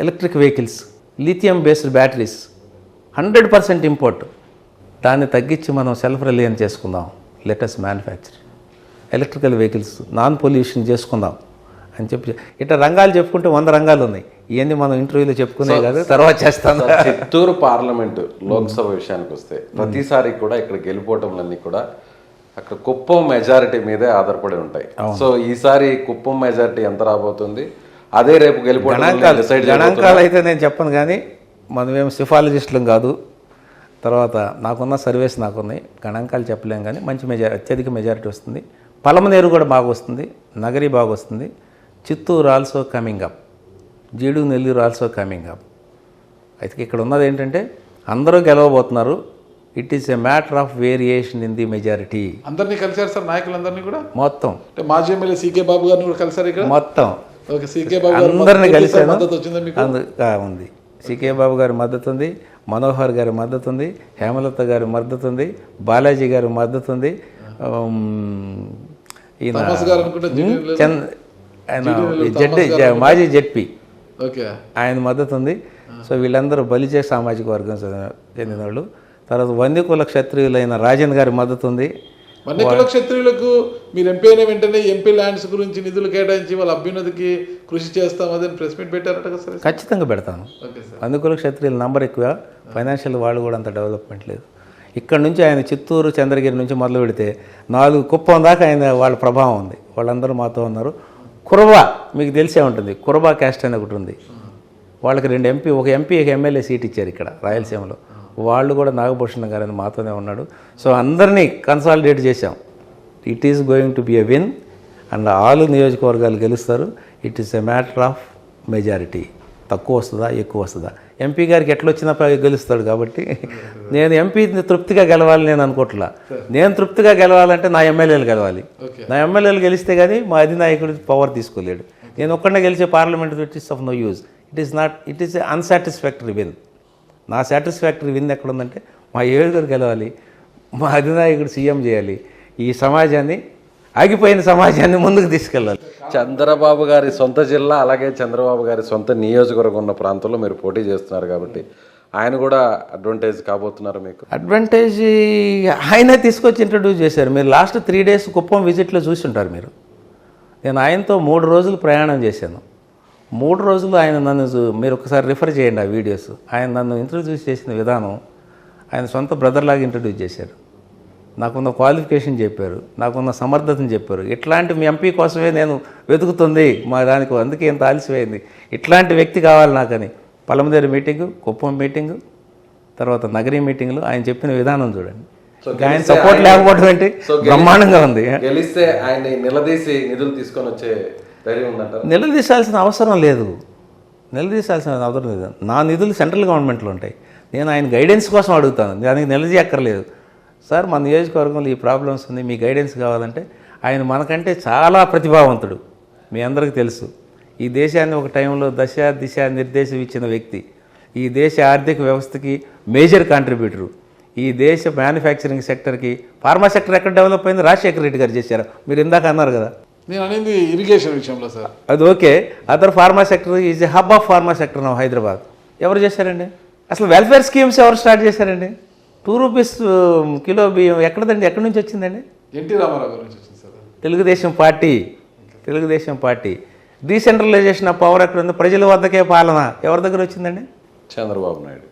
Electric vehicles, lithium based batteries 100% import. దాన్ని తగ్గించి మనం సెల్ఫ్ రిలయన్స్ చేసుకుందాం. Let us manufacture electrical vehicles, non pollution చేసుకుందాం అని చెప్పి ఇట్లా రంగాలు చెప్పుకుంటే 100 రంగాలు ఉన్నాయి. ఇవన్నీ మనం ఇంటర్వ్యూలో చెప్పుకునే కాదు, తర్వాత చేస్తాను. చిత్తూరు పార్లమెంటు లోక్సభ విషయానికి వస్తే ప్రతిసారి కూడా ఇక్కడ గెలిపోవటంలన్నీ కూడా అక్కడ కుప్పం మెజారిటీ మీదే ఆధారపడి ఉంటాయి. సో ఈసారి కుప్పం మెజారిటీ ఎంత రాబోతుంది, అదే రేపు గణాంకాలు అయితే నేను చెప్పను, కానీ మనమేమో సిఫాలజిస్టులం కాదు. తర్వాత నాకున్న సర్వేస్ నాకున్నాయి, గణాంకాలు చెప్పలేం, కానీ మంచి అత్యధిక మెజారిటీ వస్తుంది. పలమనేరు కూడా బాగా వస్తుంది, నగరి బాగా వస్తుంది. చిత్తూరు ఆల్సో కమింగ్ అప్, జీడు నెల్లూరు ఆల్సో కమింగ్ అప్. అయితే ఇక్కడ ఉన్నది ఏంటంటే అందరూ గెలవబోతున్నారు. It is a matter of variation in the majority. అందరినీ కలిసారు సార్, నాయకులందరినీ కూడా మొత్తం. మాజీ ఎమ్మెల్యే సీకే బాబు గారిని కూడా కలిసారు ఇక్కడ మొత్తం. సీకే బాబు అందరినీ కలిసాను, ఉంది. సీకే బాబు గారి మద్దతు ఉంది, మనోహర్ గారి మద్దతు ఉంది, హేమలత గారి మద్దతు ఉంది, బాలాజీ గారి మద్దతు ఉంది, మాజీ జెడ్పీ ఆయన మద్దతు ఉంది. సో వీళ్ళందరూ బలిజ సామాజిక వర్గం చెందిన వాళ్ళు. తర్వాత వన్యకుల క్షత్రియులైన రాజన్ గారి మద్దతు ఉంది. వన్యకుల క్షత్రియులకు మీరు ఎంపీ అయిన వెంటనే ఎంపీ ల్యాండ్స్ గురించి నిధులు కేటాయించి వాళ్ళ అభ్యున్నతికి కృషి చేస్తాం అదని ప్రెస్ మీట్ పెట్టారట కదా సార్? ఖచ్చితంగా పెడతాను. వన్యకుల క్షత్రియుల నంబర్ ఎక్కువ, ఫైనాన్షియల్ వాళ్ళు కూడా అంత డెవలప్మెంట్ లేదు. ఇక్కడ నుంచి ఆయన చిత్తూరు చంద్రగిరి నుంచి మొదలు పెడితే 4 కుప్పం దాకా ఆయన వాళ్ళ ప్రభావం ఉంది. వాళ్ళందరూ మాతో ఉన్నారు. కురబా మీకు తెలిసే ఉంటుంది, కురబా క్యాస్ట్ అని ఒకటి ఉంది. వాళ్ళకి ఒక ఎంపీ ఎమ్మెల్యే సీట్ ఇచ్చారు ఇక్కడ రాయలసీమలో. వాళ్ళు కూడా నాగభూషణ్ గారు మాతోనే ఉన్నాడు. సో అందరినీ కన్సాలిడేట్ చేశాం. It is going to B a win and all నియోజకవర్గాలు గెలుస్తారు. It is a matter of majority. తక్కువ వస్తుందా ఎక్కువ వస్తుందా, ఎంపీ గారికి ఎట్లా వచ్చినా గెలుస్తాడు. కాబట్టి నేను ఎంపీని తృప్తిగా గెలవాలి నేను అనుకోవట్లా. నేను తృప్తిగా గెలవాలంటే నా ఎమ్మెల్యేలు గెలవాలి. నా ఎమ్మెల్యేలు గెలిస్తే కానీ మా అధినాయకుడు పవర్ తీసుకోలేడు. నేను ఒక్కడే గెలిచే parliament which is of no use. It is unsatisfactory win. నా సాటిస్ఫాక్టరీ విన్ ఎక్కడుందంటే మా ఏడుగురు గెలవాలి, మా అధినాయకుడు సీఎం చేయాలి, ఈ సమాజాన్ని, ఆగిపోయిన సమాజాన్ని ముందుకు తీసుకెళ్ళాలి. చంద్రబాబు గారి సొంత జిల్లా, అలాగే చంద్రబాబు గారి సొంత నియోజకవర్గం ఉన్న ప్రాంతంలో మీరు పోటీ చేస్తున్నారు కాబట్టి ఆయన కూడా అడ్వాంటేజ్ కాబోతున్నారు మీకు. అడ్వాంటేజ్ ఆయనే తీసుకొచ్చి ఇంట్రడ్యూస్ చేశారు. మీరు లాస్ట్ 3 days కుప్పం విజిట్లో చూసి ఉంటారు మీరు. నేను ఆయనతో 3 రోజులు ప్రయాణం చేశాను. 3 రోజులు ఆయన నన్ను మీరు ఒకసారి రిఫర్ చేయండి ఆ వీడియోస్. ఆయన నన్ను ఇంట్రడ్యూస్ చేసిన విధానం, ఆయన సొంత బ్రదర్ లాగా ఇంట్రడ్యూస్ చేశారు. నాకున్న క్వాలిఫికేషన్ చెప్పారు, నాకున్న సమర్థతను చెప్పారు. ఇట్లాంటి మీ ఎంపీ కోసమే నేను వెతుకుతుంది మా దానికి, అందుకే ఎంత ఆలస్యమైంది. ఇట్లాంటి వ్యక్తి కావాలి నాకని. పలమదేరు మీటింగు, కుప్పం మీటింగు, తర్వాత నగరీ మీటింగ్లు ఆయన చెప్పిన విధానం చూడండి. ఆయన సపోర్ట్ లేకపోవడం ఏంటి, బ్రహ్మాండంగా ఉంది. గెలిస్తే ఆయన్ని నిలదీసి నిధులు తీసుకొని వచ్చే ధైర్యం ఉందంటారు. నిలదీసాల్సిన అవసరం లేదు. నా నిధులు సెంట్రల్ గవర్నమెంట్లో ఉంటాయి. నేను ఆయన గైడెన్స్ కోసం అడుగుతాను, దానికి నిలదీయక్కర్లేదు. సార్ మా నియోజకవర్గంలో ఈ ప్రాబ్లమ్స్ ఉంది, మీ గైడెన్స్ కావాలంటే ఆయన మనకంటే చాలా ప్రతిభావంతుడు. మీ అందరికీ తెలుసు. ఈ దేశాన్ని ఒక టైంలో దిశ నిర్దేశం ఇచ్చిన వ్యక్తి. ఈ దేశ ఆర్థిక వ్యవస్థకి మేజర్ కాంట్రిబ్యూటరు. ఈ దేశ మ్యానుఫ్యాక్చరింగ్ సెక్టర్కి, ఫార్మా సెక్టర్ ఎక్కడ డెవలప్ అయింది, రాజశేఖర రెడ్డి గారు చేశారు. మీరు ఇందాక అన్నారు కదా, నేను అనేది ఇరిగేషన్ విషయంలో సార్. అది okay. Other pharma sector is a hub of pharma sector నా హైదరాబాద్. ఎవరు చేశారండి? అసలు వెల్ఫేర్ స్కీమ్స్ ఎవరు స్టార్ట్ చేశారండి? 2 rupees కిలో బియ్యం ఎక్కడదండి, ఎక్కడి నుంచి వచ్చిందండి? ఎన్టీ రామారావు గారి నుంచి వచ్చింది sir. Telugu Desam party. Decentralisation of power ఎక్కడ ఉంది? ప్రజల వద్దకే పాలన ఎవరి దగ్గర వచ్చిందండి? చంద్రబాబు నాయుడు.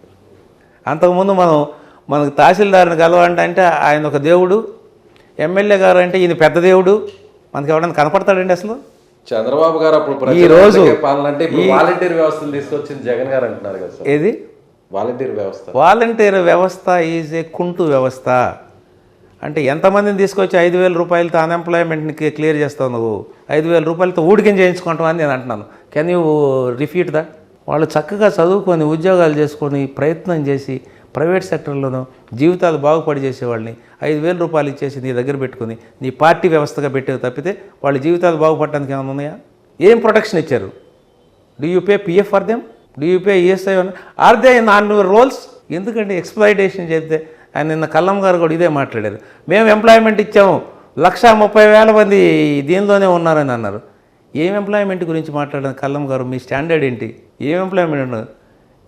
అంతకుముందు మనకు తహసీల్దార్ని కలవాలంటే ఆయన ఒక దేవుడు, ఎమ్మెల్యే గారు అంటే ఈయన పెద్ద దేవుడు. మనకి ఎవరైనా కనపడతాడండి అసలు? చంద్రబాబు గారు అప్పుడు ఈ రోజు పాలనంటే వాలంటీర్ వ్యవస్థను తీసుకొచ్చింది జగన్ గారు అంటున్నారు కదా సార్. ఏది వాలంటీర్ వ్యవస్థ ఈజ్ ఏ కుంటు వ్యవస్థ. అంటే ఎంతమందిని తీసుకొచ్చి 5,000 రూపాయలతో అన్ఎంప్లాయ్మెంట్ని క్లియర్ చేస్తావు నువ్వు? 5,000 రూపాయలతో ఊడికం చేయించుకుంటావు అని నేను అంటున్నాను. Can you refute that? వాళ్ళు చక్కగా చదువుకొని ఉద్యోగాలు చేసుకొని ప్రయత్నం చేసి ప్రైవేట్ సెక్టర్లోనూ జీవితాలు బాగుపడి చేసేవాళ్ళని 5,000 రూపాయలు ఇచ్చేసి నీ దగ్గర పెట్టుకుని నీ పార్టీ వ్యవస్థగా పెట్టేవి తప్పితే వాళ్ళ జీవితాలు బాగుపడడానికి ఏమైనా ఉన్నాయా? ఏం ప్రొటెక్షన్ ఇచ్చారు? Do you pay PF for them? Do you pay ESI? Are they non rolls? ఎందుకంటే ఎక్స్ప్లాయిటేషన్ చెప్తే ఆయన నిన్న కల్లం గారు కూడా ఇదే మాట్లాడారు. మేము ఎంప్లాయ్మెంట్ ఇచ్చాము, 130,000 మంది దీనిలోనే ఉన్నారని అన్నారు. ఏం ఎంప్లాయ్మెంట్ గురించి మాట్లాడారు కల్లం గారు? మీ స్టాండర్డ్ ఏంటి? ఏం ఎంప్లాయ్మెంట్ ఉన్నారు?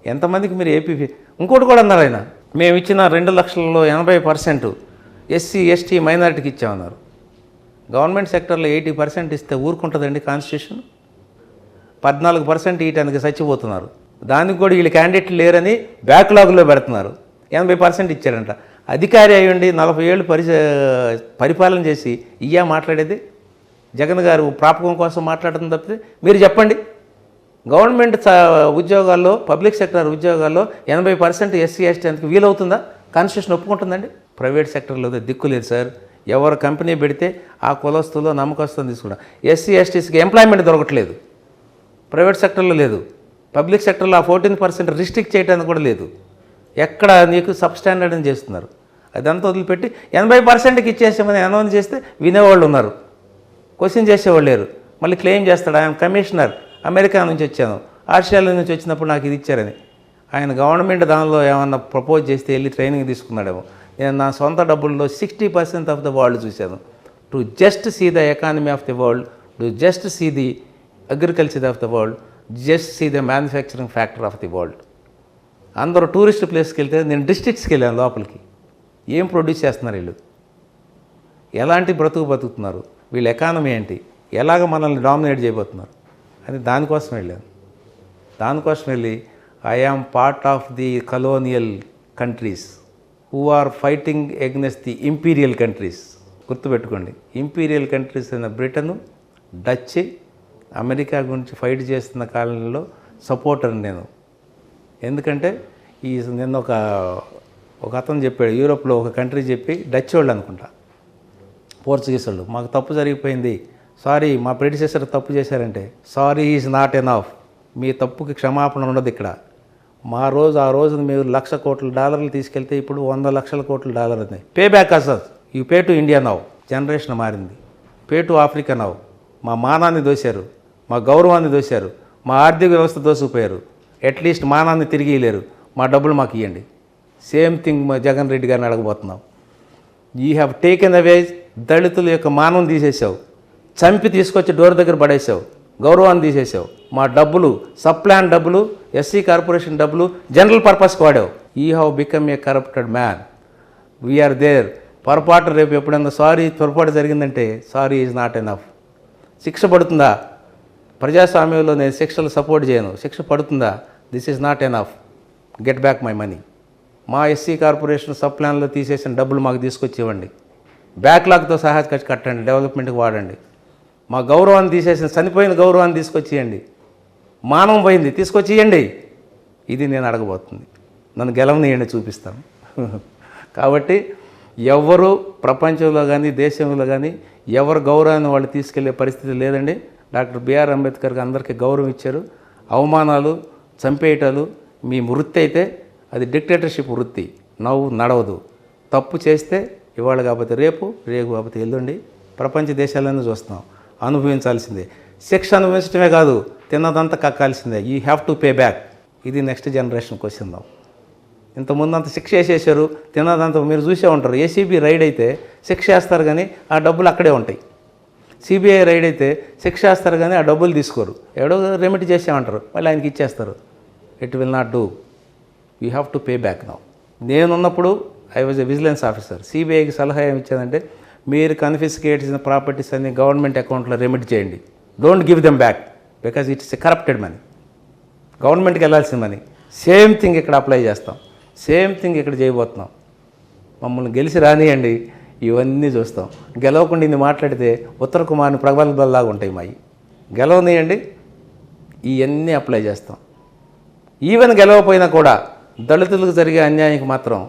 ఎంతమందికి మీరు ఏపీ? ఇంకోటి కూడా అన్నారు ఆయన, మేము ఇచ్చిన 2 లక్షలలో 80% ఎస్సీ ఎస్టీ మైనారిటీకి ఇచ్చామన్నారు. గవర్నమెంట్ సెక్టర్లో 80% ఇస్తే ఊరుకుంటుందండి కాన్స్టిట్యూషన్? 14% ఇయటానికి చచ్చిపోతున్నారు. దానికి కూడా వీళ్ళు క్యాండిడేట్లు లేరని బ్యాక్లాగ్లో పెడుతున్నారు. 80% ఇచ్చారంట. అధికారి అయ్యండి 40 ఏళ్ళు పరిపాలన చేసి మాట్లాడేది జగన్ గారు ప్రాపకం కోసం మాట్లాడటం తప్పితే మీరు చెప్పండి. గవర్నమెంట్ ఉద్యోగాల్లో, పబ్లిక్ సెక్టర్ ఉద్యోగాల్లో 80% ఎస్సీ ఎస్టీ అందుకు వీలవుతుందా? కాన్స్టిట్యూషన్ ఒప్పుకుంటుందండి? ప్రైవేట్ సెక్టర్లో దిక్కు లేదు సార్. ఎవరు కంపెనీ పెడితే ఆ కులస్తులో నమ్మకస్తుని తీసుకున్నాం. ఎస్సీ ఎస్టీస్కి ఎంప్లాయ్మెంట్ దొరకట్లేదు, ప్రైవేట్ సెక్టర్లో లేదు. పబ్లిక్ సెక్టర్లో ఆ 14% రిస్ట్రిక్ట్ చేయడానికి కూడా లేదు. ఎక్కడ నీకు సబ్స్టాండర్డ్ అని చేస్తున్నారు. అదంతా వదిలిపెట్టి 80%కి ఇచ్చేసామని అనౌన్స్ చేస్తే వినేవాళ్ళు ఉన్నారు, క్వశ్చన్ చేసేవాళ్ళు లేరు. మళ్ళీ క్లెయిమ్ చేస్తాడు, ఆయన కమిషనర్, అమెరికా నుంచి వచ్చాను, ఆస్ట్రేలియా నుంచి వచ్చినప్పుడు నాకు ఇది ఇచ్చారని. ఆయన గవర్నమెంట్ దానిలో ఏమన్నా ప్రపోజ్ చేస్తే వెళ్ళి ట్రైనింగ్ తీసుకున్నాడేమో. నేను నా సొంత డబ్బుల్లో 60% ఆఫ్ ద వరల్డ్ చూశాను. To just see the economy of the world, to just see the agriculture of the world, just see the manufacturing factor of the world. అందరూ టూరిస్ట్ ప్లేస్కి వెళ్తే నేను డిస్ట్రిక్ట్స్కి వెళ్ళాను లోపలికి. ఏం ప్రొడ్యూస్ చేస్తున్నారు వీళ్ళు? ఎలాంటి బతుకుతున్నారు? వీళ్ళ ఎకానమీ ఏంటి? ఎలాగ మనల్ని డామినేట్ చేయబోతున్నారు అని దానికోసం వెళ్ళాను. దానికోసం వెళ్ళి I am part of the colonial countries who are fighting against the imperial countries. గుర్తుపెట్టుకోండి. ఇంపీరియల్ కంట్రీస్ అయిన బ్రిటను, డచ్, అమెరికా గురించి ఫైట్ చేస్తున్న కాలంలో సపోర్టర్ నేను. ఎందుకంటే నిన్న ఒక అతను చెప్పాడు, యూరోప్లో ఒక కంట్రీ చెప్పి, డచ్ వాళ్ళు అనుకుంటా, పోర్చుగీస్ వాళ్ళు, మాకు తప్పు జరిగిపోయింది, సారీ మా ప్రెడిసెసర్ తప్పు చేశారంటే, సారీ ఈజ్ నాట్ ఎనఫ్, మీ తప్పుకి క్షమాపణ ఉండదు ఇక్కడ. ఆ రోజున మీరు $1,00,000 కోట్ల తీసుకెళ్తే ఇప్పుడు $100 కోట్ల ఉంది. పే బ్యాక్ అసలు you pay to India now. Generation మారింది. Pay to Africa now. మా మానాన్ని దోశారు, మా గౌరవాన్ని దోశారు, మా ఆర్థిక వ్యవస్థ దోసుకుపోయారు. అట్లీస్ట్ మానాన్ని తిరిగి ఇవ్వలేరు, మా డబ్బులు మాకు ఇవ్వండి. సేమ్ థింగ్ మా జగన్ రెడ్డి గారిని అడగబోతున్నాం. యూ హ్యావ్ టేకెన్ అవే, దళితుల యొక్క మానం తీసేసావు, చంపి తీసుకొచ్చి డోర్ దగ్గర పడేసావు, గౌరవాన్ని తీసేసావు. మా డబ్బులు, సప్లాన్ డబ్బులు, ఎస్సీ కార్పొరేషన్ డబ్బులు జనరల్ పర్పస్కి వాడావు. You have become a corrupted man. We are there. పొరపాటు రేపు ఎప్పుడైనా పొరపాటు జరిగిందంటే సారీ ఈజ్ నాట్ ఎనఫ్. శిక్ష పడుతుందా? ప్రజాస్వామ్యంలో నేను శిక్షలు సపోర్ట్ చేయను. శిక్ష పడుతుందా? This is not enough, get back my money. మా ఎస్సీ కార్పొరేషన్ సప్లాన్లో తీసేసిన డబ్బులు మాకు తీసుకొచ్చి ఇవ్వండి. బ్యాక్లాగ్తో సహా కట్టండి, డెవలప్మెంట్కి వాడండి. మా గౌరవాన్ని తీసేసిన, చనిపోయిన గౌరవాన్ని తీసుకొచ్చి ఇవ్వండి. మానవం పోయింది, తీసుకొచ్చి ఇవ్వండి. ఇది నేను అడగబోతుంది. నన్ను గెలవనియండి, చూపిస్తాను. కాబట్టి ఎవరు ప్రపంచంలో కానీ దేశంలో కానీ ఎవరు గౌరవాన్ని వాళ్ళు తీసుకెళ్లే పరిస్థితి లేదండి. డాక్టర్ బిఆర్ అంబేద్కర్కి అందరికీ గౌరవం ఇచ్చారు. అవమానాలు, చంపేయటాలు మీ వృత్తి అయితే అది డిక్టేటర్షిప్ వృత్తి, నడవదు. తప్పు చేస్తే ఇవాళ కాకపోతే రేపు కాకపోతే ఎల్లుండి ప్రపంచ దేశాలను చూస్తున్నాం. అనుభవించాల్సిందే. శిక్ష అనుభవించడమే కాదు, తిన్నదంతా కక్కాల్సిందే. You have to pay back. ఇది నెక్స్ట్ జనరేషన్కి వచ్చిందాం. ఇంతకుముందు అంత శిక్ష వేసేసారు, తిన్నదంతా మీరు చూసే ఉంటారు. ఏసీబీ రైడ్ అయితే శిక్ష వేస్తారు కానీ ఆ డబ్బులు అక్కడే ఉంటాయి. సిబిఐ రైడ్ అయితే శిక్ష వేస్తారు కానీ ఆ డబ్బులు తీసుకోరు. ఎవడో రెమెడీ చేసామంటారు, మళ్ళీ ఆయనకి ఇచ్చేస్తారు. It will not do. You have to pay back now. నేనున్నప్పుడు I was a vigilance officer. సిబిఐకి సలహా ఏమి ఇచ్చానంటే, మీరు కన్ఫిస్కేట్ చేసిన ప్రాపర్టీస్ అన్ని గవర్నమెంట్ అకౌంట్లో రెమెడీ చేయండి. Don't give them back because it's a corrupted money, గవర్నమెంట్కి వెళ్ళాల్సిన మనీ. సేమ్ థింగ్ ఇక్కడ అప్లై చేస్తాం, సేమ్ థింగ్ ఇక్కడ చేయబోతున్నాం. మమ్మల్ని గెలిచి రానియండి, ఇవన్నీ చూస్తాం. గెలవకుండా ఇన్ని మాట్లాడితే ఉత్తర కుమార్ని ప్రగల్భాల్లాగా ఉంటాయి మాయి. గెలవనియండి, ఇవన్నీ అప్లై చేస్తాం. ఈవెన్ గెలవపోయినా కూడా దళితులకు జరిగే అన్యాయానికి మాత్రం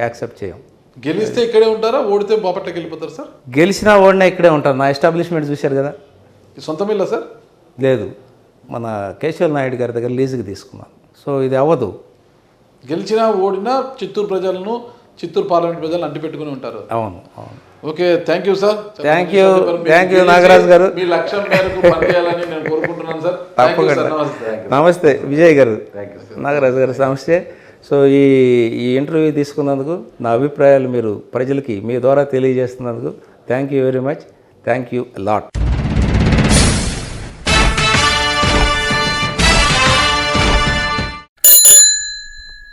యాక్సెప్ట్ చేయం. గెలిస్తే ఇక్కడే ఉంటారా, ఓడితే బాపట్లకి వెళ్ళిపోతారు సార్? గెలిచినా ఓడినా ఇక్కడే ఉంటారు. నా ఎస్టాబ్లిష్మెంట్ చూశారు కదా. సొంతం ఇల్లా సార్? లేదు, మన కేశవ నాయుడు గారి దగ్గర లీజుకి తీసుకున్నాను. సో ఇది అవ్వదు. గెలిచినా ఓడినా చిత్తూరు ప్రజలను, చిత్తూరు పార్లమెంట్ ప్రజలను అంటిపెట్టుకుని ఉంటారు. అవును, అవును. Okay, thank you sir. Thank you Nagaraju గారు. మీ లక్ష్యం మేరకు పనిచేయాలని నేను కోరుకుంటున్నాను సార్. తప్పకుండా. నమస్తే విజయ్ గారు, నాగరాజు గారు నమస్తే. సో ఈ ఇంటర్వ్యూ తీసుకున్నందుకు, నా అభిప్రాయాలు మీరు ప్రజలకి మీ ద్వారా తెలియజేస్తున్నందుకు thank you very much. Thank you lot.